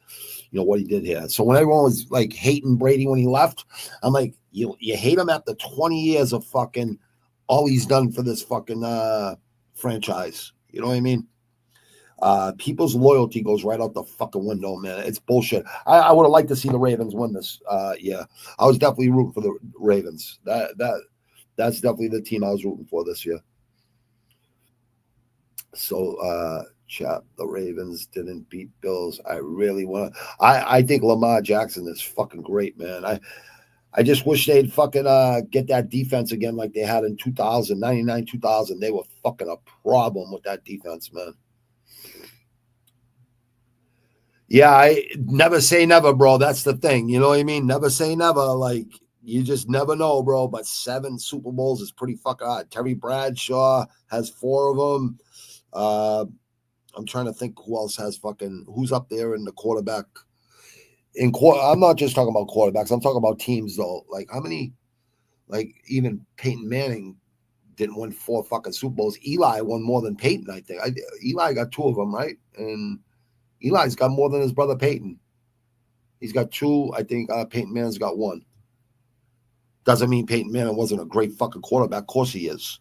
you know what he did here. So when everyone was like hating Brady when he left, I'm like, you hate him after 20 years of fucking all he's done for this fucking franchise. You know what I mean? People's loyalty goes right out the fucking window, man. It's bullshit. I would have liked to see the Ravens win this. Yeah, I was definitely rooting for the Ravens. That's definitely the team I was rooting for this year. So, chat, the Ravens didn't beat Bills. I really want to. I think Lamar Jackson is fucking great, man. I just wish they'd fucking get that defense again like they had in 2000, 99, 2000. They were fucking a problem with that defense, man. Yeah, I never say never, bro. That's the thing. You know what I mean? Never say never. Like, you just never know, bro. But 7 Super Bowls is pretty fucking hard. Terry Bradshaw has 4 of them. I'm trying to think who else has who's up there in the quarterback. I'm not just talking about quarterbacks. I'm talking about teams, though. Like, how many, like, even Peyton Manning didn't win 4 fucking Super Bowls. Eli won more than Peyton, I think. Eli got 2 of them, right? And Eli's got more than his brother Peyton. He's got 2. I think Peyton Manning's got 1. Doesn't mean Peyton Manning wasn't a great fucking quarterback. Of course he is.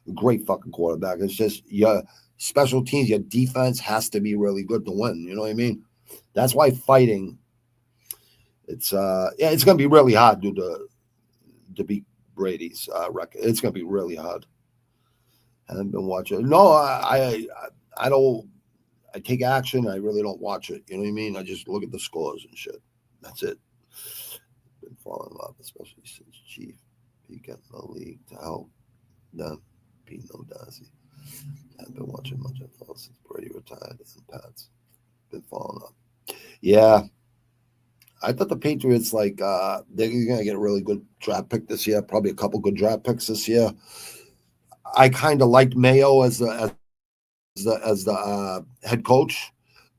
A great fucking quarterback. It's just your special teams, your defense has to be really good to win. You know what I mean? That's why fighting, it's gonna be really hard, dude, to beat Brady's record. It's gonna be really hard. I haven't been watching. No, I don't. I take action. I really don't watch it. You know what I mean? I just look at the scores and shit. That's it. Been falling in love, especially since Chief he got in the league to help them beat no Dazzy. I've been watching much of it since Brady retired and Pats. Been falling up. Yeah. I thought the Patriots, like, they're going to get a really good draft pick this year. Probably a couple good draft picks this year. I kind of liked Mayo as the head coach,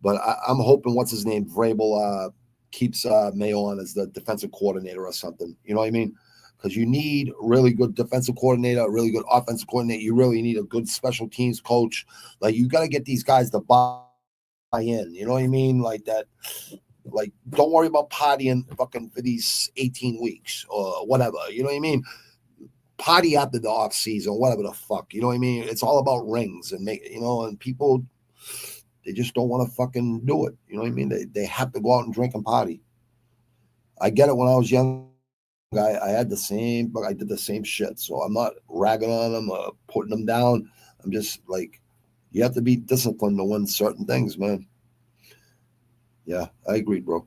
but I'm hoping what's his name, Vrabel, keeps Mayo on as the defensive coordinator or something. You know what I mean? Because you need a really good defensive coordinator, a really good offensive coordinator. You really need a good special teams coach. Like, you got to get these guys to buy in. You know what I mean? Like that. Like, don't worry about partying fucking for these 18 weeks or whatever. You know what I mean? Party after the off season, whatever the fuck. You know what I mean? It's all about rings and and people, they just don't want to fucking do it. You know what I mean? They have to go out and drink and party. I get it. When I was young, I had the same, but I did the same shit. So I'm not ragging on them or putting them down. I'm just like, you have to be disciplined to win certain things, man. Yeah, I agree, bro.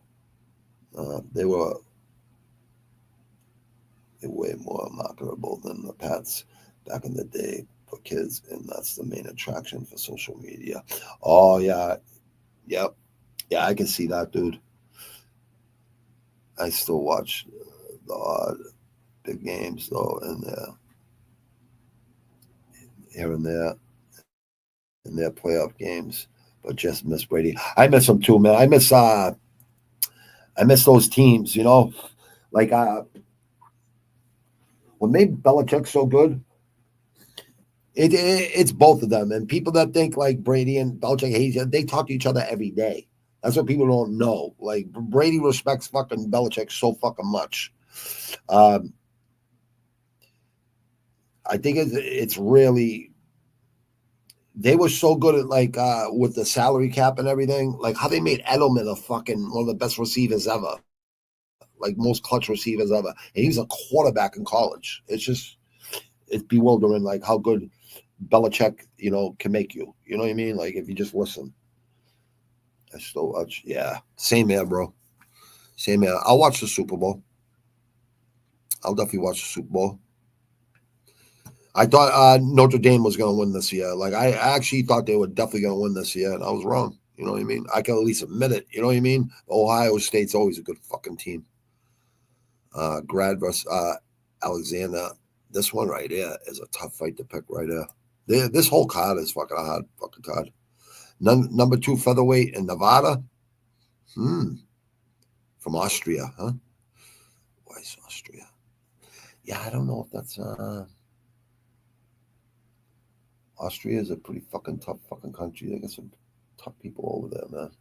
They were way more marketable than the Pats back in the day for kids, and that's the main attraction for social media. Oh, yeah. Yep. Yeah, I can see that, dude. I still watch the odd big games, though, and here and there, in their playoff games. But just miss Brady. I miss him too, man. I miss those teams, you know. Like what made Belichick so good, it's both of them. And people that think like Brady and Belichick hate each other, they talk to each other every day. That's what people don't know. Like, Brady respects fucking Belichick so fucking much. I think it's really. They were so good at, like, with the salary cap and everything, like how they made Edelman a fucking one of the best receivers ever, like most clutch receivers ever. And he was a quarterback in college. It's bewildering, like how good Belichick, can make you. You know what I mean? Like, if you just listen. I still watch. Yeah, same here, bro. Same here. I'll watch the Super Bowl. I'll definitely watch the Super Bowl. I thought Notre Dame was going to win this year. Like, I actually thought they were definitely going to win this year, and I was wrong. You know what I mean? I can at least admit it. You know what I mean? Ohio State's always a good fucking team. Grad versus Alexander. This one right here is a tough fight to pick right here. This whole card is fucking a hard fucking card. Number 2 featherweight in Nevada. From Austria, huh? Why is Austria? Yeah, I don't know if that's Austria is a pretty fucking tough fucking country. They got some tough people over there, man.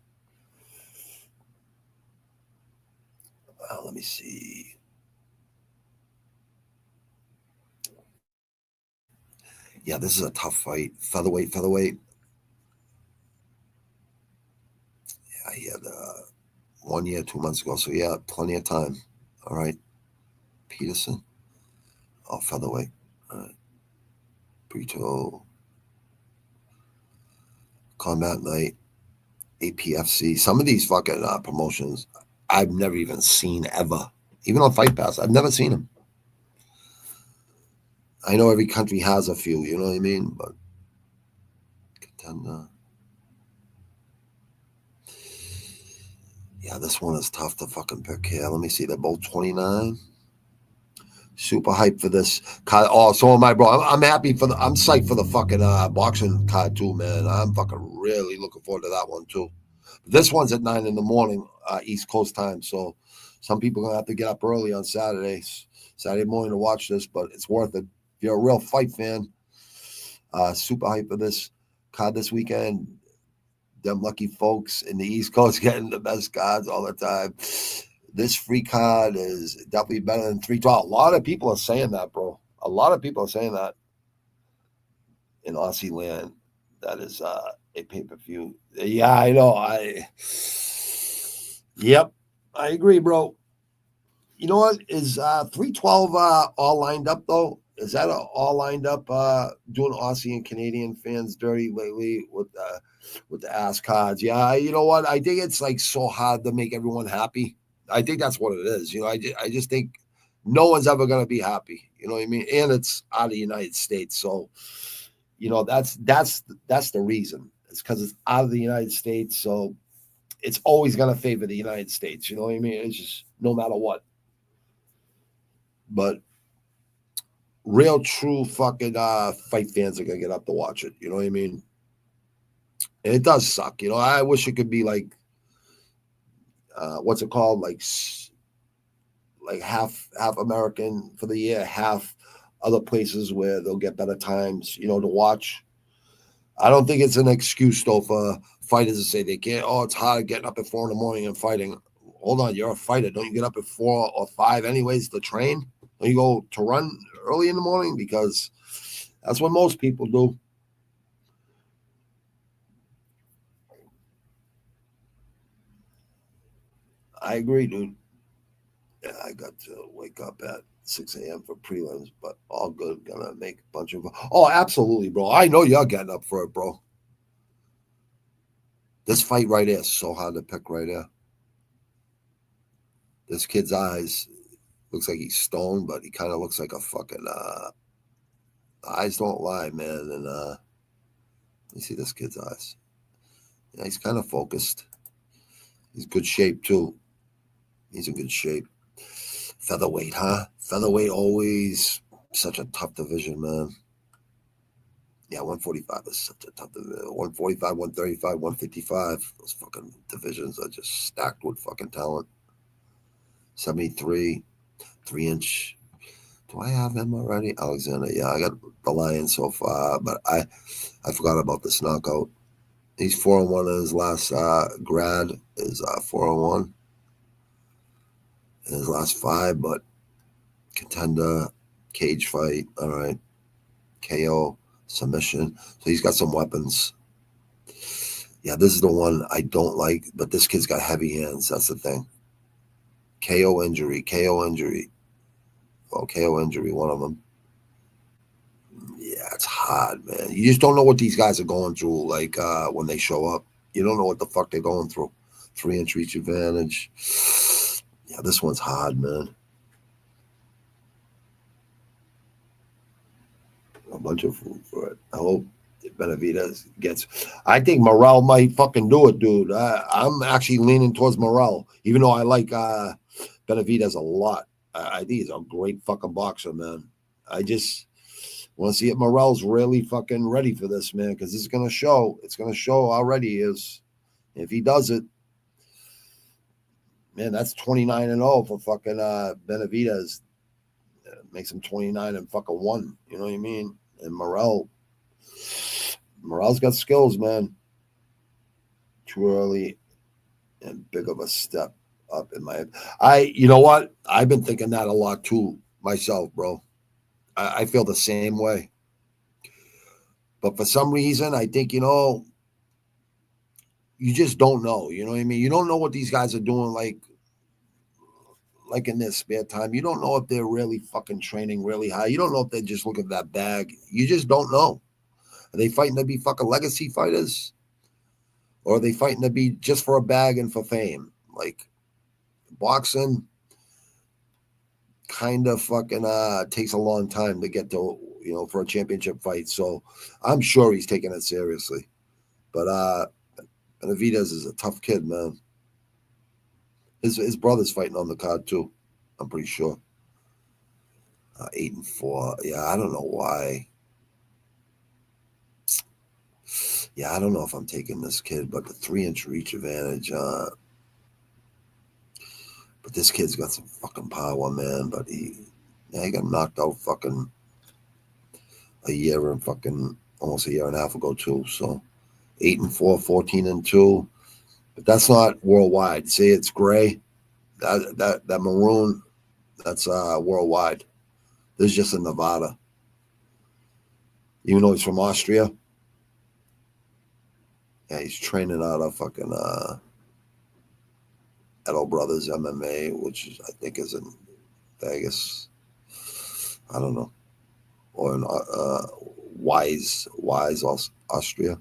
Let me see. Yeah, this is a tough fight. Featherweight. Yeah, he had 1 year, 2 months ago. So, yeah, plenty of time. All right. Peterson. Oh, featherweight. All right. Brito. Combat Night. APFC. Some of these fucking promotions I've never even seen ever. Even on Fight Pass, I've never seen them. I know every country has a few, you know what I mean? But Contender. Yeah, this one is tough to fucking pick here. Let me see. They're both 29. Super hyped for this card. Oh, so am I, bro. I'm happy I'm psyched for the fucking boxing card too, man. I'm fucking really looking forward to that one too. This one's at 9 a.m, East Coast time. So some people are gonna have to get up early on Saturday morning to watch this, but it's worth it. If you're a real fight fan, super hyped for this card this weekend. Them lucky folks in the East Coast getting the best cards all the time. this free card is definitely better than 312. A lot of people are saying that, bro. A lot of people are saying that in Aussie land. That is a pay-per-view. Yeah, I know. Yep, I agree, bro. You know what? Is 312 all lined up, though? Is that all lined up doing Aussie and Canadian fans dirty lately with the ass cards? Yeah, you know what? I think it's like so hard to make everyone happy. I think that's what it is. You know, I just think no one's ever going to be happy. You know what I mean? And it's out of the United States. So, you know, that's the reason. It's because it's out of the United States. So it's always going to favor the United States. You know what I mean? It's just no matter what. But real true fucking fight fans are going to get up to watch it. You know what I mean? And it does suck. You know, I wish it could be like, what's it called? Like half American for the year, half other places where they'll get better times, you know, to watch. I don't think it's an excuse, though, for fighters to say they can't. Oh, it's hard getting up at 4 a.m. and fighting. Hold on, you're a fighter. Don't you get up at 4 or 5 anyways to train? Don't you go to run early in the morning? Because that's what most people do. I agree, dude. Yeah, I got to wake up at 6 a.m. for prelims, but all good. Gonna make a bunch of. Oh, absolutely, bro. I know you're getting up for it, bro. This fight right here is so hard to pick right here. This kid's eyes looks like he's stoned, but he kind of looks like a fucking. The eyes don't lie, man. And you see this kid's eyes. Yeah, he's kind of focused. He's in good shape too. He's in good shape. Featherweight, huh? Featherweight always such a tough division, man. Yeah, 145 is such a tough division. 145, 135, 155. Those fucking divisions are just stacked with fucking talent. 73, 3-inch. Do I have him already? Alexander. Yeah, I got the Lion so far, but I forgot about this knockout. He's 4-1 in his last grad is 4-1 in his last 5, but contender, cage fight, all right, KO, submission. So he's got some weapons. Yeah, this is the one I don't like, but this kid's got heavy hands. That's the thing. KO injury. Oh, KO injury, one of them. Yeah, it's hard, man. You just don't know what these guys are going through, like when they show up. You don't know what the fuck they're going through. 3-inch reach advantage. Yeah, this one's hard, man. A bunch of food for it. I hope Benavidez gets. I think Morrell might fucking do it, dude. I'm actually leaning towards Morrell, even though I like Benavidez a lot. I think he's a great fucking boxer, man. I just want to see if Morrell's really fucking ready for this, man, because it's going to show. It's going to show how ready he is. If he does it, man, that's 29-0 for fucking Benavidez. Makes him 29-1. You know what I mean? And Morrell's got skills, man. Too early and big of a step up in my. You know what? I've been thinking that a lot too myself, bro. I feel the same way. But for some reason, I think, you know, you just don't know. You know what I mean? You don't know what these guys are doing, like in their spare time. You don't know if they're really fucking training really high. You don't know if they just look at that bag. You just don't know. Are they fighting to be fucking legacy fighters? Or are they fighting to be just for a bag and for fame? Like, boxing kind of fucking takes a long time to get to, you know, for a championship fight. So I'm sure he's taking it seriously. But Benavidez is a tough kid, man. His brother's fighting on the card too, I'm pretty sure. 8-4. Yeah, I don't know why. Yeah, I don't know if I'm taking this kid, but the 3-inch reach advantage. But this kid's got some fucking power, man. But he got knocked out fucking almost a year and a half ago too. So 8-4, 14-2. But that's not worldwide. See, it's gray. That maroon, that's worldwide. This is just in Nevada. Even though he's from Austria. Yeah, he's training out of fucking Edo Brothers MMA, which I think is in Vegas. I don't know. Or in Wise, Austria.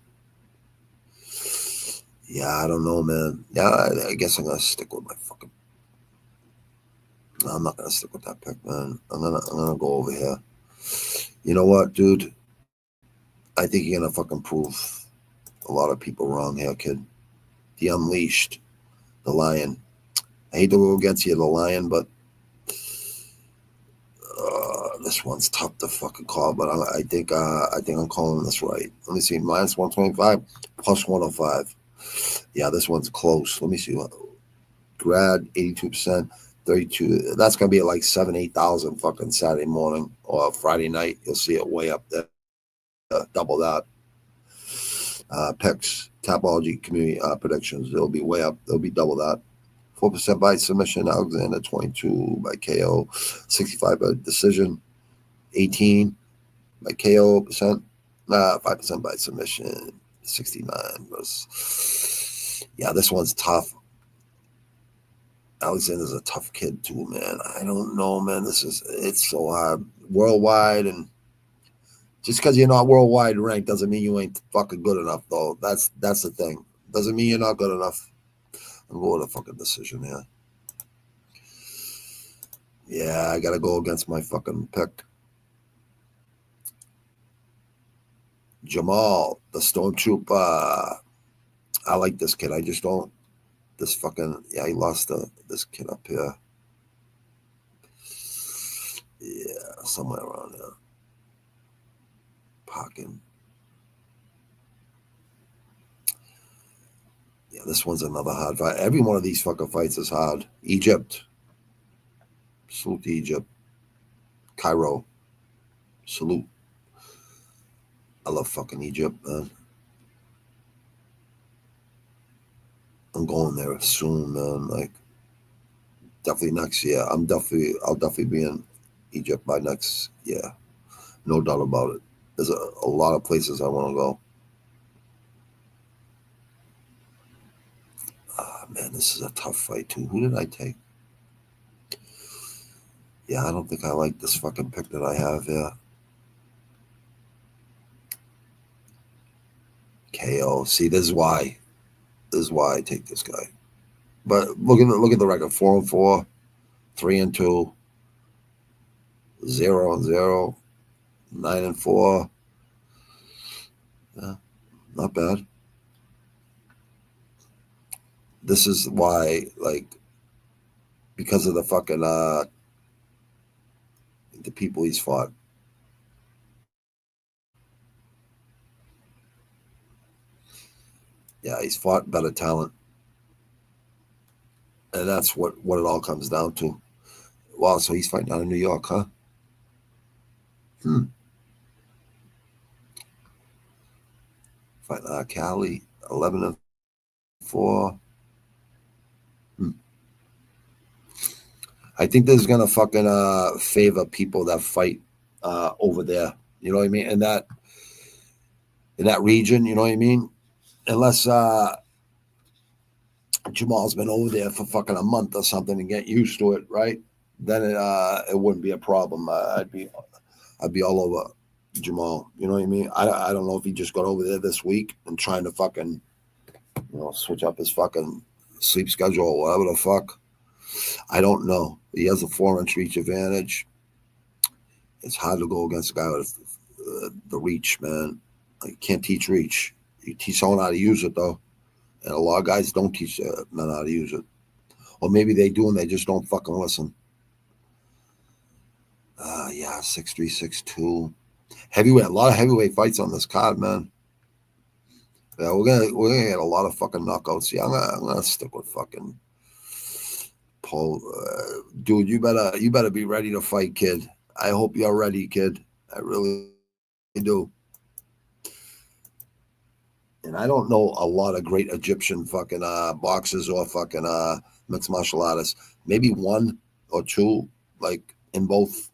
Yeah, I don't know, man. Yeah, I guess I'm gonna stick with my fucking. No, I'm not gonna stick with that pick, man. I'm gonna go over here. You know what, dude? I think you're gonna fucking prove a lot of people wrong here, kid. The Unleashed, the Lion. I hate to go against you, the Lion, but this one's tough to fucking call. But I think I'm calling this right. Let me see, minus 125, plus 105. Yeah, this one's close. Let me see. Grad 82%, 32. That's gonna be at like 8,000 fucking Saturday morning or Friday night. You'll see it way up there, double that. Picks, Tapology community predictions. It'll be way up. It'll be double that. 4% by submission. Alexander 22 by KO, 65 by decision, 18 by KO percent, 5% by submission, 69 versus. Yeah, this one's tough. Alexander's a tough kid too, man. I don't know, man. It's so hard worldwide, and just because you're not worldwide ranked doesn't mean you ain't fucking good enough, though. That's the thing. Doesn't mean you're not good enough. I'm going with a fucking decision here. Yeah, I gotta go against my fucking pick. Jamal, the Stormtrooper. I like this kid. I just don't. This fucking, yeah, he lost this kid up here. Yeah, somewhere around there. Parking. Yeah, this one's another hard fight. Every one of these fucking fights is hard. Egypt. Salute to Egypt. Cairo. Salute. I love fucking Egypt, man. I'm going there soon, man. Like, definitely next year. I'll definitely be in Egypt by next year. No doubt about it. There's a lot of places I want to go. Man, this is a tough fight too. Who did I take? Yeah, I don't think I like this fucking pick that I have here. KO. See, this is why. This is why I take this guy. But look at the record: 4-4, 3-2, 0-0, 9-4. Yeah, not bad. This is why, like, because of the fucking the people he's fought. Yeah, he's fought better talent. And that's what it all comes down to. Wow, so he's fighting out of New York, huh? Fighting out of Cali, 11-4. I think this is gonna fucking favor people that fight over there. You know what I mean? In that region, you know what I mean? Unless Jamal's been over there for fucking a month or something and get used to it, right? Then it wouldn't be a problem. I'd be all over Jamal. You know what I mean? I don't know if he just got over there this week and trying to fucking, switch up his fucking sleep schedule or whatever the fuck. I don't know. He has a 4-inch reach advantage. It's hard to go against a guy with the reach, man. You can't teach reach. You teach someone how to use it, though. And a lot of guys don't teach men how to use it. Or maybe they do and they just don't fucking listen. Yeah, 6'3", 6'2". Heavyweight, a lot of heavyweight fights on this card, man. Yeah, we're gonna get a lot of fucking knockouts. Yeah, I'm gonna stick with fucking Paul. Dude, you better be ready to fight, kid. I hope you're ready, kid. I really do. And I don't know a lot of great Egyptian fucking boxers or fucking mixed martial artists. maybe one or two, like in both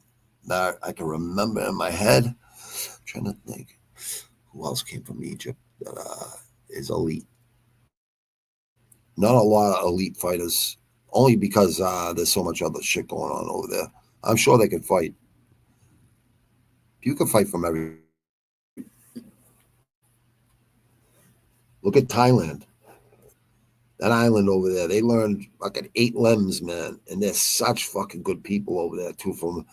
that I can remember in my head. I'm trying to think who else came from Egypt that is elite. Not a lot of elite fighters, only because there's so much other shit going on over there. I'm sure they can fight. You can fight from every. Look at Thailand. That island over there, they learned fucking 8 limbs, man. And they're such fucking good people over there, too. From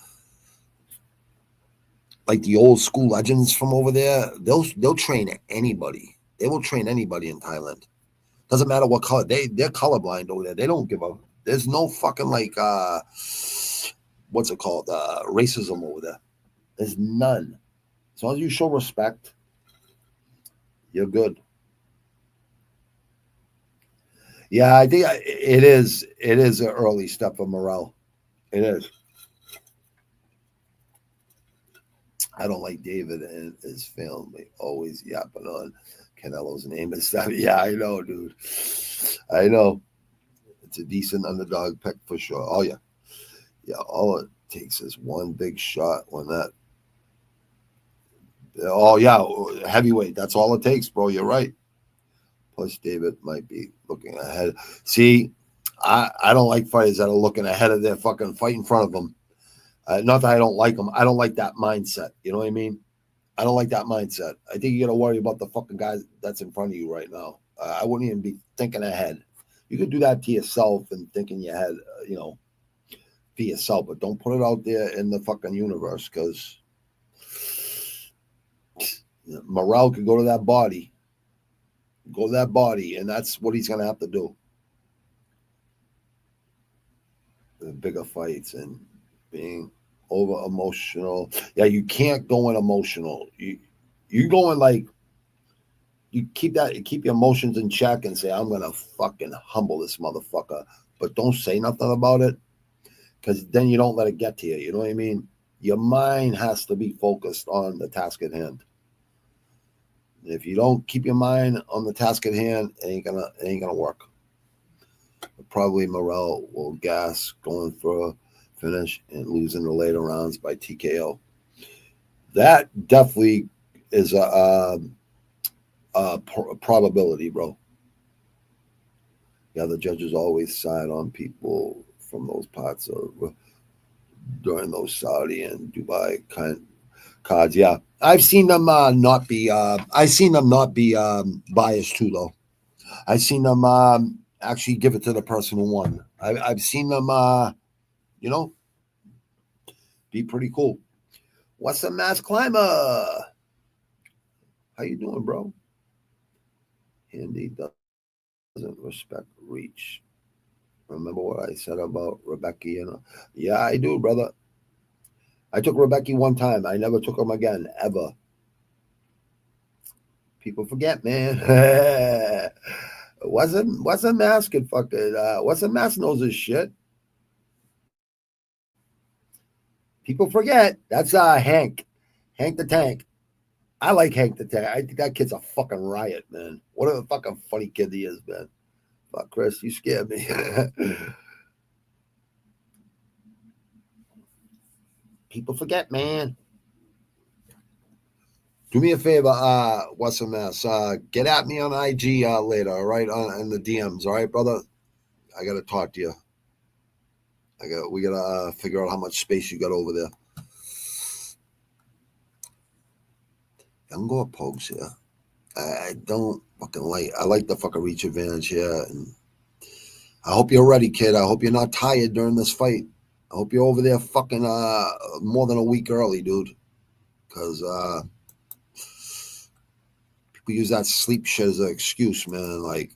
like the old school legends from over there, they'll train anybody. They will train anybody in Thailand. Doesn't matter what color. They're colorblind over there. They don't give up. There's no fucking like what's it called? Racism over there. There's none. As long as you show respect, you're good. Yeah, I think it is. It is an early step for Morrell. It is. I don't like David and his family always yapping on Canelo's name and stuff. Yeah, I know, dude. I know. It's a decent underdog pick for sure. Oh, yeah. Yeah, all it takes is one big shot when that. Oh, yeah, heavyweight. That's all it takes, bro. You're right. Plus, David might be looking ahead. See, I don't like fighters that are looking ahead of their fucking fight in front of them. Not that I don't like them. I don't like that mindset. You know what I mean? I don't like that mindset. I think you got to worry about the fucking guy that's in front of you right now. I wouldn't even be thinking ahead. You could do that to yourself and think in your head, for yourself, but don't put it out there in the fucking universe because Morrell could go to that body. And that's what he's going to have to do. The bigger fights and being over emotional. Yeah, you can't go in emotional. You go in like, you keep your emotions in check and say, I'm going to fucking humble this motherfucker. But don't say nothing about it because then you don't let it get to you. You know what I mean? Your mind has to be focused on the task at hand. If you don't keep your mind on the task at hand, it ain't gonna work. Probably Morrell will gas going for a finish and losing the later rounds by TKO. That definitely is a probability, bro. Yeah, the judges always side on people from those parts of during those Saudi and Dubai kind cards. Yeah, I've seen them not be. I've seen them not be biased too, though. I've seen them actually give it to the person who won. I've seen them, be pretty cool. What's the Mass Climber? How you doing, bro? Andy doesn't respect reach. Remember what I said about Rebecca? Yeah, I do, brother. I took Rebecca one time. I never took him again, ever. People forget, man. Wasn't Mask and fucking wasn't Mask knows his shit. People forget. That's Hank the Tank. I like Hank the Tank. I think that kid's a fucking riot, man. What a fucking funny kid he is, man. Fuck, Chris, you scared me. People forget, man. Do me a favor, what's a mess? Get at me on IG later, all right? In the DMs, all right, brother? I gotta talk to you. We gotta figure out how much space you got over there. I'm going pokes here. I don't fucking like. I like the fucking reach advantage here, and I hope you're ready, kid. I hope you're not tired during this fight. I hope you're over there fucking more than a week early, dude. Because people use that sleep shit as an excuse, man. Like,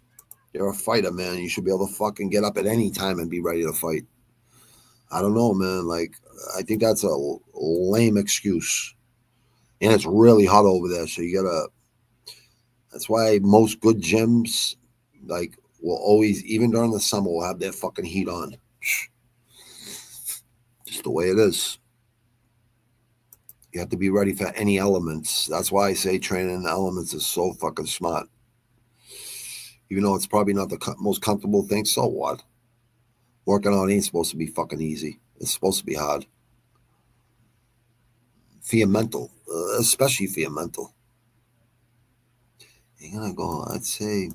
you're a fighter, man. You should be able to fucking get up at any time and be ready to fight. I don't know, man. Like, I think that's a lame excuse. And it's really hot over there, so you gotta. That's why most good gyms, like, will always, even during the summer, will have their fucking heat on. Just the way it is. You have to be ready for any elements. That's why I say training in the elements is so fucking smart. Even though it's probably not the most comfortable thing, so what? Working out ain't supposed to be fucking easy. It's supposed to be hard. For your mental, especially for your mental. You're gonna go, I'd say,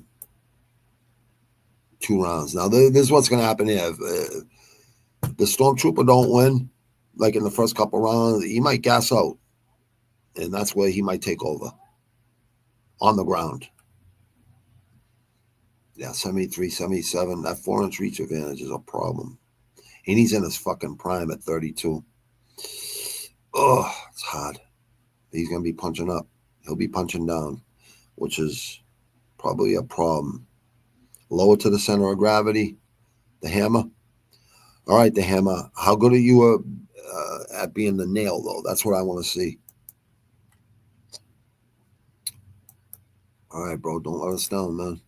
2 rounds. Now, this is what's gonna happen here. If the Stormtrooper don't win, like in the first couple rounds, he might gas out. And that's where he might take over. On the ground. Yeah, 73, 77. That 4-inch reach advantage is a problem. And he's in his fucking prime at 32. Oh, it's hard. He's going to be punching up. He'll be punching down, which is probably a problem. Lower to the center of gravity. The hammer. All right, the hammer. How good are you at being the nail, though? That's what I want to see. All right, bro. Don't let us down, man.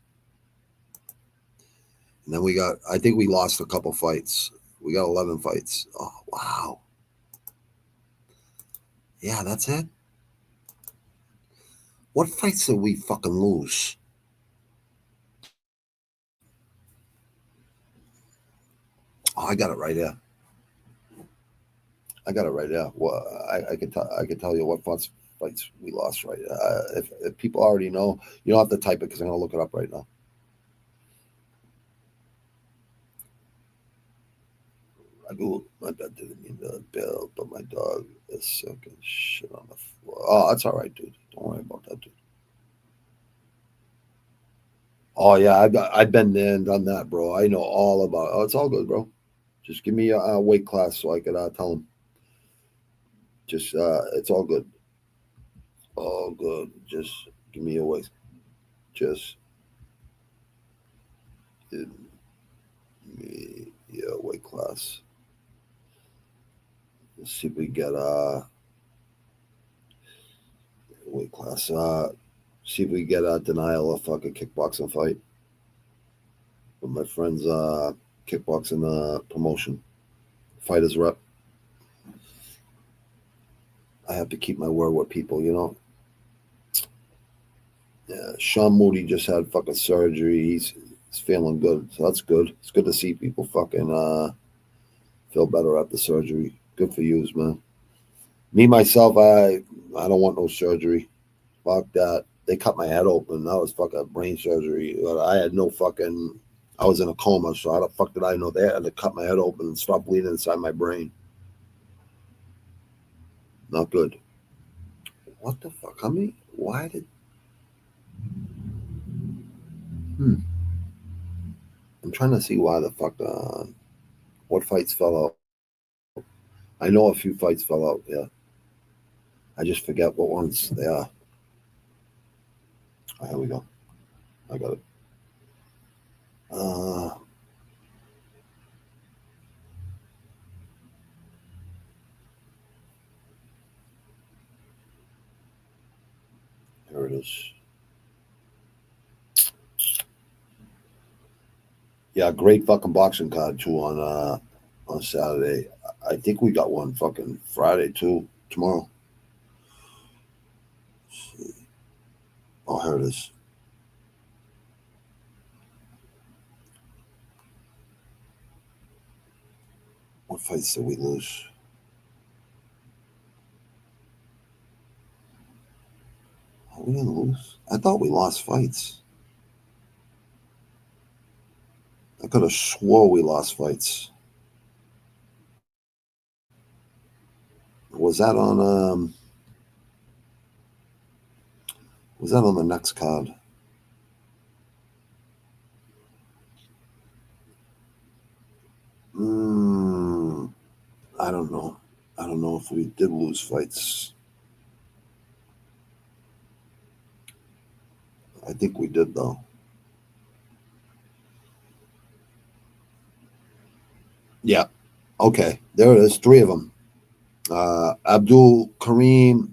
And then I think we lost a couple fights. We got 11 fights. Oh, wow. Yeah, that's it. What fights did we fucking lose? Oh, I got it right there. Well, I can tell you what fights we lost right. If people already know, you don't have to type it because I'm gonna look it up right now. My dad didn't mean to bail, but my dog is sick and shit on the floor. Oh, that's all right, dude. Don't worry about that, dude. Oh yeah, I've been there and done that, bro. I know all about it. Oh, it's all good, bro. Just give me a weight class so I could tell him. Just it's all good. All good. Just give me a weight. Just give me a weight class. Let's see if we get weight class. See if we get a denial of fucking kickboxing fight. With my friend's kickboxing promotion. Fighters rep. I have to keep my word with people, you know. Yeah, Sean Moody just had fucking surgery. He's feeling good, so that's good. It's good to see people fucking feel better after surgery. Good for you, man. Me myself, I don't want no surgery. Fuck that. They cut my head open. That was fucking brain surgery. I had no fucking. I was in a coma, so how the fuck did I know they had to cut my head open and stop bleeding inside my brain? Not good. What the fuck? How many? Why did? I'm trying to see why the fuck. What fights fell out? I know a few fights fell out. Yeah. I just forget what ones they are. Oh, here we go. I got it. Here it is. Yeah, great fucking boxing card too on Saturday. I think we got one fucking Friday too. Tomorrow. Let's see. Oh, here it is. What fights did we lose? Oh, we didn't lose. I thought we lost fights. I could have swore we lost fights. Was that on the next card? I don't know. I don't know if we did lose fights. I think we did, though. Yeah. Okay. There it is. 3 of them. Abdul Kareem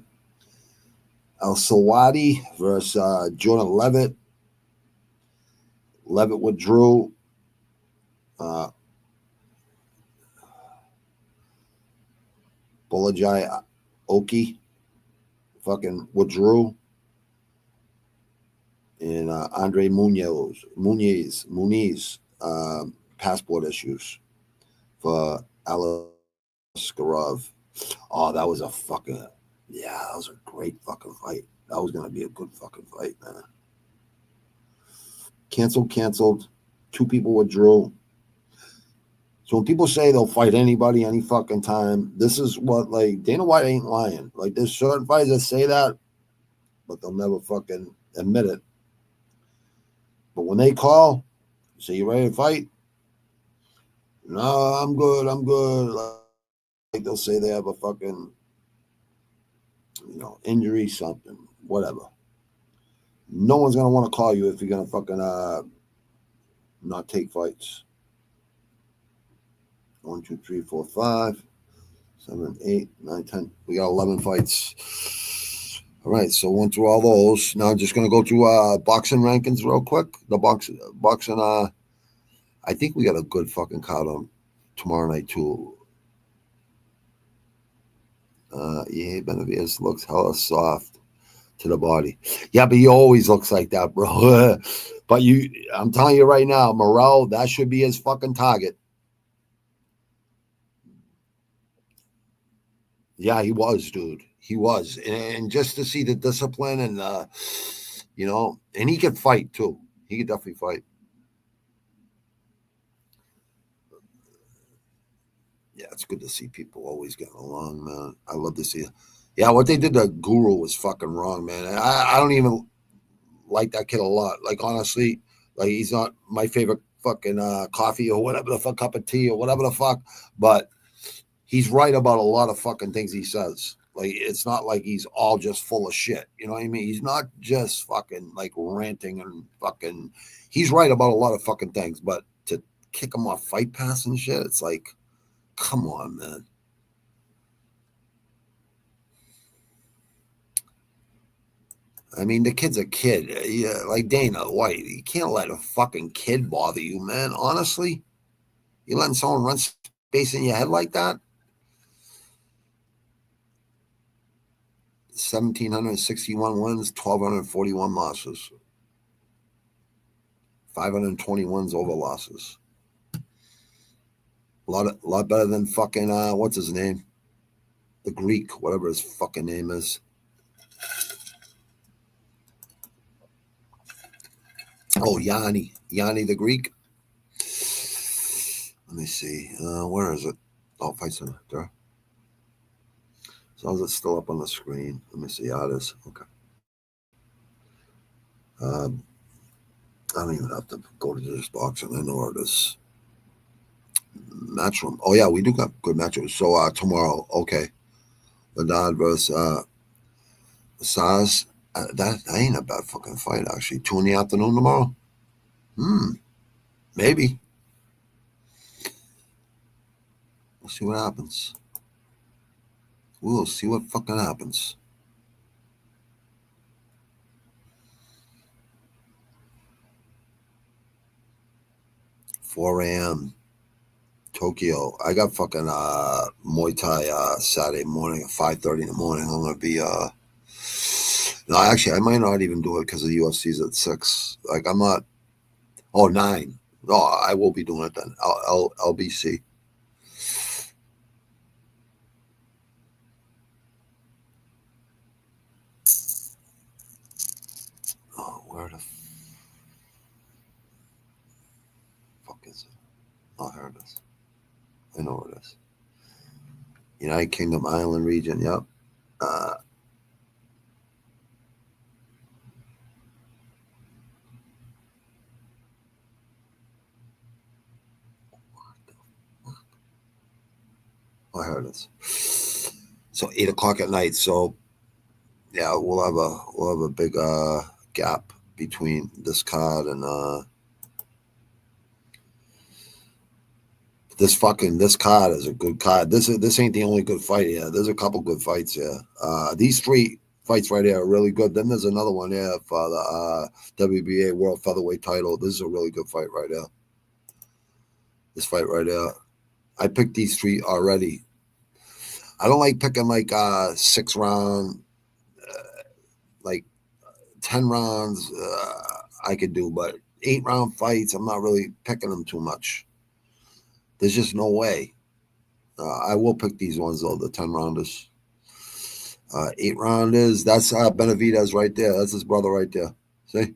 Al-Sawadi versus Jordan Levitt. Levitt withdrew. Bolajai Oki fucking withdrew. And Andre Muniz, passport issues. for Alaskarov. Oh, that was a fucking, yeah, that was a great fucking fight. That was going to be a good fucking fight, man. Canceled. 2 people withdrew. So when people say they'll fight anybody any fucking time, this is what, like, Dana White ain't lying. Like, there's certain fighters that say that, but they'll never fucking admit it. But when they call, say, you ready to fight? No, I'm good. Like, they'll say they have a fucking, injury, something, whatever. No one's going to want to call you if you're going to fucking not take fights. 1, 2, 3, 4, 5, 7, 8, 9, 10. We got 11 fights. All right, so went through all those. Now I'm just going to go through boxing rankings real quick. The boxing, I think we got a good fucking card on tomorrow night, too. Yeah, Benavidez looks hella soft to the body. Yeah, but he always looks like that, bro. But I'm telling you right now, Morrell, that should be his fucking target. Yeah, he was, dude. He was. And just to see the discipline and, and he could fight, too. He could definitely fight. Yeah, it's good to see people always getting along, man. I love to see it. Yeah, what they did to Guru was fucking wrong, man. I don't even like that kid a lot. Like, honestly, like, he's not my favorite fucking coffee or whatever the fuck, cup of tea or whatever the fuck. But he's right about a lot of fucking things he says. Like, it's not like he's all just full of shit. You know what I mean? He's not just fucking, like, ranting and fucking... He's right about a lot of fucking things. But to kick him off Fight Pass and shit, it's like... Come on, man. I mean, the kid's a kid. Yeah, like Dana White. You can't let a fucking kid bother you, man. Honestly, you letting someone run space in your head like that? 1,761 wins, 1,241 losses. 520 wins over losses. A lot better than fucking, what's his name? The Greek, whatever his fucking name is. Oh, Yanni the Greek. Let me see. Where is it? Oh, Fight Center. There. As long as it's still up on the screen. Let me see. Yeah, it is. Okay. I don't even have to go to this boxing. I know where it is. Matchroom. Oh yeah, we do got good matchups. So tomorrow, okay, Ladad versus Saz. That ain't a bad fucking fight actually. 2 in the afternoon tomorrow. Maybe. We'll see what happens. We'll see what fucking happens. $4 a.m. Tokyo. I got fucking Muay Thai Saturday morning at 5:30 in the morning. I'm gonna be no, actually I might not even do it because the UFC's at 6. Like I'm not 9. No, I will be doing it then. LBC. Oh, where the fuck is it? Oh, here it is. I know where it is. United Kingdom Island region, yep. Oh, here it is. So 8 o'clock at night. So yeah, we'll have a big gap between this card and this card is a good card. This ain't the only good fight here. There's a couple good fights here. These 3 fights right here are really good. Then there's another one here for the WBA World Featherweight title. This is a really good fight right here. This fight right here. I picked these 3 already. I don't like picking like 6 round, like 10 rounds. I could do, but 8 round fights, I'm not really picking them too much. There's just no way. I will pick these ones though, the 10 rounders. 8 rounders. That's Benavidez right there. That's his brother right there. See,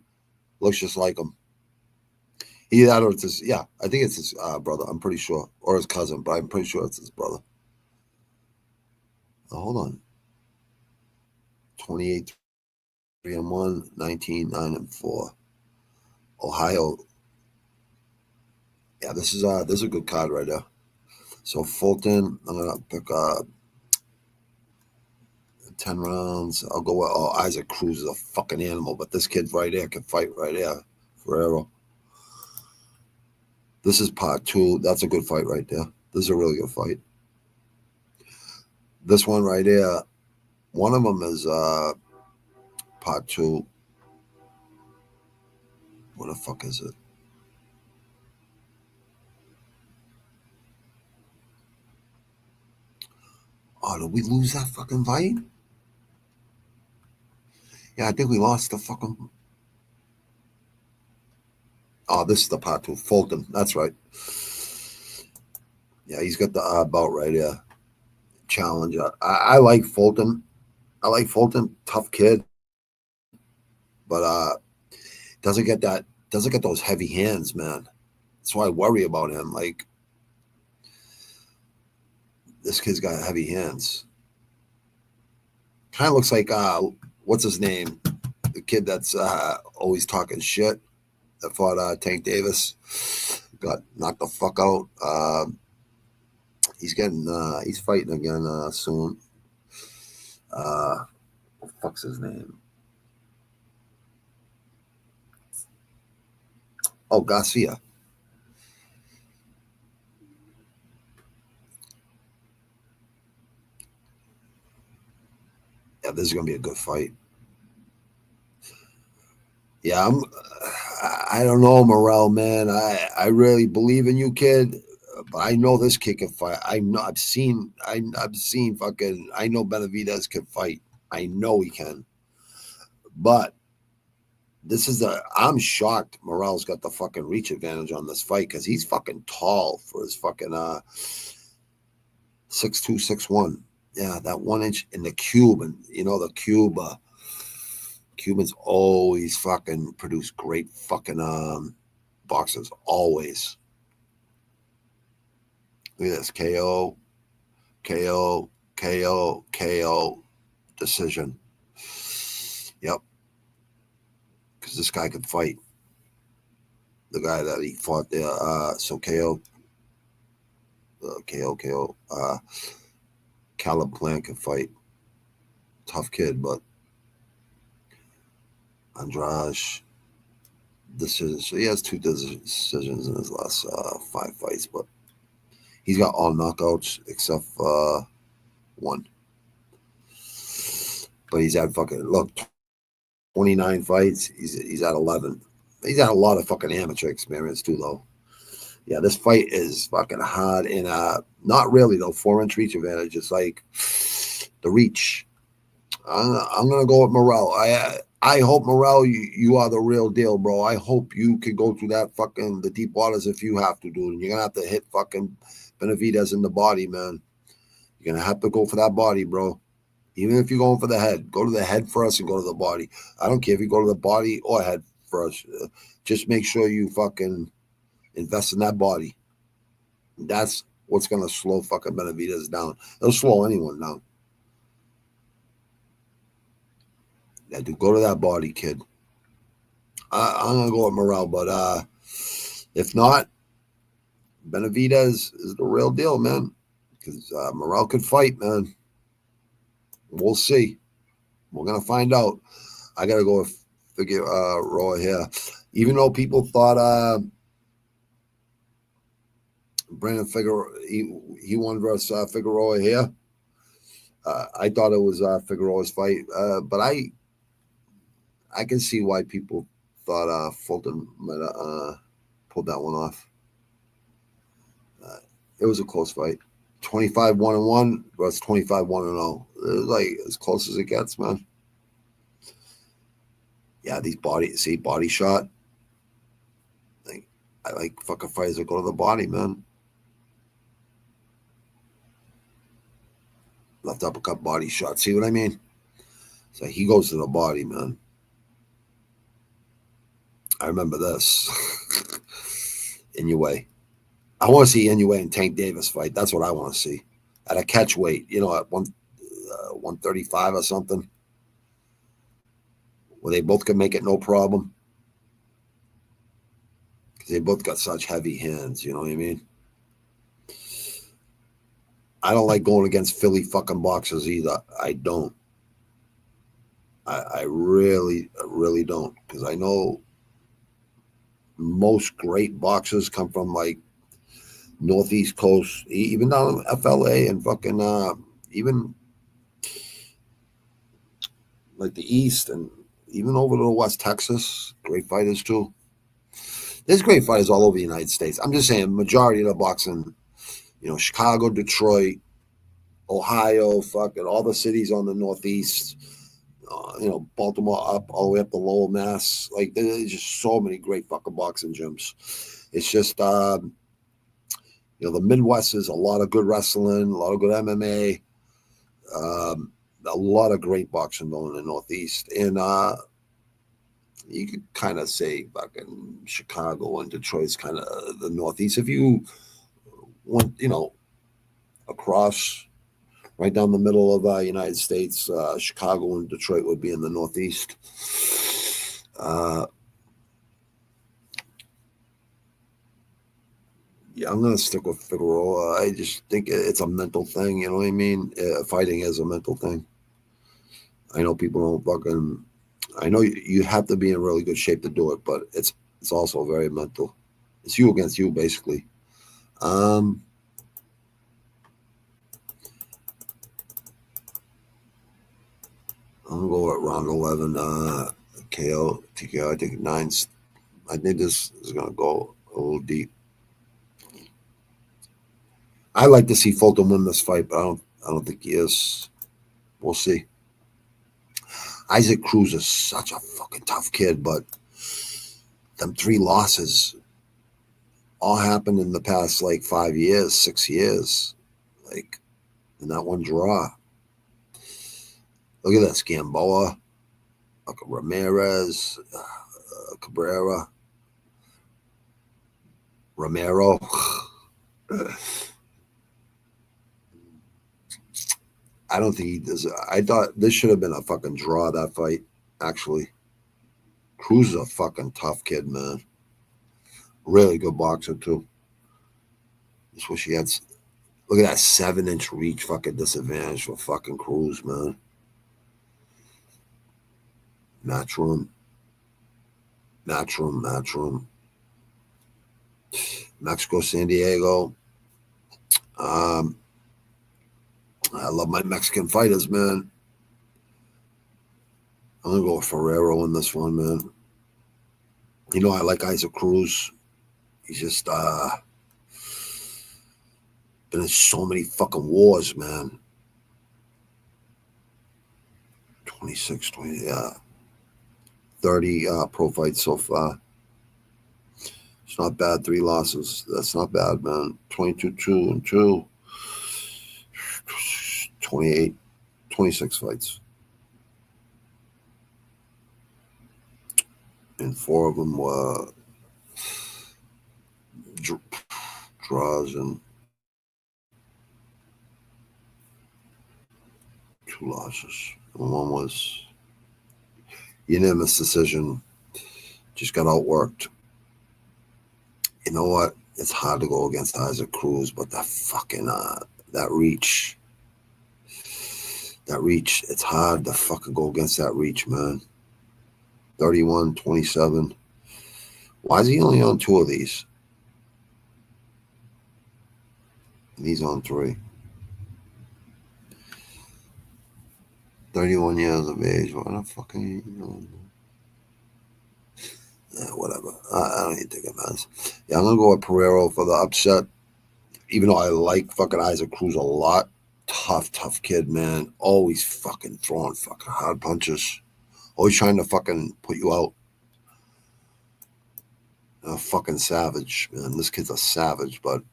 looks just like him. Either that or it's his. Yeah, I think it's his brother. I'm pretty sure, or his cousin, but I'm pretty sure it's his brother. Hold on. 28, 3-1, 19, 9-4. Ohio. Yeah, this is a good card right there. So Fulton, I'm gonna pick 10 rounds. I'll go with Isaac Cruz is a fucking animal, but this kid right there can fight right there forever. This is part 2. That's a good fight right there. This is a really good fight. This one right there, one of them is part 2. What the fuck is it? Oh, did we lose that fucking fight? Yeah, I think we lost the fucking... Oh, this is the part 2. Fulton, that's right. Yeah, he's got the belt right here. Challenger. I like Fulton. I like Fulton. Tough kid. But doesn't get those heavy hands, man. That's why I worry about him. Like, this kid's got heavy hands. Kind of looks like what's his name? The kid that's always talking shit that fought Tank Davis. Got knocked the fuck out. He's fighting again soon. What the fuck's his name? Oh, Garcia. Yeah, this is gonna be a good fight. Yeah, I don't know, Morrell, man. I really believe in you, kid. But I know this kid can fight. I've seen fucking. I know Benavidez can fight. I know he can. But I'm shocked Morrell's got the fucking reach advantage on this fight because he's fucking tall for his fucking 6'2", 6'1". Yeah, that 1 inch in the Cuban. You know, the Cuba. Cubans always fucking produce great fucking boxers. Always. Look at this. KO, KO, KO, KO. Decision. Yep. Because this guy could fight. The guy that he fought there. So KO. KO. Caleb Plant could fight. Tough kid, but Andrade decisions. So he has 2 decisions in his last 5 fights, but he's got all knockouts except 1. But he's had 29 fights. He's at 11. He's had a lot of fucking amateur experience too, though. Yeah, this fight is fucking hard and not really though. 4-inch reach advantage. It's like the reach. I'm gonna go with Morrell. I hope Morrell, you are the real deal, bro. I hope you can go through that fucking the deep waters if you have to, dude. And you're gonna have to hit fucking Benavidez in the body, man. You're gonna have to go for that body, bro. Even if you're going for the head, go to the head first and go to the body. I don't care if you go to the body or head first. Just make sure you fucking invest in that body. That's what's gonna slow fucking Benavidez down. It'll slow anyone down. Yeah, dude, go to that body, kid. I'm gonna go with Morrell, but if not, Benavidez is the real deal, man. Because Morrell could fight, man. We'll see. We're gonna find out. I gotta go with Figueroa here, even though people thought Brandon Figueroa he won versus Figueroa here. I thought it was Figueroa's fight, but I can see why people thought Fulton might have pulled that one off. It was a close fight. 25-1-1 versus 25-1-0. It was like as close as it gets, man. Yeah, these body shot. I like fucking fighters that go to the body, man. Left uppercut body shot. See what I mean? So he goes to the body, man. I remember this. Inoue. I want to see Inoue and Tank Davis fight. That's what I want to see. At a catch weight, you know, at 135 or something. Where they both can make it no problem. Because they both got such heavy hands, you know what I mean? I don't like going against Philly fucking boxers either. I don't. I really don't. Because I know most great boxers come from like Northeast Coast, even down in FLA and fucking even like the East and even over to West Texas. Great fighters too. There's great fighters all over the United States. I'm just saying, majority of the boxing, you know, Chicago, Detroit, Ohio, fucking all the cities on the Northeast, you know, Baltimore up all the way up to Lowell, Mass. Like, there's just so many great fucking boxing gyms. It's just, you know, the Midwest is a lot of good wrestling, a lot of good MMA, a lot of great boxing going in the Northeast. And you could kind of say fucking Chicago and Detroit's kind of the Northeast. If you went, you know, across right down the middle of the United States, Chicago and Detroit would be in the Northeast. Yeah, I'm going to stick with Figueroa. I just think it's a mental thing, you know what I mean? Fighting is a mental thing. I know people don't fucking... I know you have to be in really good shape to do it, but it's also very mental. It's you against you, basically. I'm going to go at round 11, KO, TKO. I think 9. I think this is going to go a little deep. I like to see Fulton win this fight, but I don't think he is. We'll see. Isaac Cruz is such a fucking tough kid, but them 3 losses all happened in the past like 5 years, 6 years. Like, in that one draw. Look at this. Gamboa, Ramirez, Cabrera, Romero. I don't think he does. I thought this should have been a fucking draw, that fight, actually. Cruz is a fucking tough kid, man. Really good boxer, too. Just wish he had... Look at that 7-inch reach fucking disadvantage for fucking Cruz, man. Matchroom. Mexico, San Diego. I love my Mexican fighters, man. I'm going to go with Ferrero in this one, man. You know, I like Isaac Cruz. He's just been in so many fucking wars, man. 26, 20, 30 pro fights so far. It's not bad. 3 losses. That's not bad, man. 22-2-2. 28, 26 fights. And 4 of them were draws and 2 losses. And 1 was unanimous decision. Just got outworked. You know what? It's hard to go against Isaac Cruz, but that fucking that reach. It's hard to fucking go against that reach, man. 31-27. Why is he only on 2 of these? And he's on 3. 31 years of age. Why the fucking... whatever. I don't even think it matters. Yeah, I'm going to go with Pereiro for the upset. Even though I like fucking Isaac Cruz a lot. Tough kid, man. Always fucking throwing fucking hard punches. Always trying to fucking put you out. A fucking savage, man. This kid's a savage, but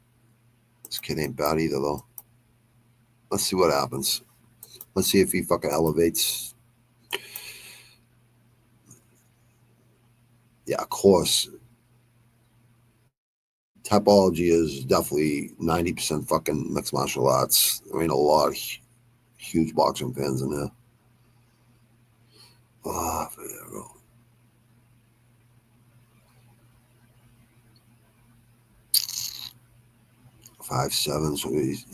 this kid ain't bad either, though. Let's see what happens. Let's see if he fucking elevates. Yeah, of course. Typology is definitely 90% fucking mixed martial arts. There ain't a lot of huge boxing fans in there. Oh, Ferrero. 5'7", so he's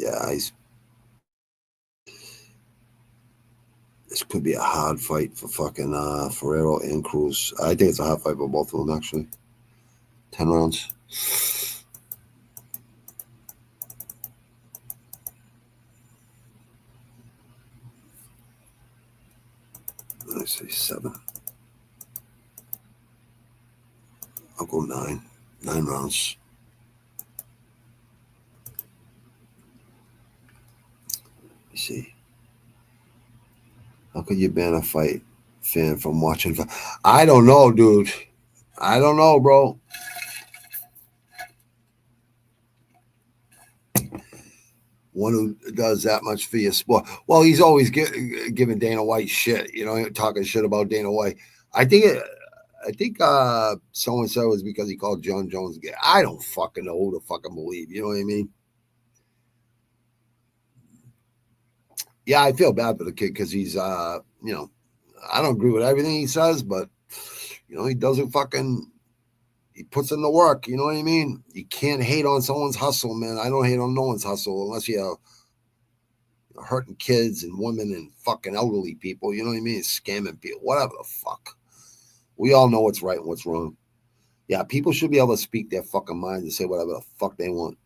this could be a hard fight for fucking Ferrero and Cruz. I think it's a hard fight for both of them, actually. 10 rounds. Let's say 7. I'll go 9. 9 rounds. Let me see. How could you ban a fight fan from watching? I don't know, dude. I don't know, bro. One who does that much for your sport. Well, he's always giving Dana White shit, you know, talking shit about Dana White. I think someone said it was because he called John Jones gay. I don't fucking know who to fucking believe. You know what I mean? Yeah, I feel bad for the kid because he's, you know, I don't agree with everything he says, but, you know, he doesn't fucking, he puts in the work. You know what I mean? You can't hate on someone's hustle, man. I don't hate on no one's hustle unless you're hurting kids and women and fucking elderly people. You know what I mean? Scamming people, whatever the fuck. We all know what's right and what's wrong. Yeah, people should be able to speak their fucking minds and say whatever the fuck they want.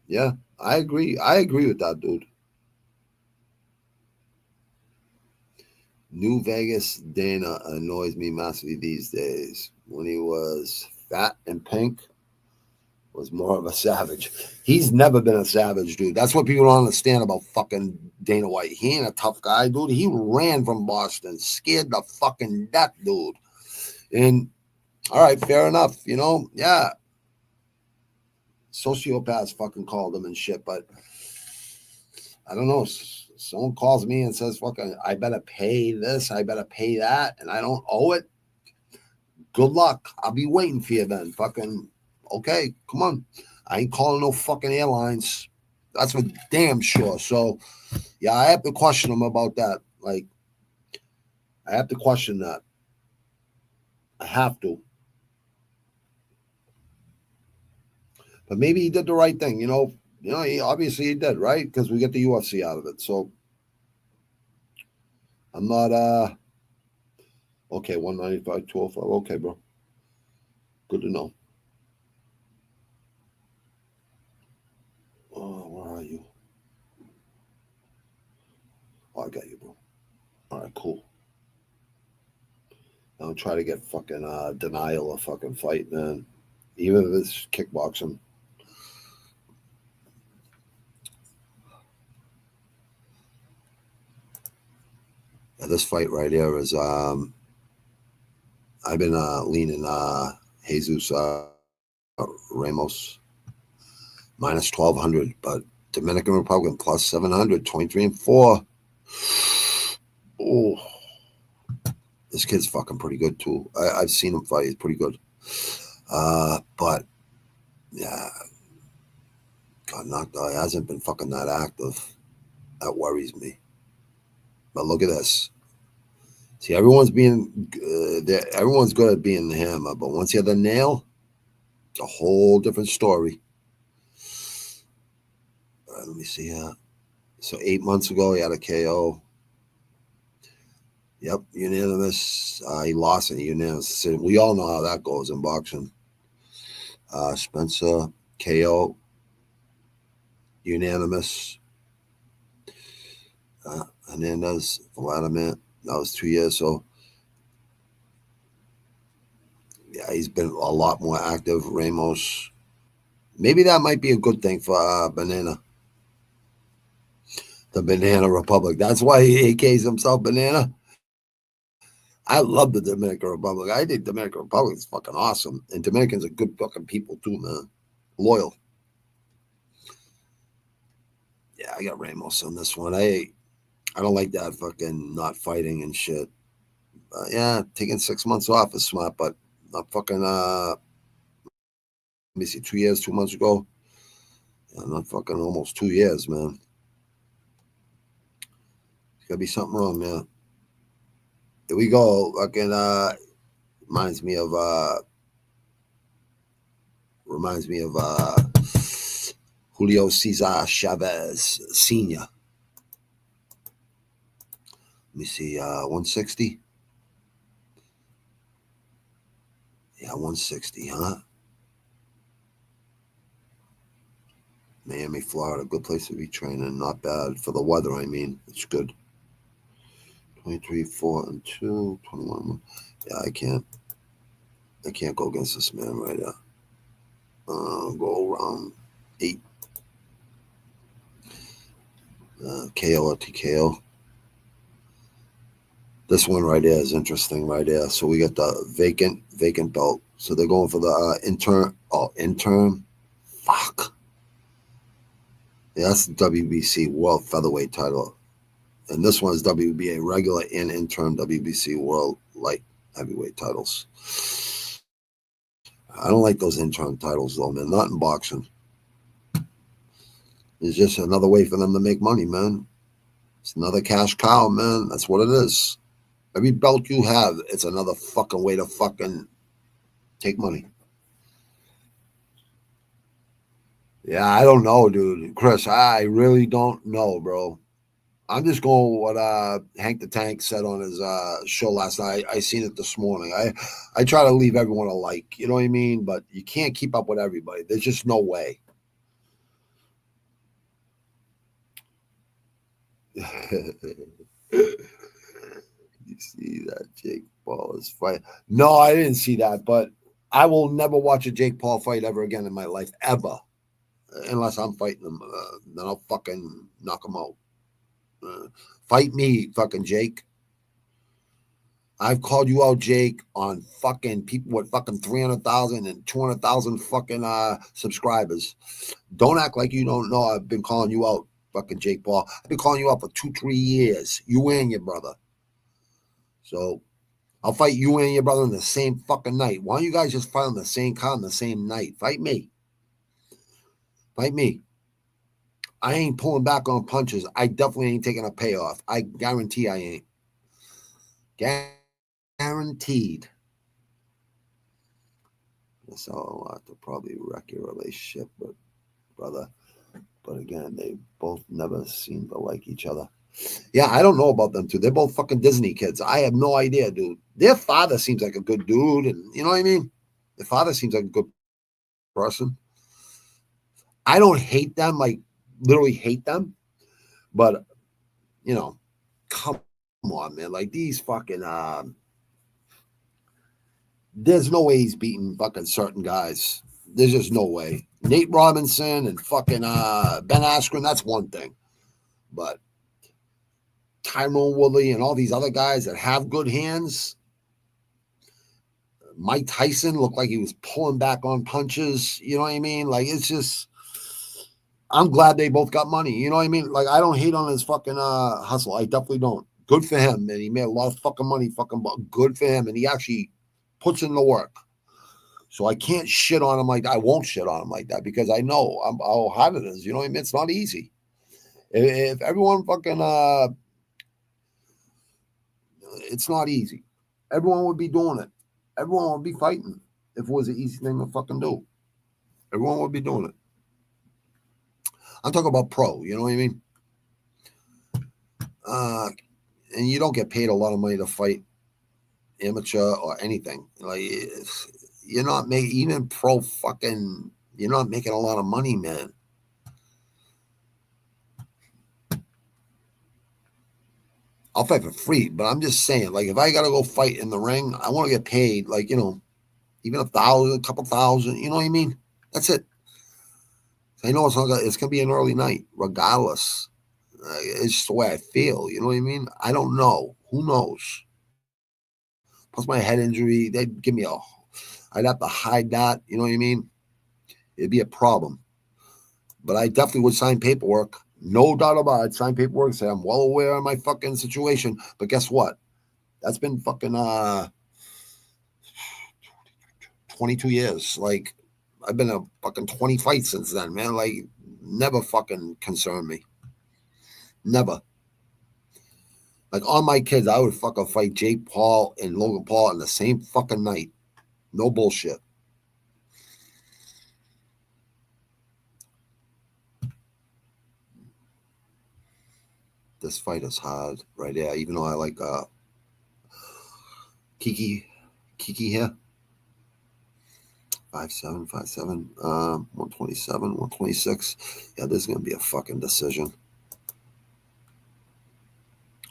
Yeah, I agree. I agree with that, dude. New Vegas Dana annoys me massively these days. When he was fat and pink, was more of a savage. He's never been a savage, dude. That's what people don't understand about fucking Dana White. He ain't a tough guy, dude. He ran from Boston, scared the fucking death, dude. And all right, fair enough, you know, yeah. Sociopaths fucking called him and shit, but I don't know. Someone calls me and says, fucking, I better pay this, I better pay that, and I don't owe it. Good luck. I'll be waiting for you then. Fucking, okay, come on. I ain't calling no fucking airlines. That's for damn sure. So, yeah, I have to question him about that. Like, I have to question that. I have to. But maybe he did the right thing, you know. You know, he did, right? Because we get the UFC out of it. So I'm not okay, 195, 205. Okay, bro. Good to know. Oh, where are you? Oh, I got you, bro. All right, cool. I'll try to get fucking denial of fucking fight, man. Even if it's kickboxing. Yeah, this fight right here is I've been leaning Jesus Ramos minus 1,200, but Dominican Republic plus 700, 23-4. Oh, this kid's fucking pretty good too. I've seen him fight; he's pretty good. But yeah, got knocked out. He hasn't been fucking that active. That worries me. But look at this. See, everyone's everyone's good at being the hammer, but once you have the nail, it's a whole different story. All right, let me see here. So 8 months ago, he had a KO. Yep, unanimous. He lost in a unanimous decision. We all know how that goes in boxing. Spencer, KO, unanimous. Hernandez, Vladimir, that was 2 years. So, yeah, he's been a lot more active. Ramos, maybe that might be a good thing for Banana. The Banana Republic. That's why he AKs himself Banana. I love the Dominican Republic. I think Dominican Republic is fucking awesome. And Dominicans are good fucking people too, man. Loyal. Yeah, I got Ramos on this one. I don't like that fucking not fighting and shit. Yeah, taking 6 months off is smart, but not fucking let me see, 2 years, 2 months ago. Yeah, not fucking almost 2 years, man. There's gotta be something wrong, man. Here we go. Fucking reminds me of Julio Cesar Chavez Sr. Let me see, 160. Yeah, 160, huh? Miami, Florida, good place to be training. Not bad for the weather, I mean. It's good. 23, 4, and 2, 21. Yeah, I can't go against this man right now. Go around 8. KO or TKO. This one right there is interesting right there. So we got the vacant belt. So they're going for the intern. Fuck. Yeah, that's the WBC World Featherweight title. And this one is WBA regular and interim WBC World Light Heavyweight titles. I don't like those interim titles though, man. Not in boxing. It's just another way for them to make money, man. It's another cash cow, man. That's what it is. Every belt you have, it's another fucking way to fucking take money. Yeah, I don't know, dude. Chris, I really don't know, bro. I'm just going with what Hank the Tank said on his show last night. I seen it this morning. I try to leave everyone a like, you know what I mean? But you can't keep up with everybody. There's just no way. You see that Jake Paul is fight? No, I didn't see that, but I will never watch a Jake Paul fight ever again in my life, ever. Unless I'm fighting him, then I'll fucking knock him out. Fight me, fucking Jake. I've called you out, Jake, on fucking people with fucking 300,000 and 200,000 fucking subscribers. Don't act like you don't know I've been calling you out, fucking Jake Paul. I've been calling you out for 2-3 years. You and your brother. So I'll fight you and your brother in the same fucking night. Why don't you guys just fight on the same card on the same night? Fight me. Fight me. I ain't pulling back on punches. I definitely ain't taking a payoff. I guarantee I ain't. Guaranteed. So I'll have to probably wreck your relationship, brother. But again, they both never seem to like each other. Yeah, I don't know about them two. They're both fucking Disney kids. I have no idea, dude. Their father seems like a good dude, and you know what I mean? Their father seems like a good person. I don't hate them, like literally hate them, but you know, come on, man. Like these fucking there's no way he's beating fucking certain guys. There's just no way. Nate Robinson and fucking Ben Askren, that's one thing. But Tyrone Woodley and all these other guys that have good hands. Mike Tyson looked like he was pulling back on punches. You know what I mean? Like, it's just, I'm glad they both got money. You know what I mean? Like, I don't hate on his fucking hustle. I definitely don't. Good for him. And he made a lot of fucking money. Good for him. And he actually puts in the work. So I can't shit on him like that. I won't shit on him like that because I know how hard it is. You know what I mean? It's not easy. If everyone fucking, it's not easy. Everyone would be doing it. Everyone would be fighting if it was an easy thing to fucking do. Everyone would be doing it. I'm talking about pro, you know what I mean? And you don't get paid a lot of money to fight amateur or anything. Like, you're not making, even pro fucking, you're not making a lot of money, man. I'll fight for free, but I'm just saying, like, if I got to go fight in the ring, I want to get paid, like, you know, even 1,000, a couple thousand, you know what I mean? That's it. I know it's going to be an early night, regardless. It's just the way I feel, you know what I mean? I don't know. Who knows? Plus my head injury, they'd give me I'd have to hide that, you know what I mean? It'd be a problem. But I definitely would sign paperwork. No doubt about it. Sign paperwork, say I'm well aware of my fucking situation. But guess what? That's been fucking 22 years. Like, I've been in fucking 20 fights since then, man. Like, never fucking concerned me. Never. Like, on my kids, I would fucking fight Jake Paul and Logan Paul on the same fucking night. No bullshit. This fight is hard right there, even though I like Kiki here. 5'7", 127, 126. Yeah, this is going to be a fucking decision.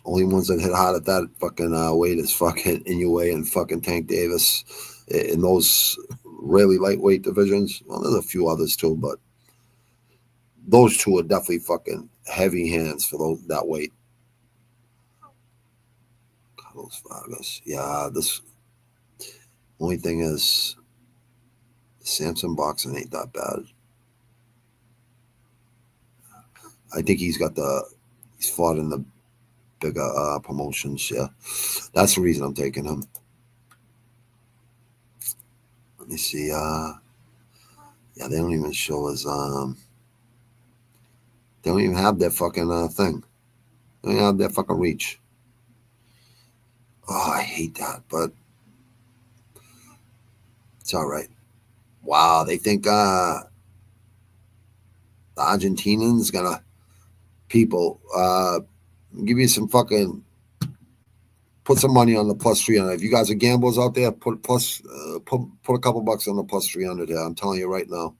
Only ones that hit hard at that fucking weight is fucking Inoue and fucking Tank Davis in those really lightweight divisions. Well, there's a few others too, but those two are definitely fucking heavy hands for that weight. Carlos Vargas. Yeah, this only thing is Samson boxing ain't that bad. I think he's fought in the bigger promotions. Yeah, that's the reason I'm taking him. Let me see. Yeah, they don't even show us. They don't even have that fucking thing. They don't even have that fucking reach. Oh, I hate that, but it's all right. Wow, they think the Argentinians gonna give you some fucking, put some money on the plus 300. If you guys are gamblers out there, put a couple bucks on the plus 300 here. I'm telling you right now.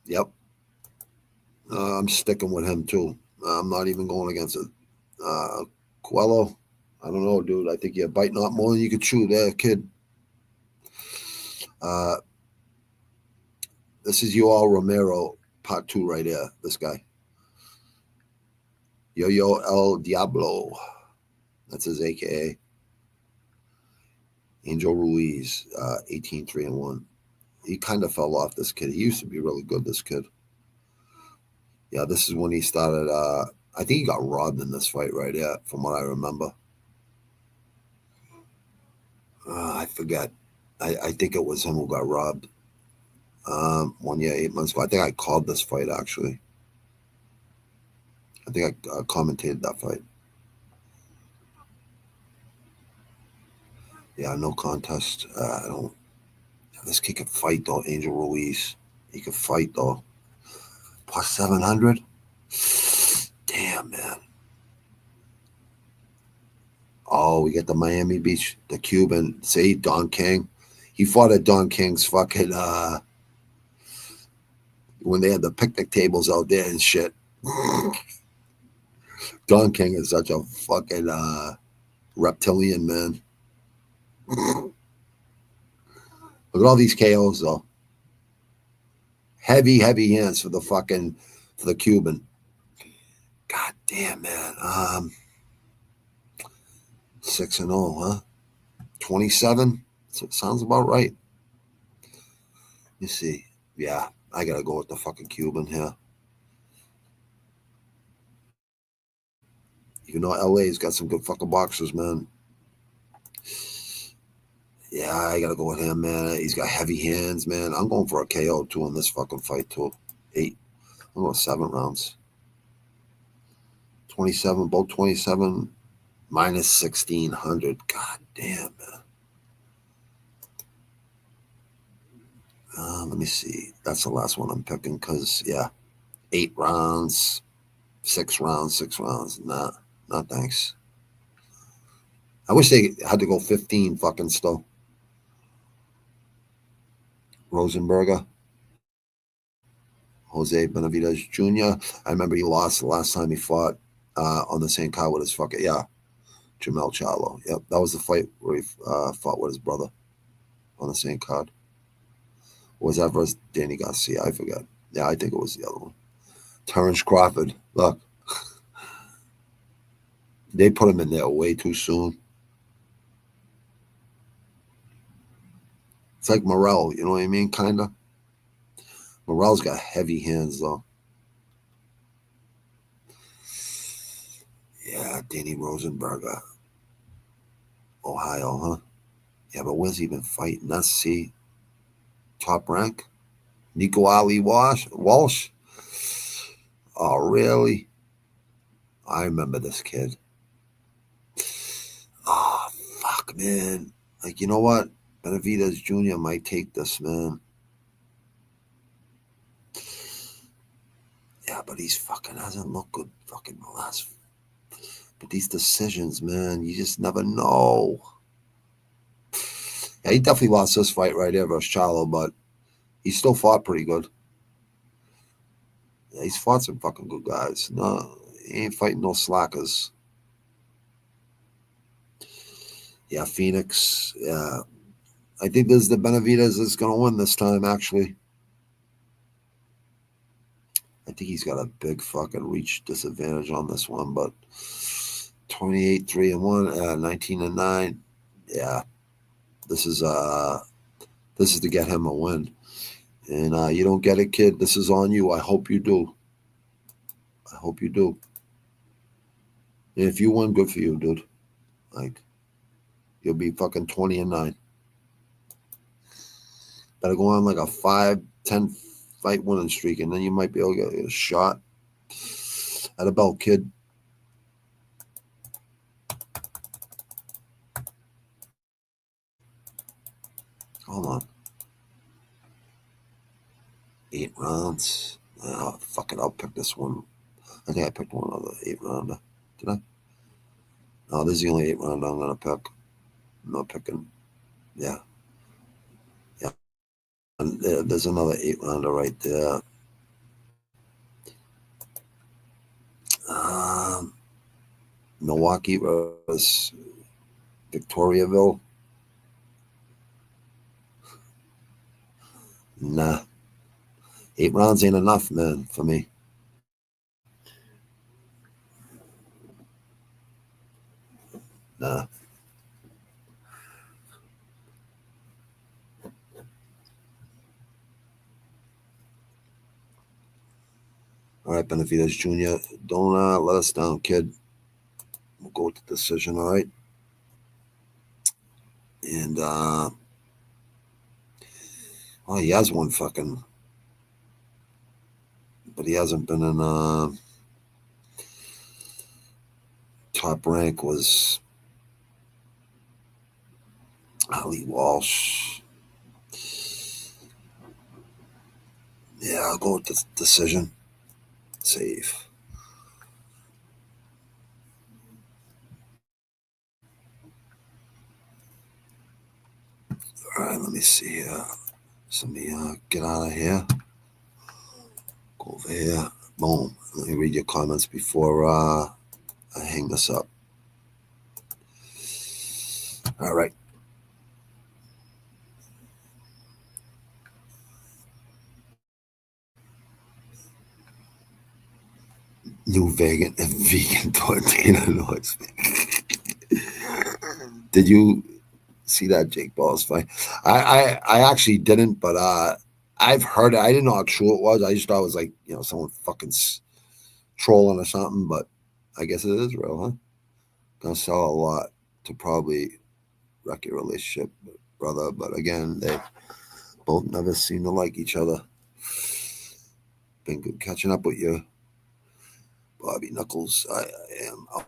Yep. I'm sticking with him too. I'm not even going against it. Coelho, I don't know, dude. I think you're biting out more than you could chew there, kid. This is Yoel Romero, part 2 right here. This guy. Yo El Diablo. That's his AKA. Angel Ruiz, 18-3-1. He kind of fell off, this kid. He used to be really good, this kid. Yeah, this is when he started. I think he got robbed in this fight right here, from what I remember. I forget. I think it was him who got robbed. 1 year, 8 months ago. I think I called this fight, actually. I think I commentated that fight. Yeah, no contest. I don't. This kid can fight, though, Angel Ruiz. He can fight, though. Plus 700? Damn, man. Oh, we get the Miami Beach, the Cuban. See, Don King. He fought at Don King's fucking, when they had the picnic tables out there and shit. Don King is such a fucking reptilian, man. Look at all these KOs, though. Heavy hands for the Cuban. God damn, man. 6-0, huh? 27? Sounds about right. You see. Yeah, I gotta go with the fucking Cuban here. Even though LA's got some good fucking boxers, man. Yeah, I gotta go with him, man. He's got heavy hands, man. I'm going for a KO too in this fucking fight too. 8. I'm going 7 rounds. 27, both 27, minus 1,600. God damn, man. Let me see. That's the last one I'm picking because, yeah, 8 rounds, 6 rounds. Nah, thanks. I wish they had to go 15 fucking still. Rosenberger, Jose Benavidez Jr. I remember he lost the last time he fought on the same card with his fucking, Jamel Charlo. Yep, that was the fight where he fought with his brother on the same card. Or was that versus Danny Garcia? I forget. Yeah, I think it was the other one. Terrence Crawford. Look, they put him in there way too soon. It's like Morrell, you know what I mean? Kind of. Morrell's got heavy hands, though. Yeah, Danny Rosenberger. Ohio, huh? Yeah, but where's he been fighting? Let's see. Top rank? Nico Ali Walsh? Oh, really? I remember this kid. Oh, fuck, man. Like, you know what? Benavidez Jr. might take this, man. Yeah, but he's fucking hasn't looked good fucking the last. But these decisions, man, you just never know. Yeah, he definitely lost this fight right here versus Charlo, but he still fought pretty good. Yeah, he's fought some fucking good guys. No, he ain't fighting no slackers. Yeah, Phoenix. Yeah, I think this is the Benavidez that's going to win this time, actually. I think he's got a big fucking reach disadvantage on this one, but 28-3-1, 19-9. Yeah, this is to get him a win. And you don't get it, kid. This is on you. I hope you do. I hope you do. And if you win, good for you, dude. Like, you'll be fucking 20-9. Better go on like a 5-10 fight winning streak, and then you might be able to get a shot at a belt, kid. Hold on. 8 rounds. Oh, fuck it. I'll pick this one. I think I picked one of the 8 rounder. Did I? No, this is the only 8 rounder I'm going to pick. I'm not picking. Yeah. Yeah. And there's another 8 rounder right there. Milwaukee versus Victoriaville. Nah. 8 rounds ain't enough, man, for me. Nah. All right, Benavidez Jr., don't let us down, kid. We'll go with the decision, all right? And, oh, he has one fucking, but he hasn't been in, top rank was Ali Walsh. Yeah, I'll go with the decision. Safe. All right, let me see. Let me get out of here. Go over here. Boom. Let me read your comments before I hang this up. All right. New vegan tortilla noise. Did you see that Jake Paul's fight? I actually didn't, but I've heard it. I didn't know how true it was. I just thought it was like, someone fucking trolling or something, but I guess it is real, huh? Gonna sell a lot to probably wreck your relationship, brother. But again, they both never seem to like each other. Been good catching up with you, Bobby Knuckles. I am out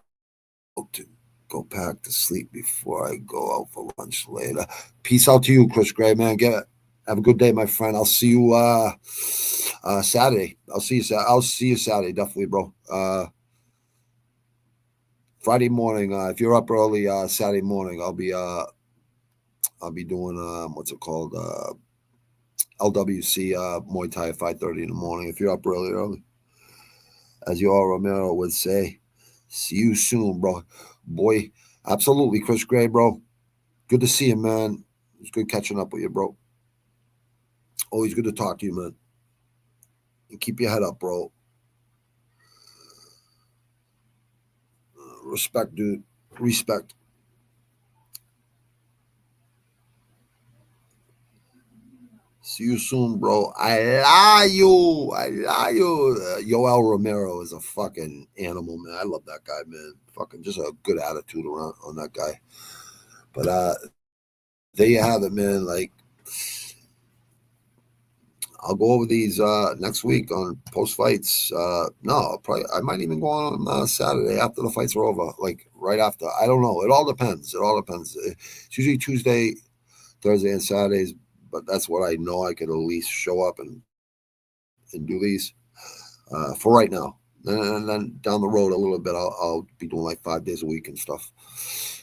to go back to sleep before I go out for lunch later. Peace out to you, Chris Gray, man. Have a good day, my friend. I'll see you Saturday. I'll see you Saturday, definitely, bro. Friday morning. If you're up early, Saturday morning, I'll be doing what's it called? LWC Muay Thai at 5:30 in the morning. If you're up early, as Yoel Romero would say, see you soon, bro. Boy, absolutely, Chris Gray, bro. Good to see you, man. It's good catching up with you, bro. Always good to talk to you, man. And keep your head up, bro. Respect, dude. Respect. See you soon, bro. I lie you. Yoel Romero is a fucking animal, man. I love that guy, man. Fucking just a good attitude around on that guy. But there you have it, man. Like, I'll go over these next week on post fights. No, I might even go on Saturday after the fights are over, like right after. I don't know. It all depends. It's usually Tuesday, Thursday, and Saturdays. But that's what I know. I could at least show up and do these for right now. And then down the road a little bit, I'll be doing like 5 days a week and stuff,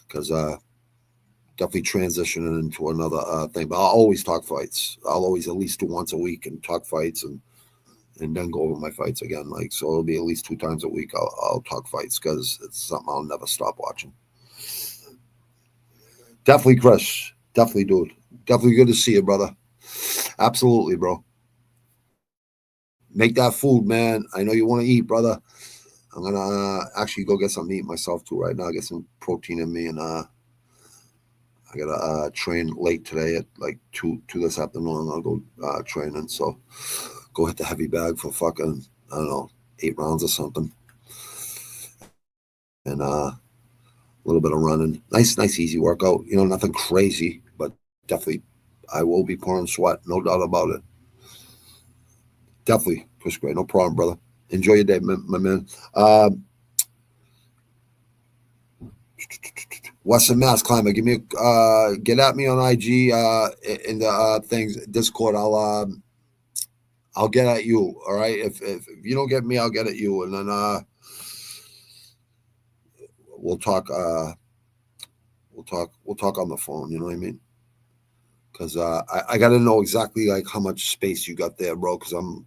because definitely transitioning into another thing. But I'll always talk fights. I'll always at least do once a week and talk fights and then go over my fights again. Like, so it'll be at least 2 times a week. I'll talk fights, because it's something I'll never stop watching. Definitely, Chris. Definitely, dude. Definitely good to see you, brother. Absolutely, bro. Make that food, man. I know you want to eat, brother. I'm going to actually go get something to eat myself, too, right now. Get some protein in me. And I got to train late today at like 2 this afternoon. I'll go training. So go hit the heavy bag for fucking, I don't know, 8 rounds or something. And a little bit of running. Nice, easy workout. You know, nothing crazy, but definitely I will be pouring sweat. No doubt about it. Definitely, Chris Gray. No problem, brother. Enjoy your day, my man. Western Mass Climber, give me get at me on IG in the things Discord. I'll get at you. All right. If you don't get me, I'll get at you, and then we'll talk. We'll talk on the phone. You know what I mean? Because I got to know exactly like how much space you got there, bro. Because I'm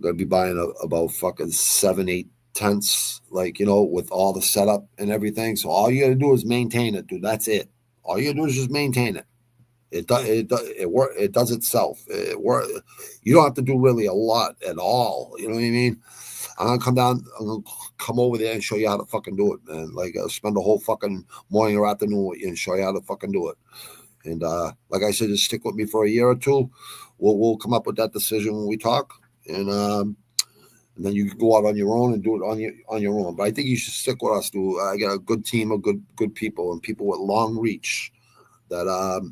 gonna be buying about fucking 7-8 tents, like, you know, with all the setup and everything. So all you gotta do is maintain it, dude. That's it. All you gotta do is just maintain it. It does itself. You don't have to do really a lot at all. You know what I mean? I'm gonna come over there and show you how to fucking do it, man. Like, I'll spend a whole fucking morning or afternoon with you and show you how to fucking do it. And like I said, just stick with me for a year or two. We'll come up with that decision when we talk, and then you can go out on your own and do it on your own. But I think you should stick with us, dude. I got a good team of good people, and people with long reach that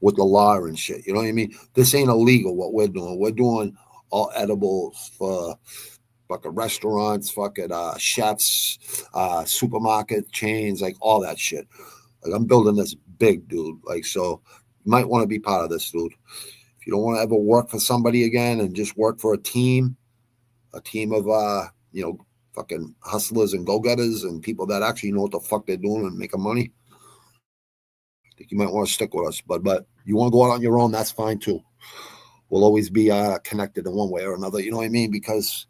with the law and shit. You know what I mean? This ain't illegal what we're doing. We're doing all edibles for fucking restaurants, fucking chefs, supermarket chains, like all that shit. Like, I'm building this big, dude. Like, so you might want to be part of this, dude. If you don't want to ever work for somebody again and just work for a team of you know, fucking hustlers and go-getters and people that actually know what the fuck they're doing and making money, I think you might want to stick with us. But you want to go out on your own, that's fine too. We'll always be connected in one way or another. You know what I mean? Because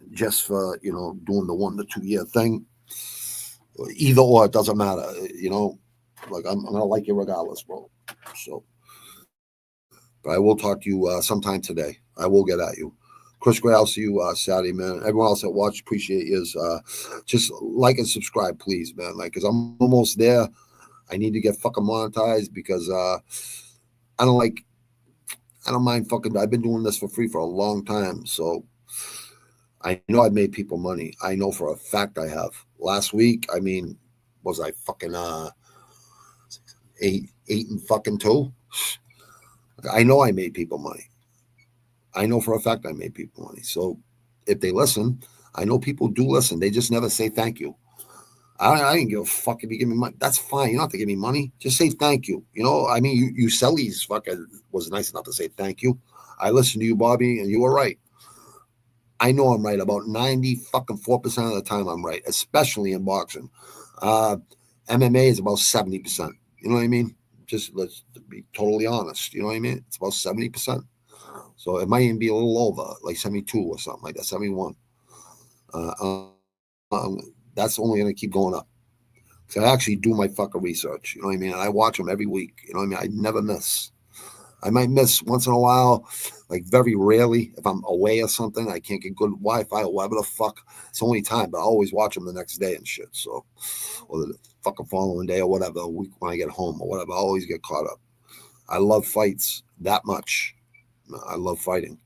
just for, you know, doing the 1 to 2 year thing, either or, it doesn't matter. You know, like, I'm gonna like you regardless, bro. So, but I will talk to you sometime today. I will get at you. Chris Gray, I'll see you Saturday, man. Everyone else that watch, appreciate you. Just like and subscribe, please, man. Like, because I'm almost there. I need to get fucking monetized, because I don't mind fucking. I've been doing this for free for a long time, so I know I've made people money. I know for a fact I have. Last week, I mean, was I fucking 8 and fucking 2? I know I made people money. I know for a fact I made people money. So if they listen, I know people do listen. They just never say thank you. I didn't give a fuck if you give me money. That's fine. You don't have to give me money. Just say thank you. You know, I mean, you sell these fucking was nice enough to say thank you. I listened to you, Bobby, and you were right. I know I'm right about 94% of the time. I'm right, especially in boxing. MMA is about 70%. You know what I mean? Just let's be totally honest. You know what I mean? It's about 70%. So it might even be a little over, like 72 or something like that, 71. That's only going to keep going up. So I actually do my fucking research. You know what I mean? And I watch them every week. You know what I mean? I never miss. I might miss once in a while, like very rarely. If I'm away or something, I can't get good Wi-Fi or whatever the fuck. It's the only time, but I always watch them the next day and shit. So, fucking following day or whatever, a week when I get home or whatever. I always get caught up. I love fights that much. I love fighting.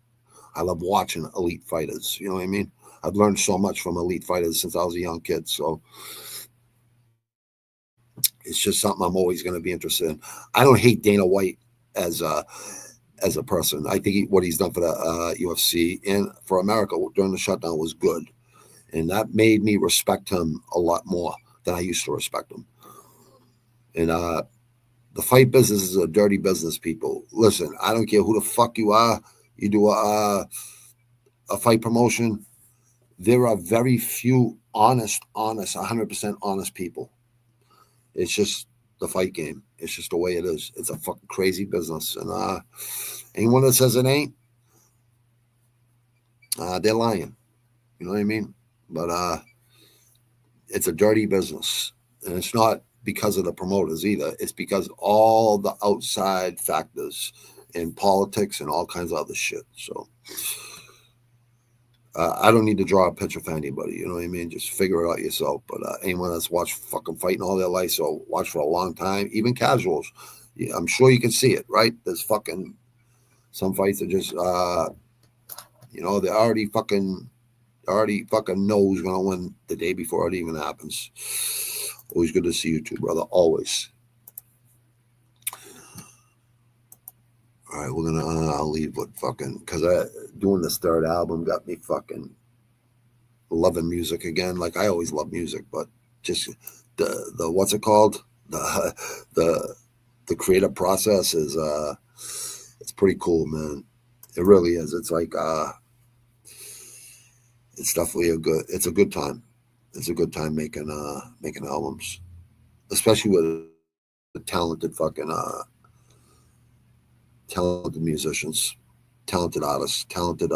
I love watching elite fighters. You know what I mean? I've learned so much from elite fighters since I was a young kid. So it's just something I'm always going to be interested in. I don't hate Dana White as a person. I think what he's done for the UFC and for America during the shutdown was good. And that made me respect him a lot more than I used to respect him. And the fight business is a dirty business, people. Listen, I don't care who the fuck you are. You do a fight promotion. There are very few honest, 100% honest people. It's just the fight game. It's just the way it is. It's a fucking crazy business. And anyone that says it ain't, they're lying. You know what I mean? But it's a dirty business. And it's not because of the promoters either. It's because all the outside factors in politics and all kinds of other shit. So I don't need to draw a picture for anybody. You know what I mean? Just figure it out yourself. But anyone that's watched fucking fighting all their life, so watch for a long time, even casuals, yeah, I'm sure you can see it, right? There's fucking some fights are just, you know, they already fucking know who's going to win the day before it even happens. Always good to see you too, brother. Always. All right, we're gonna. I'll leave with fucking because doing this third album got me fucking loving music again. Like I always love music, but just the what's it called? The creative process is it's pretty cool, man. It really is. It's like it's definitely it's a good time. It's a good time making albums, especially with the talented fucking talented musicians, talented artists, talented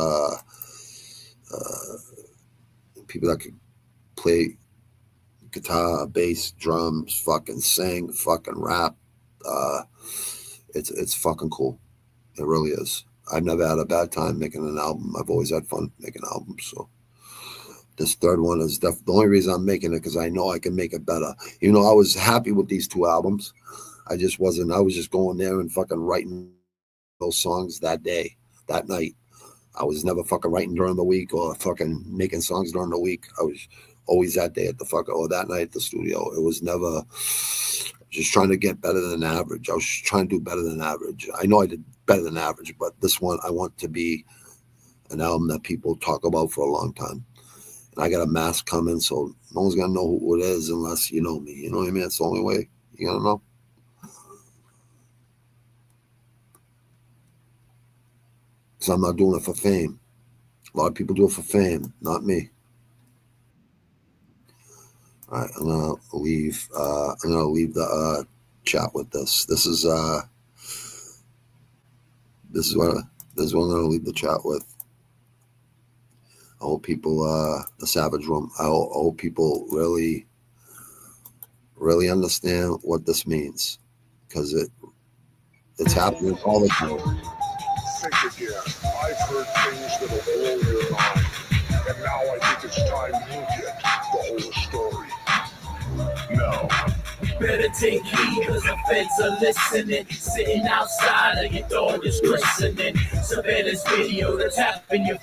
people that could play guitar, bass, drums, fucking sing, fucking rap. It's fucking cool. It really is. I've never had a bad time making an album. I've always had fun making albums. So this third one is the only reason I'm making it because I know I can make it better. You know, I was happy with these two albums. I just wasn't. I was just going there and fucking writing those songs that day, that night. I was never fucking writing during the week or fucking making songs during the week. I was always that day at the fucking or that night at the studio. It was never just trying to get better than average. I was just trying to do better than average. I know I did better than average, but this one I want to be an album that people talk about for a long time. And I got a mask coming, so no one's gonna know who it is unless you know me. You know what I mean? It's the only way you're gonna know. Because I'm not doing it for fame. A lot of people do it for fame, not me. All right, I'm gonna leave the chat with this. This is what I'm gonna leave the chat with. I hope people, the Savage Room. I hope people really understand what this means, because it's happening all the time. Think again. I've heard things that'll blow your mind, and now I think it's time you get the whole story. No. Better take heed, cause the feds are listening. Sitting outside of your door is glistening. Surveillance video that's happening.